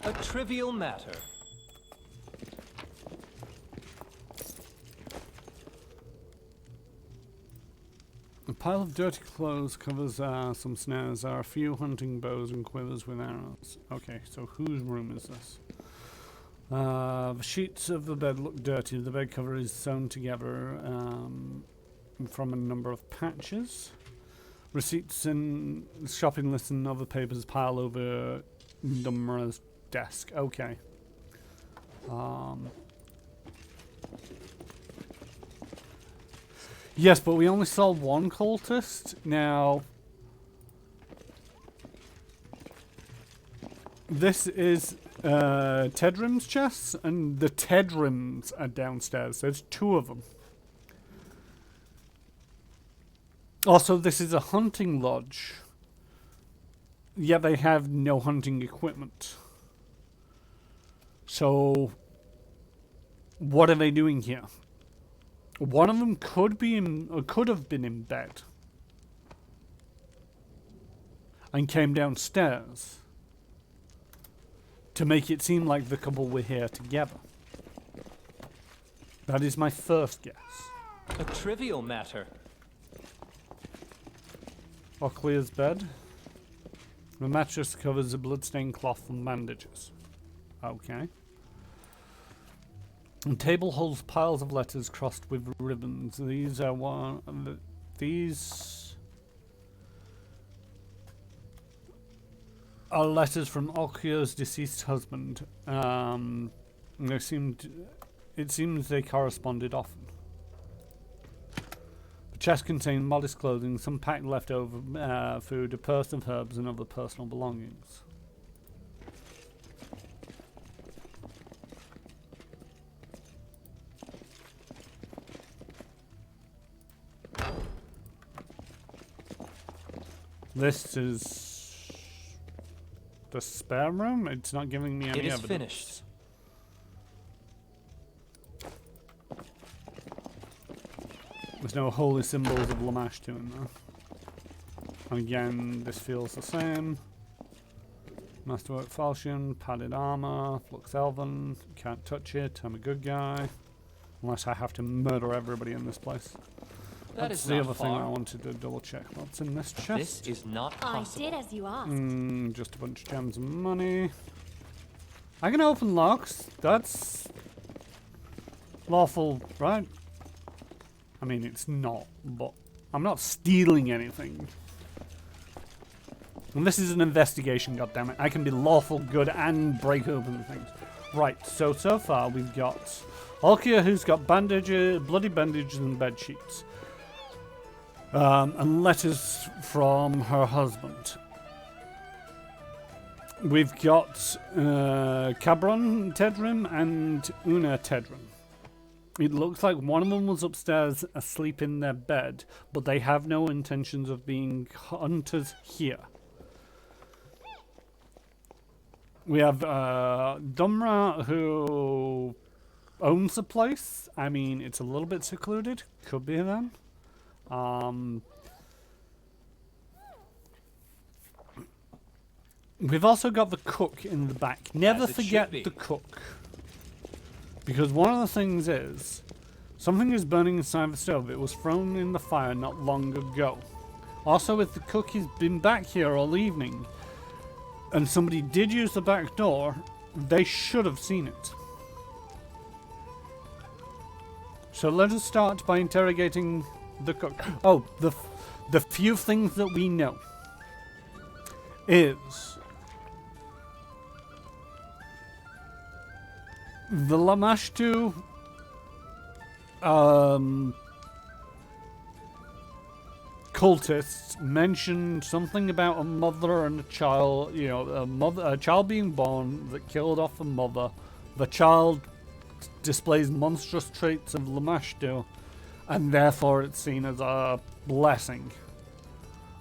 A trivial matter. A pile of dirty clothes covers some snares. There are a few hunting bows and quivers with arrows. Okay, so whose room is this? The sheets of the bed look dirty. The bed cover is sewn together from a number of patches. Receipts and shopping lists and other papers pile over Dumra's desk. Okay. Yes, but we only saw one cultist. Now, this is Tedrim's chests, and the Tedrims are downstairs. There's two of them. Also, this is a hunting lodge. yet they have no hunting equipment. So, what are they doing here? One of them could have been in bed and came downstairs to make it seem like the couple were here together. That is my first guess. A trivial matter. Oclear's bed. The mattress covers a bloodstained cloth and bandages. Okay. The table holds piles of letters crossed with ribbons. These are these are letters from Oclear's deceased husband. It seems they corresponded often. The chest contained modest clothing, some packed leftover food, a purse of herbs, and other personal belongings. This is the spare room? It's not giving me any evidence. It is finished. There's no holy symbols of Lamashtu in there. Again, this feels the same. Masterwork falchion, padded armor, flux elven, can't touch it, I'm a good guy. Unless I have to murder everybody in this place. That's the other thing I wanted to double check. What's in this chest? This is not I possible. did as you asked. Just a bunch of gems and money. I can open locks. That's lawful, right? I mean, it's not, but I'm not stealing anything. And this is an investigation, goddammit. I can be lawful good and break open things. Right, so far we've got Alkia, who's got bandages, bloody bandages and bed sheets. And letters from her husband. We've got Cabron Tedrim and Una Tedrim. It looks like one of them was upstairs asleep in their bed, but they have no intentions of being hunters here. We have Dumra, who owns the place. I mean, it's a little bit secluded. Could be them. We've also got the cook in the back. Never forget the cook. Because one of the things is, something is burning inside the stove. It was thrown in the fire not long ago. Also, if the cook has been back here all evening, and somebody did use the back door, they should have seen it. So let us start by interrogating the cook. Oh, the few things that we know is the Lamashtu cultists mentioned something about a mother and a child, you know, a child being born that killed off a mother. The child displays monstrous traits of Lamashtu, and therefore it's seen as a blessing.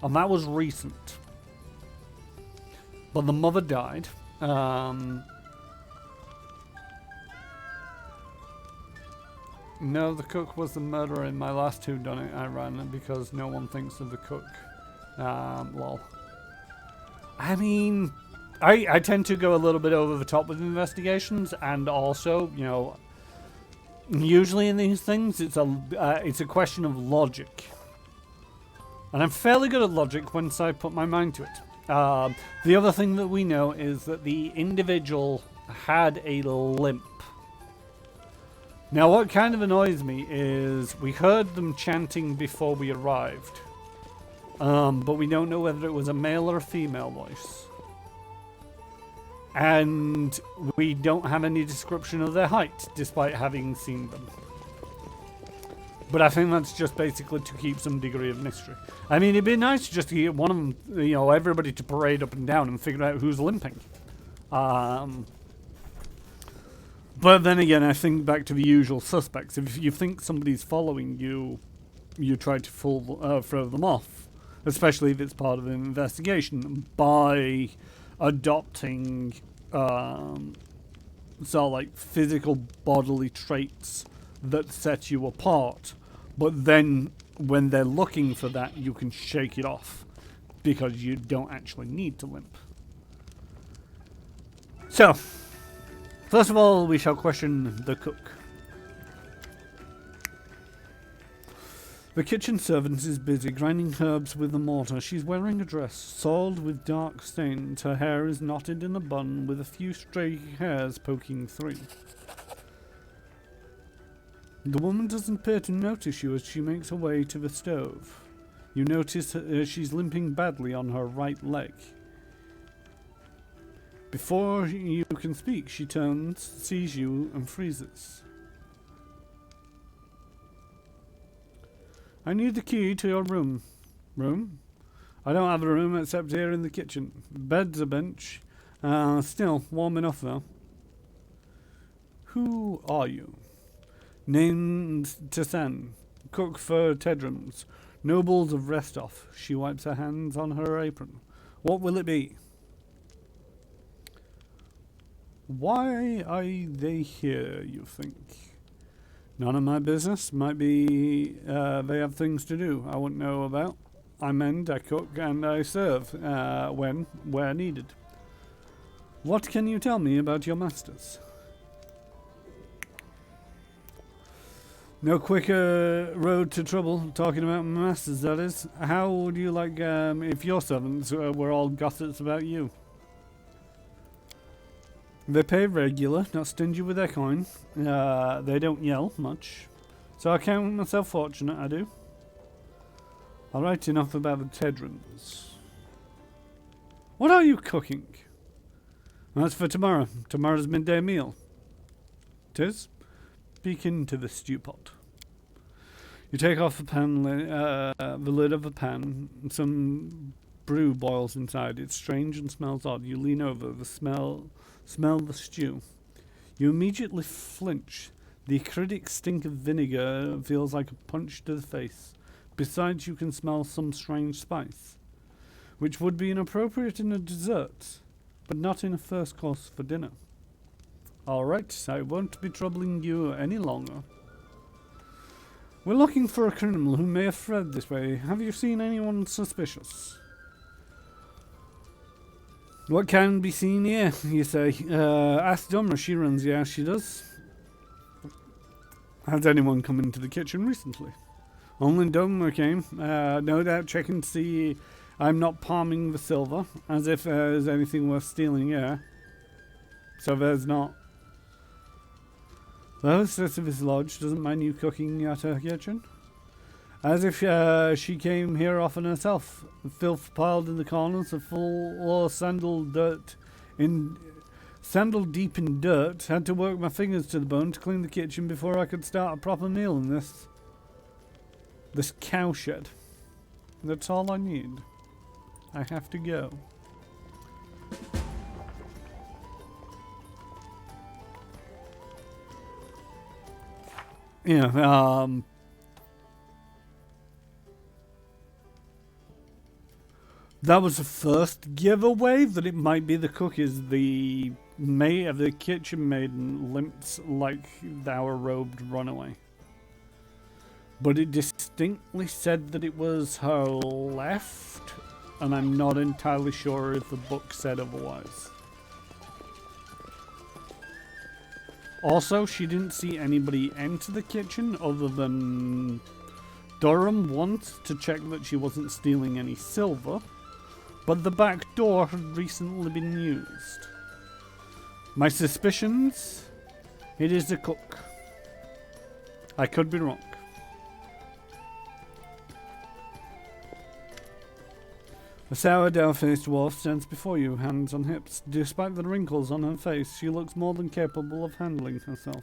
And that was recent. But the mother died. No, the cook was the murderer in my last two done it. I ran it because no one thinks of the cook. Lol. I mean, I tend to go a little bit over the top with investigations, and also, you know, usually in these things, it's a question of logic. And I'm fairly good at logic once I put my mind to it. The other thing that we know is that the individual had a limp. Now, what kind of annoys me is we heard them chanting before we arrived. But we don't know whether it was a male or a female voice. And we don't have any description of their height, despite having seen them. But I think that's just basically to keep some degree of mystery. I mean, it'd be nice just to get one of them, you know, everybody to parade up and down and figure out who's limping. But then again, I think back to the usual suspects. If you think somebody's following you, you try to throw them off. especially if it's part of an investigation, by adopting sort of like physical bodily traits that set you apart. But then when they're looking for that, you can shake it off because you don't actually need to limp. So, first of all, we shall question the cook. The kitchen servant is busy grinding herbs with a mortar. She's wearing a dress soiled with dark stains. Her hair is knotted in a bun with a few stray hairs poking through. The woman doesn't appear to notice you as she makes her way to the stove. You notice she's limping badly on her right leg. Before you can speak, she turns, sees you, and freezes. I need the key to your room. Room? I don't have a room except here in the kitchen. Bed's a bench. Still, warm enough though. Who are you? Named Tessan. Cook for Tedrums. Nobles of Restov. She wipes her hands on her apron. What will it be? Why are they here, you think? None of my business. Might be they have things to do I wouldn't know about. I mend, I cook, and I serve where needed. What can you tell me about your masters? No quicker road to trouble, talking about my masters, that is. How would you like if your servants were all gossips about you? They pay regular, not stingy with their coin. They don't yell much. So I count myself fortunate, I do. I'll write enough about the Tedrons. What are you cooking? That's for tomorrow. Tomorrow's midday meal. 'Tis? Peek into the stew pot. You take off the pan, the lid of the pan. Some brew boils inside. It's strange and smells odd. You lean over. The smell the stew. You immediately flinch. The acidic stink of vinegar feels like a punch to the face. Besides, you can smell some strange spice, which would be inappropriate in a dessert, but not in a first course for dinner. Alright, I won't be troubling you any longer. We're looking for a criminal who may have fled this way. Have you seen anyone suspicious? What can be seen here, you say? Ask Dumra, she runs the house, she does. Has anyone come into the kitchen recently? Only Dumra came, no doubt checking to see I'm not palming the silver, as if there's anything worth stealing here. So there's not. The hostess of his lodge doesn't mind you cooking at her kitchen. As if she came here often herself. Filth piled in the corners, a full or sandal deep in dirt. Had to work my fingers to the bone to clean the kitchen before I could start a proper meal in this cowshed. That's all I need. I have to go. Yeah, that was the first giveaway that it might be the cook is the maid of the kitchen maiden limps like our robed runaway. But it distinctly said that it was her left, and I'm not entirely sure if the book said otherwise. Also, she didn't see anybody enter the kitchen other than Durham once to check that she wasn't stealing any silver, but the back door had recently been used. My suspicions? It is the cook. I could be wrong. A sourdough-faced dwarf stands before you, hands on hips. Despite the wrinkles on her face, she looks more than capable of handling herself.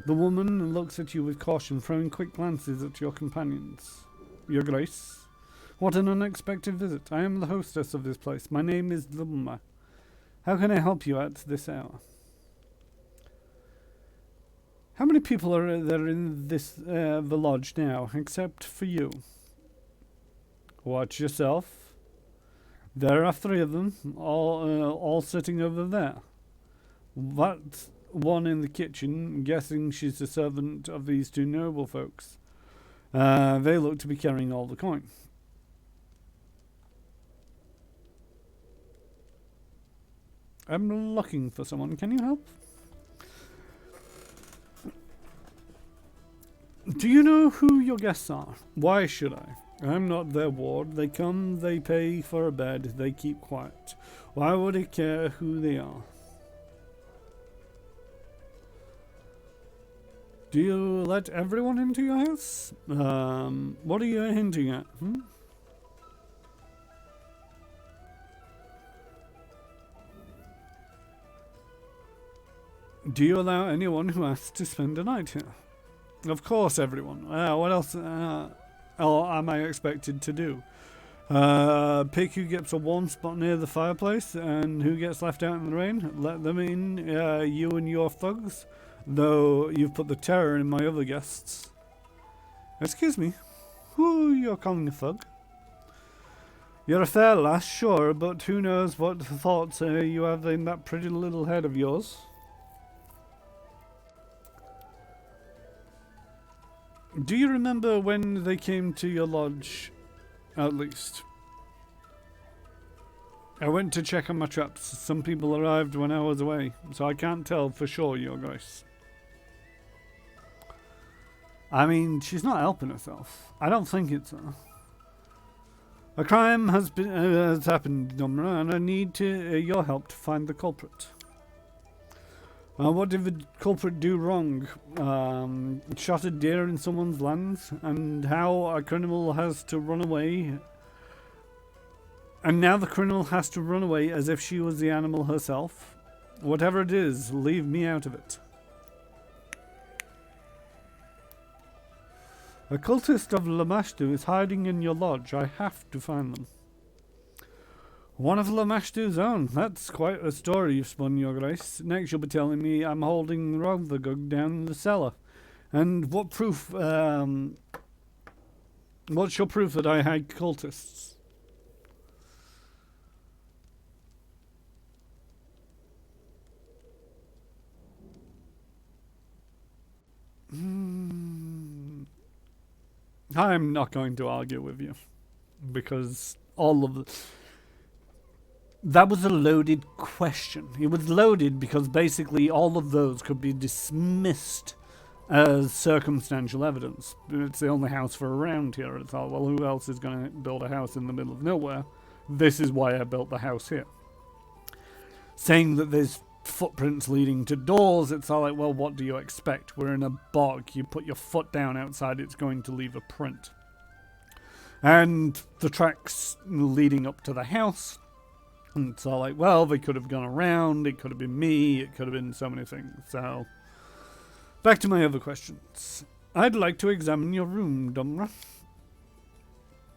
The woman looks at you with caution, throwing quick glances at your companions. Your Grace? What an unexpected visit. I am the hostess of this place. My name is Lumma. How can I help you at this hour? How many people are there in this the lodge now, except for you? Watch yourself. There are 3 of them, all sitting over there. That one in the kitchen, guessing she's the servant of these 2 noble folks. They look to be carrying all the coin. I'm looking for someone. Can you help? Do you know who your guests are? Why should I? I'm not their ward. They come, they pay for a bed, they keep quiet. Why would I care who they are? Do you let everyone into your house? What are you hinting at? Do you allow anyone who asks to spend a night here? Of course, everyone. What else am I expected to do? Pick who gets a warm spot near the fireplace and who gets left out in the rain. Let them in, you and your thugs. Though you've put the terror in my other guests. Excuse me, who you're calling a thug? You're a fair lass, sure, but who knows what thoughts you have in that pretty little head of yours. Do you remember when they came to your lodge, at least? I went to check on my traps. Some people arrived when I was away, so I can't tell for sure, Your Grace. I mean, she's not helping herself. I don't think it's her. A crime has happened, Domra, and I need your help to find the culprit. What did the culprit do wrong? Shot a deer in someone's lands, and how a criminal has to run away. And now the criminal has to run away as if she was the animal herself. Whatever it is, leave me out of it. A cultist of Lamashtu is hiding in your lodge. I have to find them. One of Lamashtu's own. That's quite a story you've spun, Your Grace. Next you'll be telling me I'm holding Rothergug down in the cellar. And what proof, what's your proof that I hide cultists? I'm not going to argue with you, because all of that was a loaded question. It was loaded because basically all of those could be dismissed as circumstantial evidence. It's the only house for around here. It's all, well, who else is going to build a house in the middle of nowhere? This is why I built the house here. Saying that there's footprints leading to doors, it's all like, well, what do you expect? We're in a bog. You put your foot down outside, it's going to leave a print. And the tracks leading up to the house, and it's all like, well, they could have gone around, it could have been me, it could have been so many things. So, back to my other questions. I'd like to examine your room, Domra.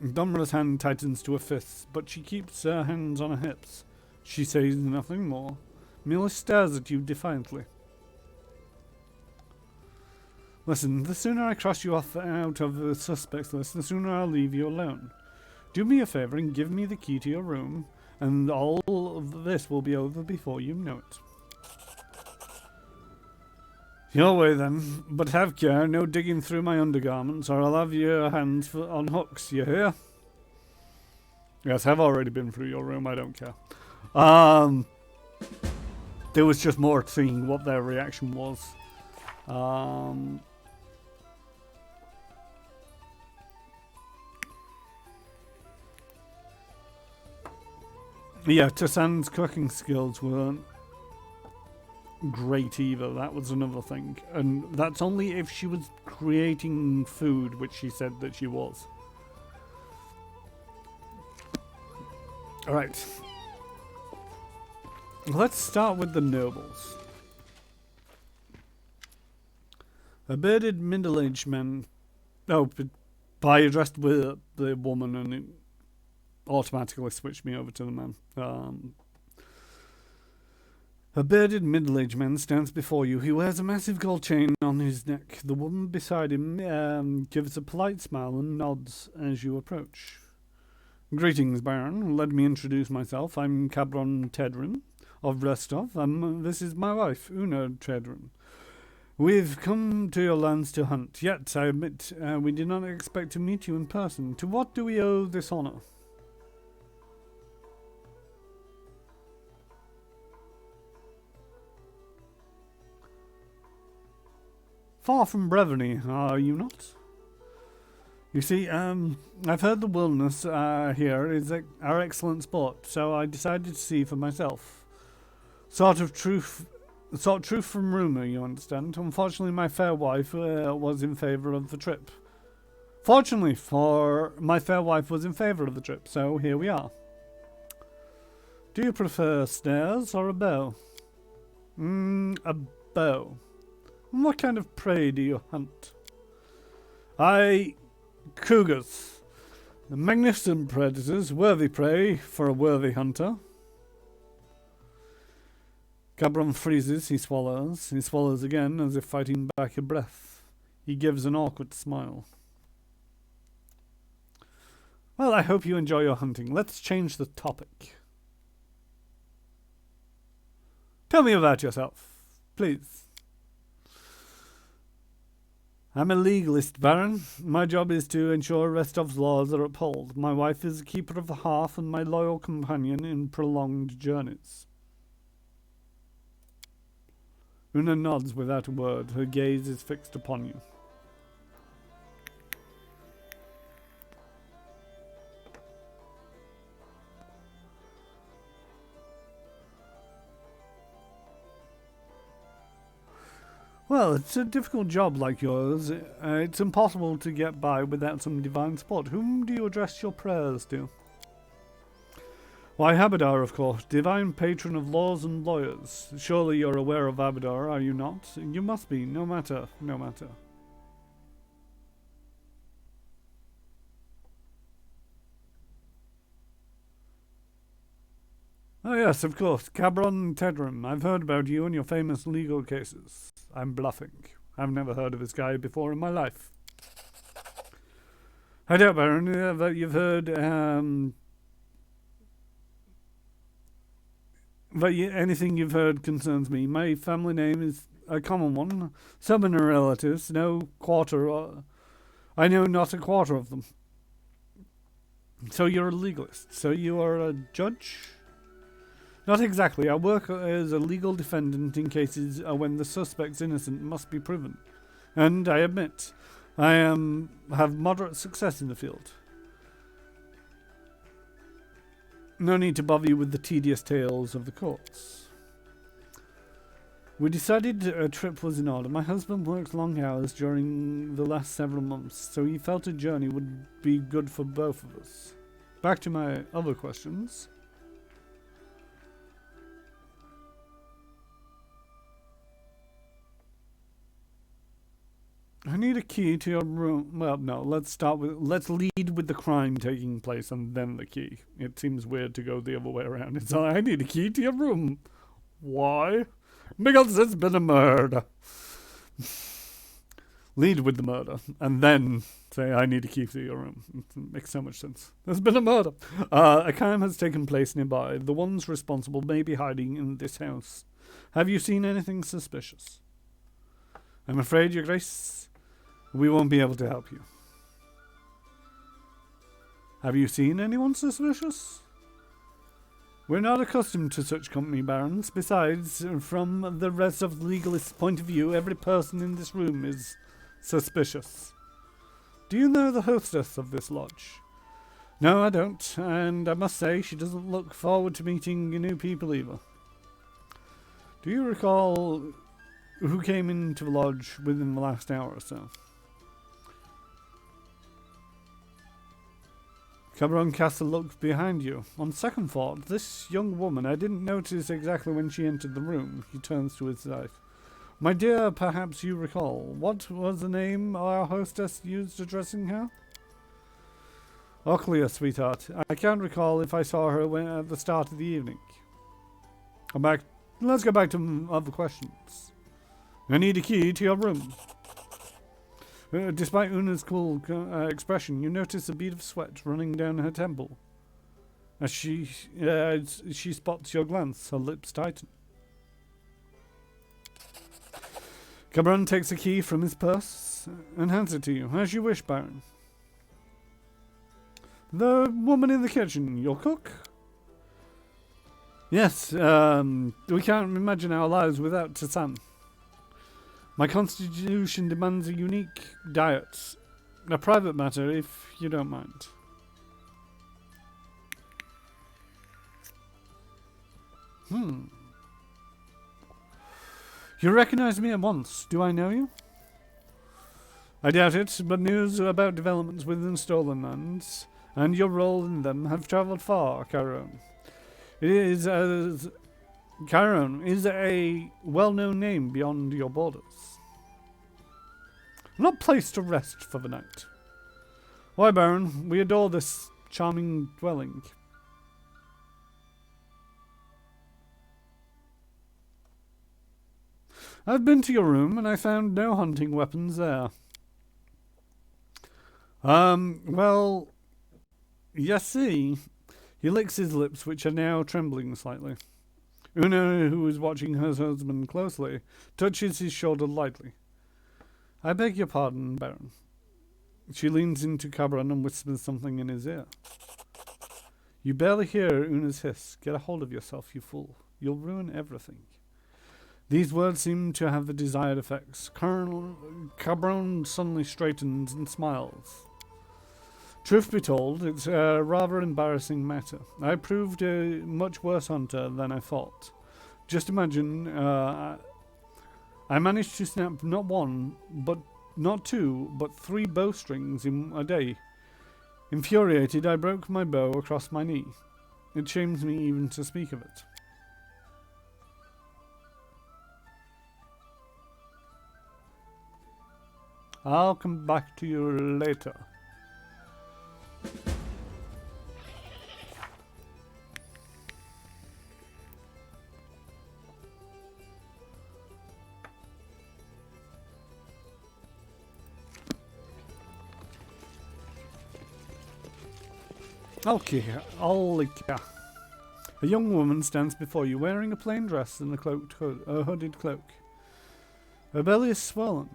Domra's hand tightens to a fist, but she keeps her hands on her hips. She says nothing more. Merely stares at you defiantly. Listen, the sooner I cross you off out of the suspects list, the sooner I'll leave you alone. Do me a favor and give me the key to your room, and all of this will be over before you know it. Your way then, but have care, no digging through my undergarments, or I'll have your hands on hooks, you hear? Yes, I've already been through your room, I don't care. There was just more seeing what their reaction was. Yeah, Tassan's cooking skills weren't great either. That was another thing. And that's only if she was creating food, which she said that she was. Alright. Let's start with the nobles. A bearded middle-aged man... Oh, but I addressed with the woman and it automatically switched me over to the man. A bearded middle-aged man stands before you. He wears a massive gold chain on his neck. The woman beside him gives a polite smile and nods as you approach. Greetings, Baron. Let me introduce myself. I'm Cabron Tedrin of Restov, and this is my wife, Una Tedrin. We've come to your lands to hunt, yet I admit we did not expect to meet you in person. To what do we owe this honor? Far from brevity, are you not? You see, I've heard the wilderness here is our excellent sport, so I decided to see for myself. Sought truth from rumour, you understand. Unfortunately, my fair wife was in favour of the trip. Fortunately for my fair wife was in favour of the trip, so here we are. Do you prefer snares or a bow? A bow. What kind of prey do you hunt? Cougars. Magnificent predators, worthy prey for a worthy hunter. Cabron freezes, he swallows again as if fighting back a breath. He gives an awkward smile. Well, I hope you enjoy your hunting. Let's change the topic. Tell me about yourself, please. I'm a legalist, Baron. My job is to ensure Restov's laws are upheld. My wife is a keeper of the hearth and my loyal companion in prolonged journeys. Una nods without a word. Her gaze is fixed upon you. Well, it's a difficult job like yours. It's impossible to get by without some divine support. Whom do you address your prayers to? Why, Abadar, of course, divine patron of laws and lawyers. Surely you're aware of Abadar, are you not? You must be, no matter. Oh yes, of course, Cabron Tedrin. I've heard about you and your famous legal cases. I'm bluffing. I've never heard of this guy before in my life. I doubt, Baron, that you've heard, anything you've heard concerns me. My family name is a common one. Some in relatives, I know not a quarter of them. So you're a legalist. So you are a judge? Not exactly. I work as a legal defendant in cases when the suspect's innocent must be proven. And I admit, I have moderate success in the field. No need to bother you with the tedious tales of the courts. We decided a trip was in order. My husband works long hours during the last several months, so he felt a journey would be good for both of us. Back to my other questions. I need a key to your room. Well, no, let's lead with the crime taking place and then the key. It seems weird to go the other way around. It's I need a key to your room. Why? Because it's been a murder. Lead with the murder and then say I need a key to your room. It makes so much sense. There's been a murder. A crime has taken place nearby. The ones responsible may be hiding in this house. Have you seen anything suspicious? I'm afraid, Your Grace, we won't be able to help you. Have you seen anyone suspicious? We're not accustomed to such company, Barons. Besides, from the rest of the legalist's point of view, every person in this room is suspicious. Do you know the hostess of this lodge? No, I don't, and I must say she doesn't look forward to meeting new people either. Do you recall who came into the lodge within the last hour or so? Cabron casts a look behind you. On second thought, this young woman, I didn't notice exactly when she entered the room. He turns to his wife. My dear, perhaps you recall. What was the name our hostess used addressing her? Oclea, sweetheart. I can't recall if I saw her at the start of the evening. Let's go back to other questions. I need a key to your room. Despite Una's cool expression, you notice a bead of sweat running down her temple. As she spots your glance, her lips tighten. Cabron takes a key from his purse and hands it to you. As you wish, Baron. The woman in the kitchen, your cook? Yes, we can't imagine our lives without Tassan. My constitution demands a unique diet. A private matter, if you don't mind. You recognize me at once. Do I know you? I doubt it, but news about developments within Stolen Lands and your role in them have travelled far, Chiron. Chiron is a well-known name beyond your borders. Not placed to rest for the night. Why, Baron, we adore this charming dwelling. I've been to your room, and I found no hunting weapons there. Well, you see, he licks his lips, which are now trembling slightly. Una, who is watching her husband closely, touches his shoulder lightly. I beg your pardon, Baron. She leans into Cabron and whispers something in his ear. You barely hear Una's hiss. Get a hold of yourself, you fool. You'll ruin everything. These words seem to have the desired effects. Cabron suddenly straightens and smiles. Truth be told, it's a rather embarrassing matter. I proved a much worse hunter than I thought. Just imagine, I managed to snap not one, but not two, but 3 bowstrings in a day. Infuriated, I broke my bow across my knee. It shames me even to speak of it. I'll come back to you later. Owlcat. A young woman stands before you wearing a plain dress and a hooded cloak. Her belly is swollen.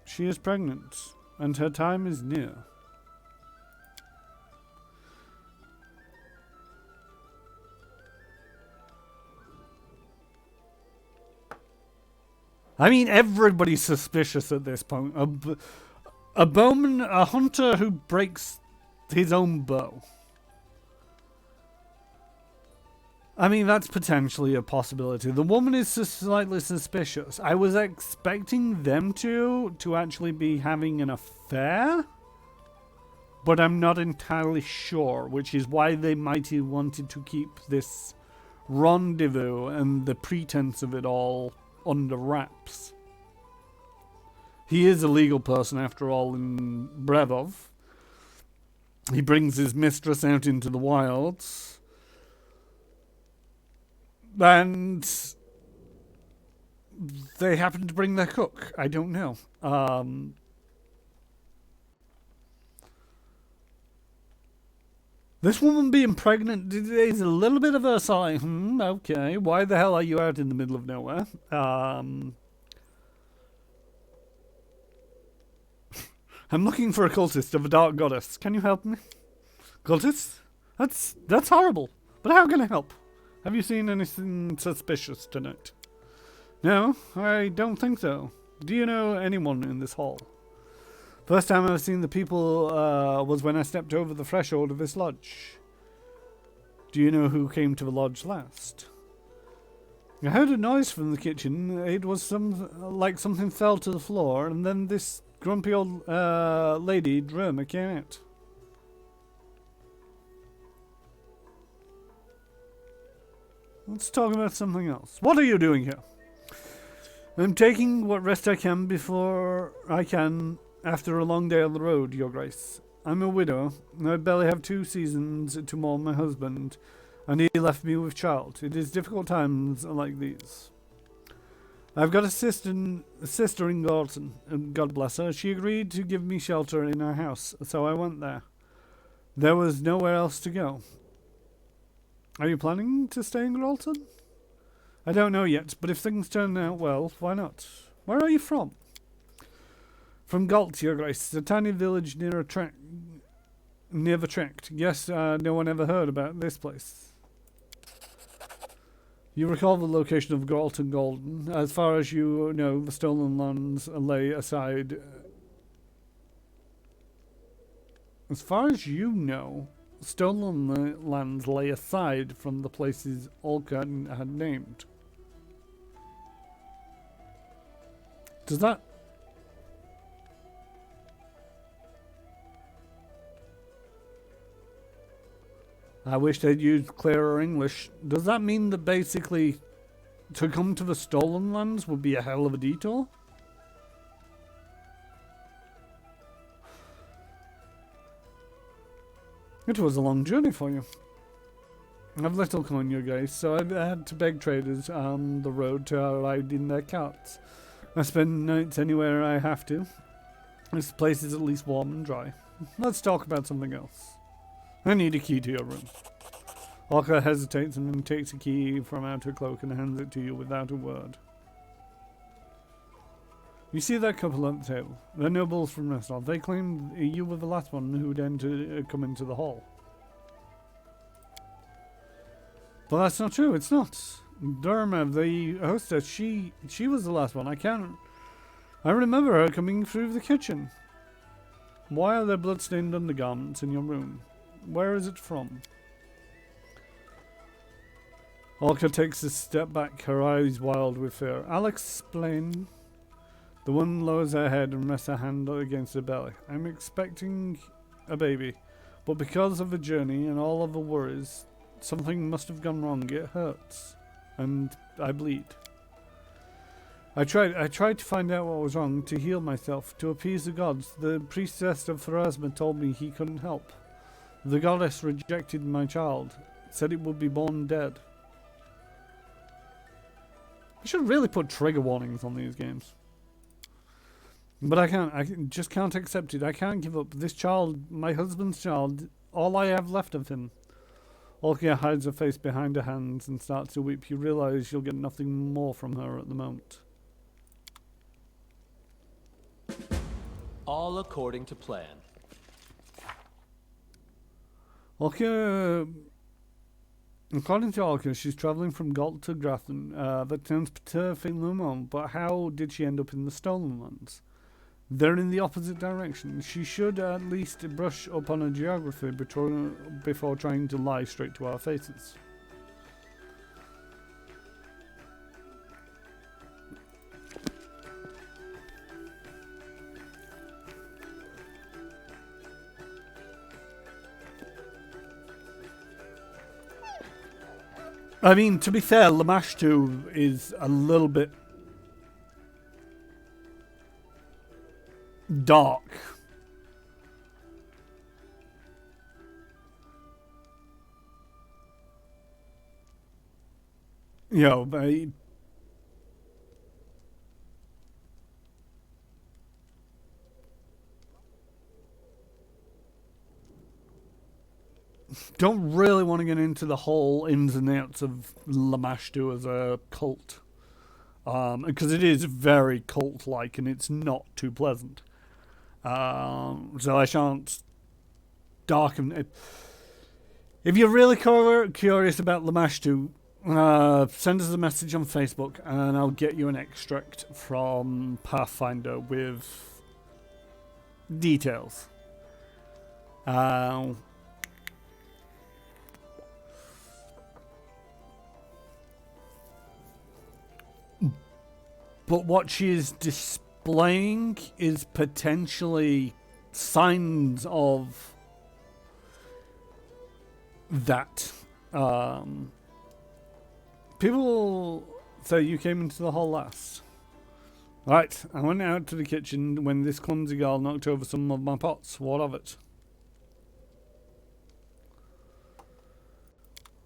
She is pregnant, and her time is near. I mean, everybody's suspicious at this point. A bowman, a hunter who breaks his own bow. I mean, that's potentially a possibility. The woman is slightly suspicious. I was expecting them to actually be having an affair, but I'm not entirely sure, which is why they might have wanted to keep this rendezvous and the pretense of it all under wraps. He is a legal person, after all, in Brevov. He brings his mistress out into the wilds. And they happen to bring their cook. I don't know. This woman being pregnant is a little bit of a sign. Okay, why the hell are you out in the middle of nowhere? I'm looking for a cultist of a dark goddess. Can you help me? Cultist? That's horrible. But how can I help? Have you seen anything suspicious tonight? No, I don't think so. Do you know anyone in this hall? First time I've seen the people was when I stepped over the threshold of this lodge. Do you know who came to the lodge last? I heard a noise from the kitchen. It was like something fell to the floor, and then this grumpy old lady, Drummer, came out. Let's talk about something else. What are you doing here? I'm taking what rest I can before I can after a long day on the road, Your Grace. I'm a widow, and I barely have 2 seasons to mourn my husband, and he left me with child. It is difficult times like these. I've got a sister in Gorton, and God bless her. She agreed to give me shelter in her house, so I went there. There was nowhere else to go. Are you planning to stay in Gralton? I don't know yet, but if things turn out well, why not? Where are you from? From Galt, Your Grace, a tiny village near the tract. Yes, no one ever heard about this place. You recall the location of Galt and Golden. As far as you know, the stolen lands lay aside. As far as you know, stolen lands lay aside from the places Owlcat had named. Does that... I wish they'd used clearer English. Does that mean that basically to come to the stolen lands would be a hell of a detour? It was a long journey for you. I've little coin, Your Grace, so I had to beg traders on the road to ride in their carts. I spend nights anywhere I have to. This place is at least warm and dry. Let's talk about something else. I need a key to your room. Owlcat hesitates and then takes a key from out her cloak and hands it to you without a word. You see that couple at the table. They're nobles from Restall. They claim you were the last one who'd come into the hall. But that's not true, it's not. Durma, the hostess, she was the last one. I remember her coming through the kitchen. Why are there blood-stained undergarments in your room? Where is it from? Owlcat takes a step back, her eyes wild with fear. I'll explain. The woman lowers her head and rests her hand against her belly. I'm expecting a baby, but because of the journey and all of the worries, something must have gone wrong. It hurts, and I bleed. I tried to find out what was wrong, to heal myself, to appease the gods. The priestess of Pharasma told me he couldn't help. The goddess rejected my child, said it would be born dead. I should really put trigger warnings on these games. But I can't. Just can't accept it. I can't give up. This child, my husband's child, all I have left of him. Owlcat hides her face behind her hands and starts to weep. You realise you'll get nothing more from her at the moment. All according to plan. Owlcat, according to Owlcat, she's travelling from Galt to Grafton. That sounds perfectly normal, but how did she end up in the stolen lands? They're in the opposite direction. She should at least brush up on her geography before trying to lie straight to our faces. I mean, to be fair, Lamashtu is a little bit dark. You know, don't really want to get into the whole ins and outs of Lamashtu as a cult. Because it is very cult-like and it's not too pleasant. So I shan't darken it. If you're really curious about Lamashtu, send us a message on Facebook and I'll get you an extract from Pathfinder with details. But what she is displaying is potentially signs of that. People say you came into the hall last. Right, I went out to the kitchen when this clumsy girl knocked over some of my pots. What of it?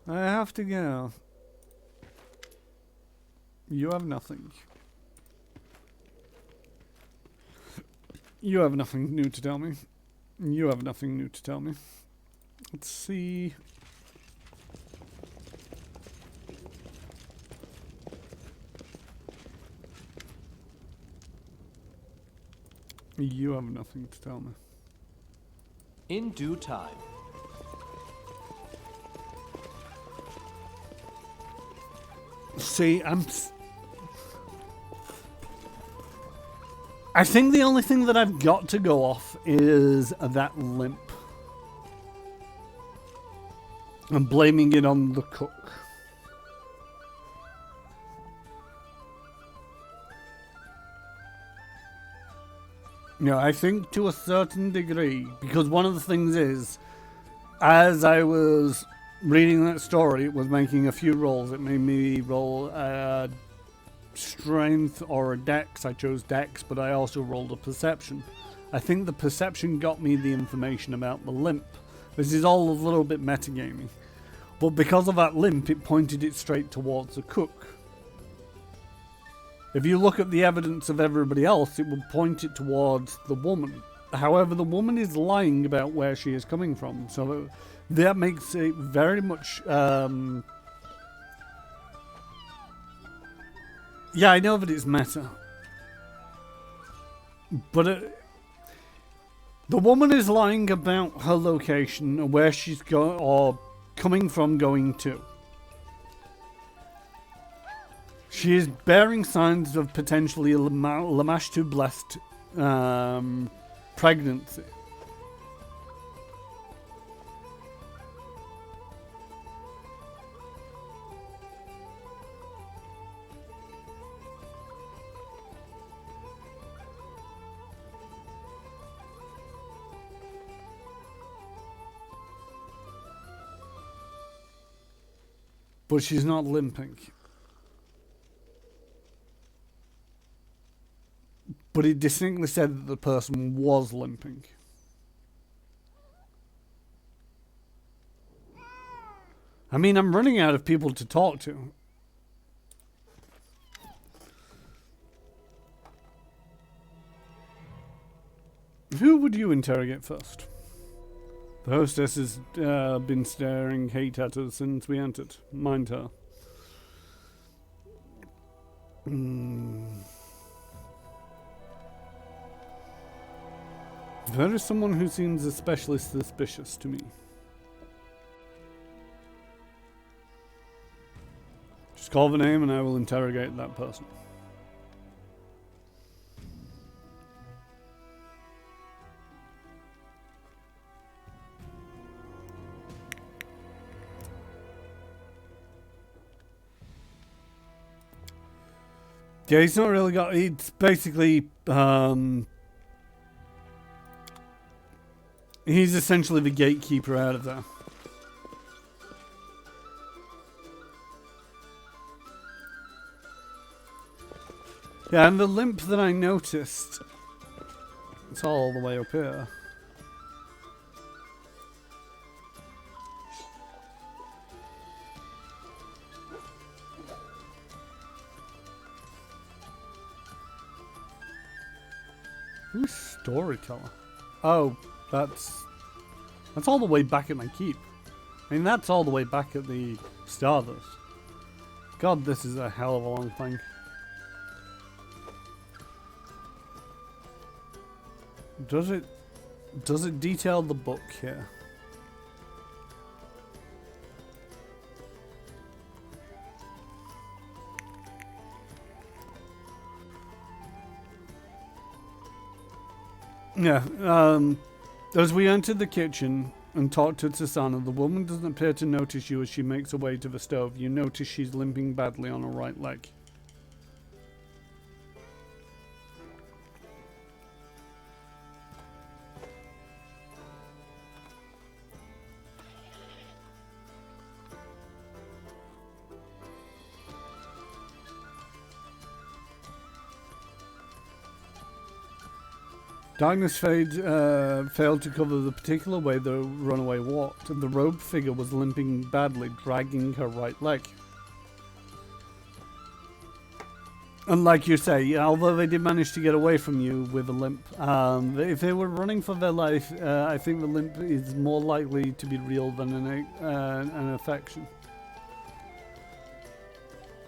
I have to go. You have nothing. You have nothing new to tell me. You have nothing new to tell me. Let's see. You have nothing to tell me. In due time. See, I think the only thing that I've got to go off is that limp. I'm blaming it on the cook. No, I think to a certain degree, because one of the things is, as I was reading that story, it was making a few rolls. It made me roll a strength or a dex. I chose dex, but I also rolled a perception. I think the perception got me the information about the limp. This is all a little bit metagaming. But because of that limp, it pointed it straight towards the cook. If you look at the evidence of everybody else, it would point it towards the woman. However, the woman is lying about where she is coming from. So that makes it very much... yeah, I know that it's meta. But the woman is lying about her location and where she's going or coming from going to. She is bearing signs of potentially Lamashtu blessed pregnancy. But she's not limping. But it distinctly said that the person was limping. I mean, I'm running out of people to talk to. Who would you interrogate first? The hostess has been staring hate at us since we entered. Mind her. There is someone who seems especially suspicious to me. Just call the name and I will interrogate that person. Yeah, he's not really got... It's basically... he's essentially the gatekeeper out of there. Yeah, and the limp that I noticed... It's all the way up here. Who's storyteller? Oh, that's all the way back at my keep. I mean, that's all the way back at the Stardust. God, this is a hell of a long thing. Does it detail the book here? Yeah, as we entered the kitchen and talked to Tsasana, the woman doesn't appear to notice you as she makes her way to the stove. You notice she's limping badly on her right leg. Darkness failed to cover the particular way the runaway walked, and the robed figure was limping badly, dragging her right leg. And like you say, although they did manage to get away from you with a limp, if they were running for their life, I think the limp is more likely to be real than an affection.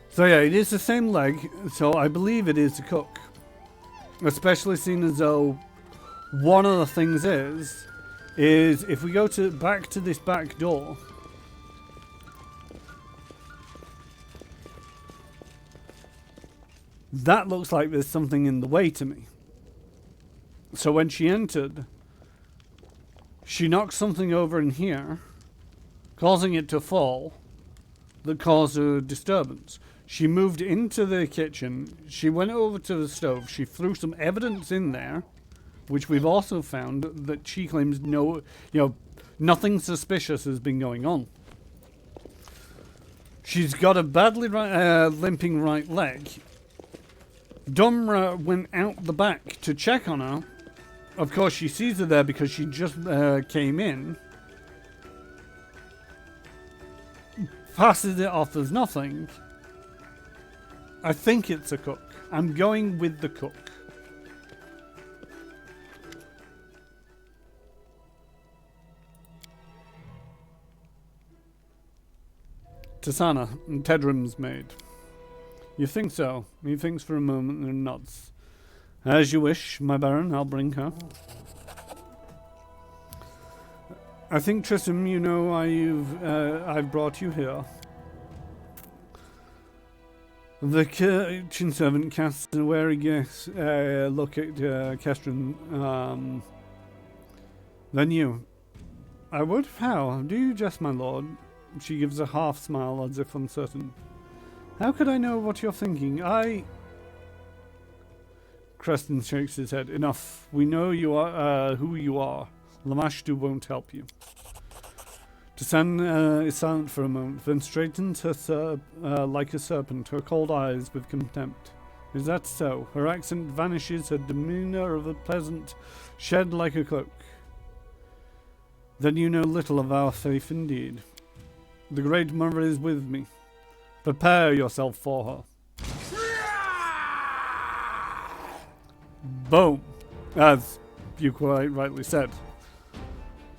So yeah, it is the same leg, so I believe it is the cook. Especially seeing as though One of the things is if we go back to this back door, that looks like there's something in the way to me. So when she entered, she knocked something over in here, causing it to fall, that caused a disturbance. She moved into the kitchen, she went over to the stove, she threw some evidence in there, which we've also found that she claims nothing suspicious has been going on. She's got a badly limping right leg. Dumra went out the back to check on her. Of course, she sees her there because she just came in. Passes it off as nothing. I think it's a cook. I'm going with the cook. Tasana, Tedrim's maid. You think so? He thinks for a moment and nods. As you wish, my baron, I'll bring her. I think, Tristram, you know why I've brought you here. The kitchen servant casts a wary look at Kestrin. Then you. I would? How? Do you jest, my lord? She gives a half smile as if uncertain. How could I know what you're thinking? Creston shakes his head. Enough. We know you are who you are. Lamashtu won't help you. Tasan is silent for a moment, then straightens her like a serpent, her cold eyes with contempt. Is that so? Her accent vanishes, her demeanor of a peasant shed like a cloak. Then you know little of our faith indeed. The Great Mother is with me. Prepare yourself for her. Boom. As you quite rightly said.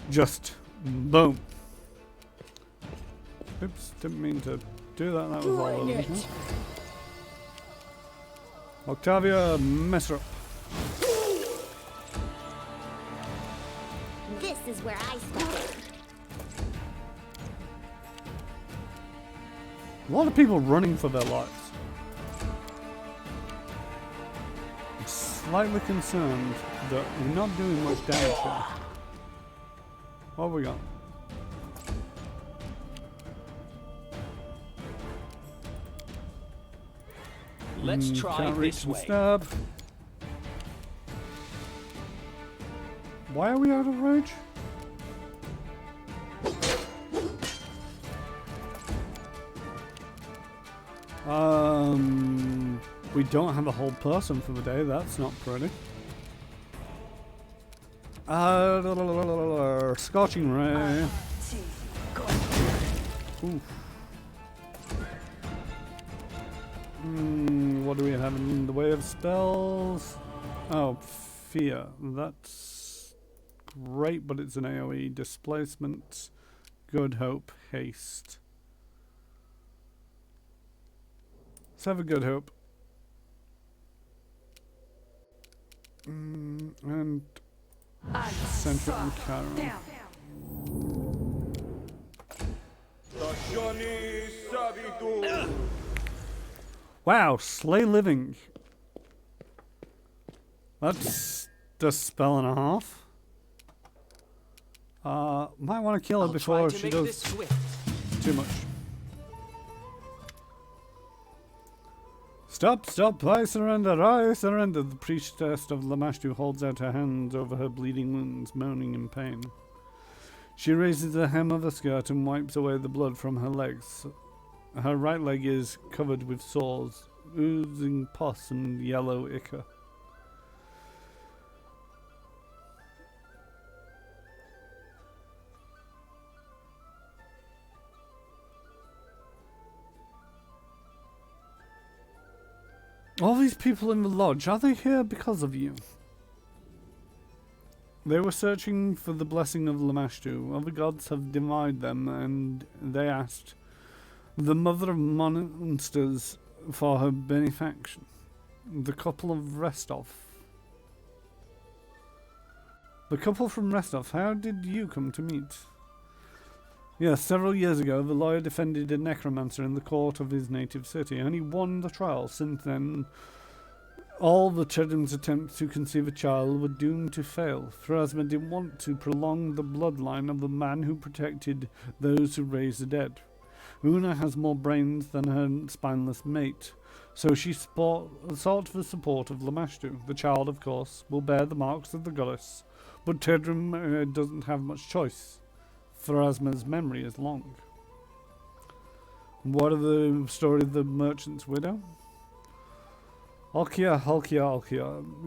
Just boom. Oops, didn't mean to do that. That was all over. Octavia, mess her up. This is where I step in. A lot of people running for their lives. I'm slightly concerned that we're not doing much damage here. What have we got? Let's try can't reach this and way. stab. Why are we out of rage? We don't have a whole person for the day. That's not pretty. Scorching ray. Oof. What do we have in the way of spells? Oh, fear. That's great, but it's an AoE. Displacement, good hope, haste. Let's have a good hope. And Central and Karen. Wow, slay living. That's the spell and a half. Might want to kill her before she does too much. Stop, stop, I surrender, I surrender. The priestess of Lamashtu holds out her hands over her bleeding wounds, moaning in pain. She raises the hem of her skirt and wipes away the blood from her legs. Her right leg is covered with sores, oozing pus and yellow ichor. All these people in the lodge, are they here because of you? They were searching for the blessing of Lamashtu. Other gods have denied them, and they asked the mother of monsters for her benefaction. The couple of Restov. The couple from Restov, how did you come to meet? Yes, several years ago, the lawyer defended a necromancer in the court of his native city, and he won the trial. Since then, all the children's attempts to conceive a child were doomed to fail. Phrasma didn't want to prolong the bloodline of the man who protected those who raised the dead. Una has more brains than her spineless mate, so she sought the support of Lamashtu. The child, of course, will bear the marks of the goddess, but Tedrum doesn't have much choice. Phrasma's memory is long. What are the story of the merchant's widow? Alkia.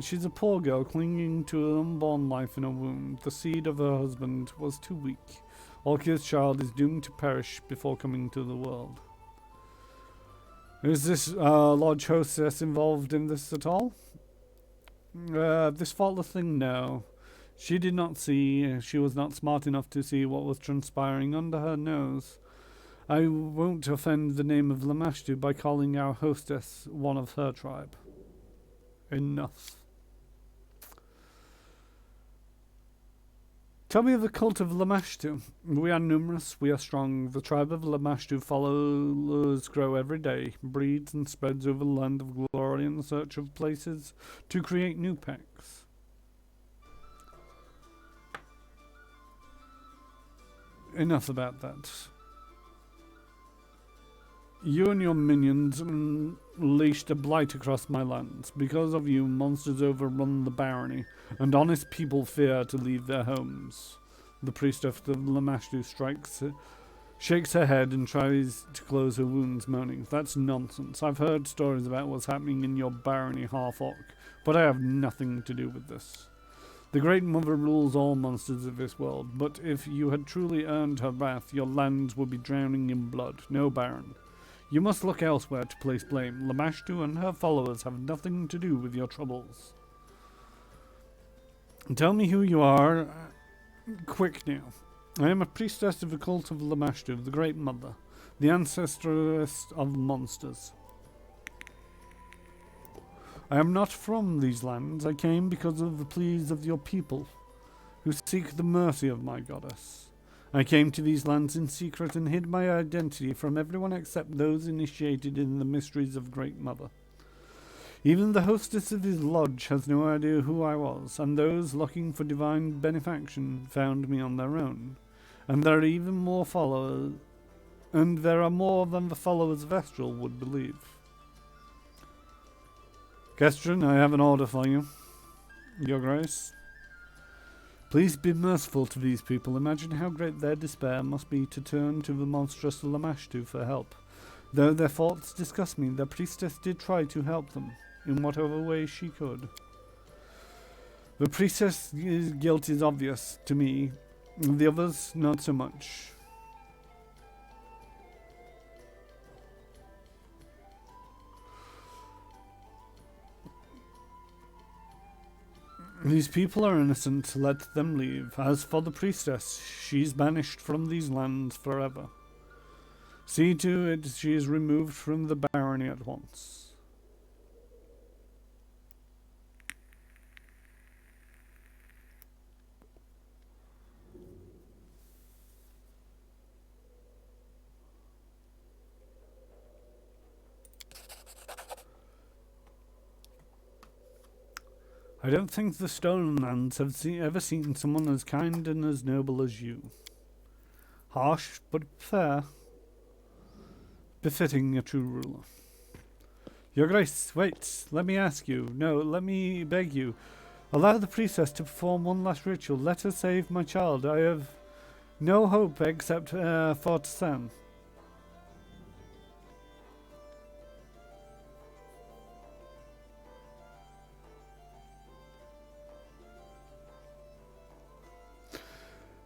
She's a poor girl clinging to an unborn life in a womb. The seed of her husband was too weak. Alkia's child is doomed to perish before coming to the world. Is this lodge hostess involved in this at all? This faultless thing, no. She did not see, she was not smart enough to see what was transpiring under her nose. I won't offend the name of Lamashtu by calling our hostess one of her tribe. Enough. Tell me of the cult of Lamashtu. We are numerous, we are strong. The tribe of Lamashtu followers grow every day, breeds and spreads over the land of glory in search of places to create new packs. Enough about that. You and your minions unleashed a blight across my lands. Because of you, monsters overrun the barony, and honest people fear to leave their homes. The priestess of Lamashtu shakes her head and tries to close her wounds, moaning, "That's nonsense. I've heard stories about what's happening in your barony, half-orc, but I have nothing to do with this. The Great Mother rules all monsters of this world, but if you had truly earned her wrath, your lands would be drowning in blood. No, Baron. You must look elsewhere to place blame. Lamashtu and her followers have nothing to do with your troubles. Tell me who you are. Quick now. I am a priestess of the cult of Lamashtu, the Great Mother, the ancestress of monsters. I am not from these lands. I came because of the pleas of your people, who seek the mercy of my goddess. I came to these lands in secret and hid my identity from everyone except those initiated in the mysteries of Great Mother. Even the hostess of this lodge has no idea who I was, and those looking for divine benefaction found me on their own. And there are even more followers, and there are more than the followers Vestral would believe. Kestrin, I have an order for you, Your Grace. Please be merciful to these people. Imagine how great their despair must be to turn to the monstrous Lamashtu for help. Though their thoughts disgust me, their priestess did try to help them, in whatever way she could. The priestess' guilt is obvious to me, the others not so much. These people are innocent, let them leave. As for the priestess, she's banished from these lands forever. See to it she is removed from the barony at once. I don't think the Stonelands have ever seen someone as kind and as noble as you. Harsh, but fair. Befitting a true ruler. Your Grace, wait, let me ask you. No, let me beg you. Allow the priestess to perform one last ritual. Let her save my child. I have no hope except for Sam.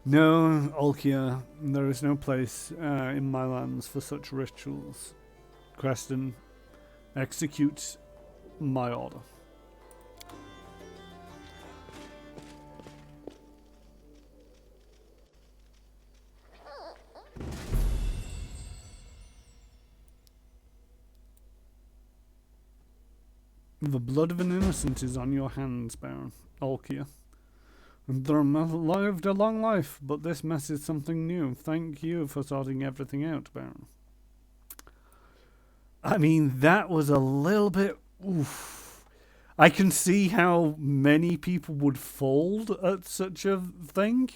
No, Alkia, there is no place in my lands for such rituals. Creston, execute my order. The blood of an innocent is on your hands, Baron. Alkia. lived a long life, but this mess is something new. Thank you for sorting everything out, Baron. I mean, that was a little bit... Oof. I can see how many people would fold at such a thing.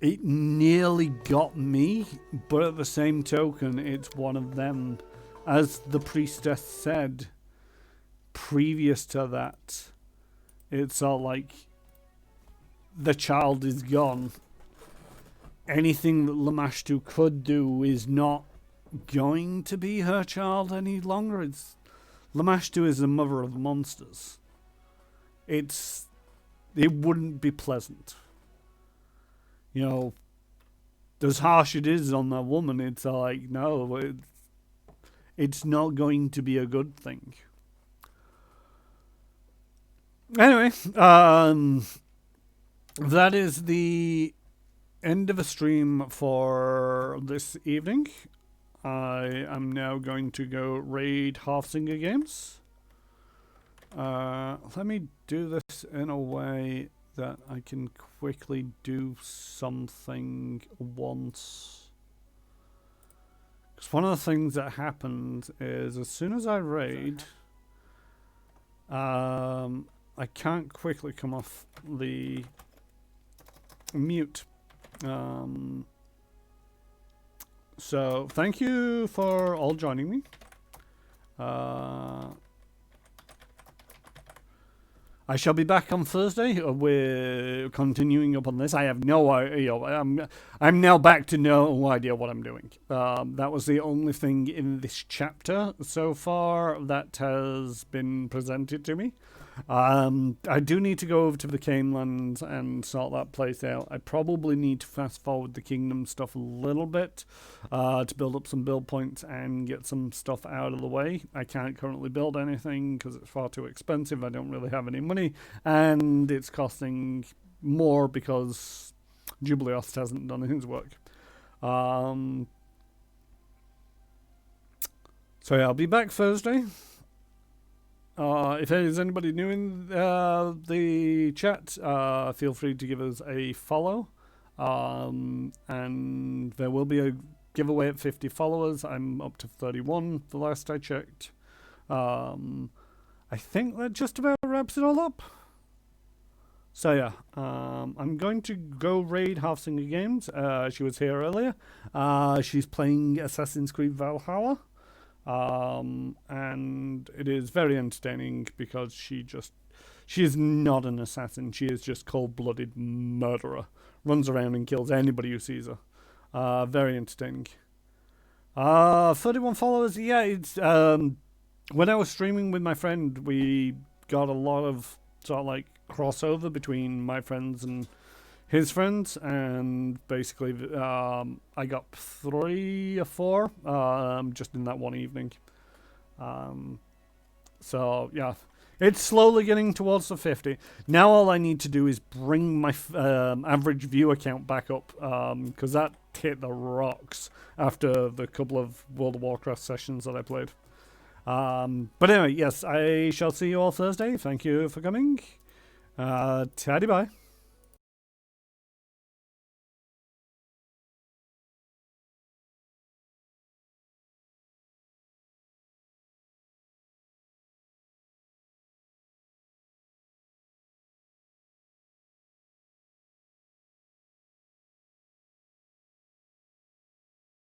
It nearly got me, but at the same token, it's one of them. As the priestess said, previous to that, it's all like the child is gone. Anything that Lamashtu could do is not going to be her child any longer. Lamashtu is the mother of monsters. It wouldn't be pleasant. You know, as harsh it is on that woman, it's like, no, it's not going to be a good thing. Anyway, that is the end of a stream for this evening. I am now going to go raid Halfsinger Games. Let me do this in a way that I can quickly do something once. Because one of the things that happened is as soon as I raid, I can't quickly come off the mute. So thank you for all joining me. I shall be back on Thursday. We're continuing up on this. I have no idea. I'm now back to no idea what I'm doing. That was the only thing in this chapter so far that has been presented to me. I do need to go over to the Canelands and sort that place out. I probably need to fast forward the kingdom stuff a little bit to build up some build points and get some stuff out of the way. I can't currently build anything because it's far too expensive. I don't really have any money, and it's costing more because Jubileos hasn't done his work. So yeah, I'll be back Thursday. If there's anybody new in the chat, feel free to give us a follow. And there will be a giveaway at 50 followers. I'm up to 31 the last I checked. I think that just about wraps it all up. So yeah, I'm going to go raid Halfsinger Games. She was here earlier. She's playing Assassin's Creed Valhalla. And it is very entertaining because she is not an assassin. She is just cold-blooded murderer. Runs around and kills anybody who sees her. Very entertaining. 31 followers. Yeah, it's when I was streaming with my friend, we got a lot of sort of like crossover between my friends and his friends, and basically I got 3 or 4 just in that one evening. So yeah, it's slowly getting towards the 50. Now all I need to do is bring my average view count back up, because that hit the rocks after the couple of World of Warcraft sessions that I played. But anyway, yes, I shall see you all Thursday. Thank you for coming. Taddy bye.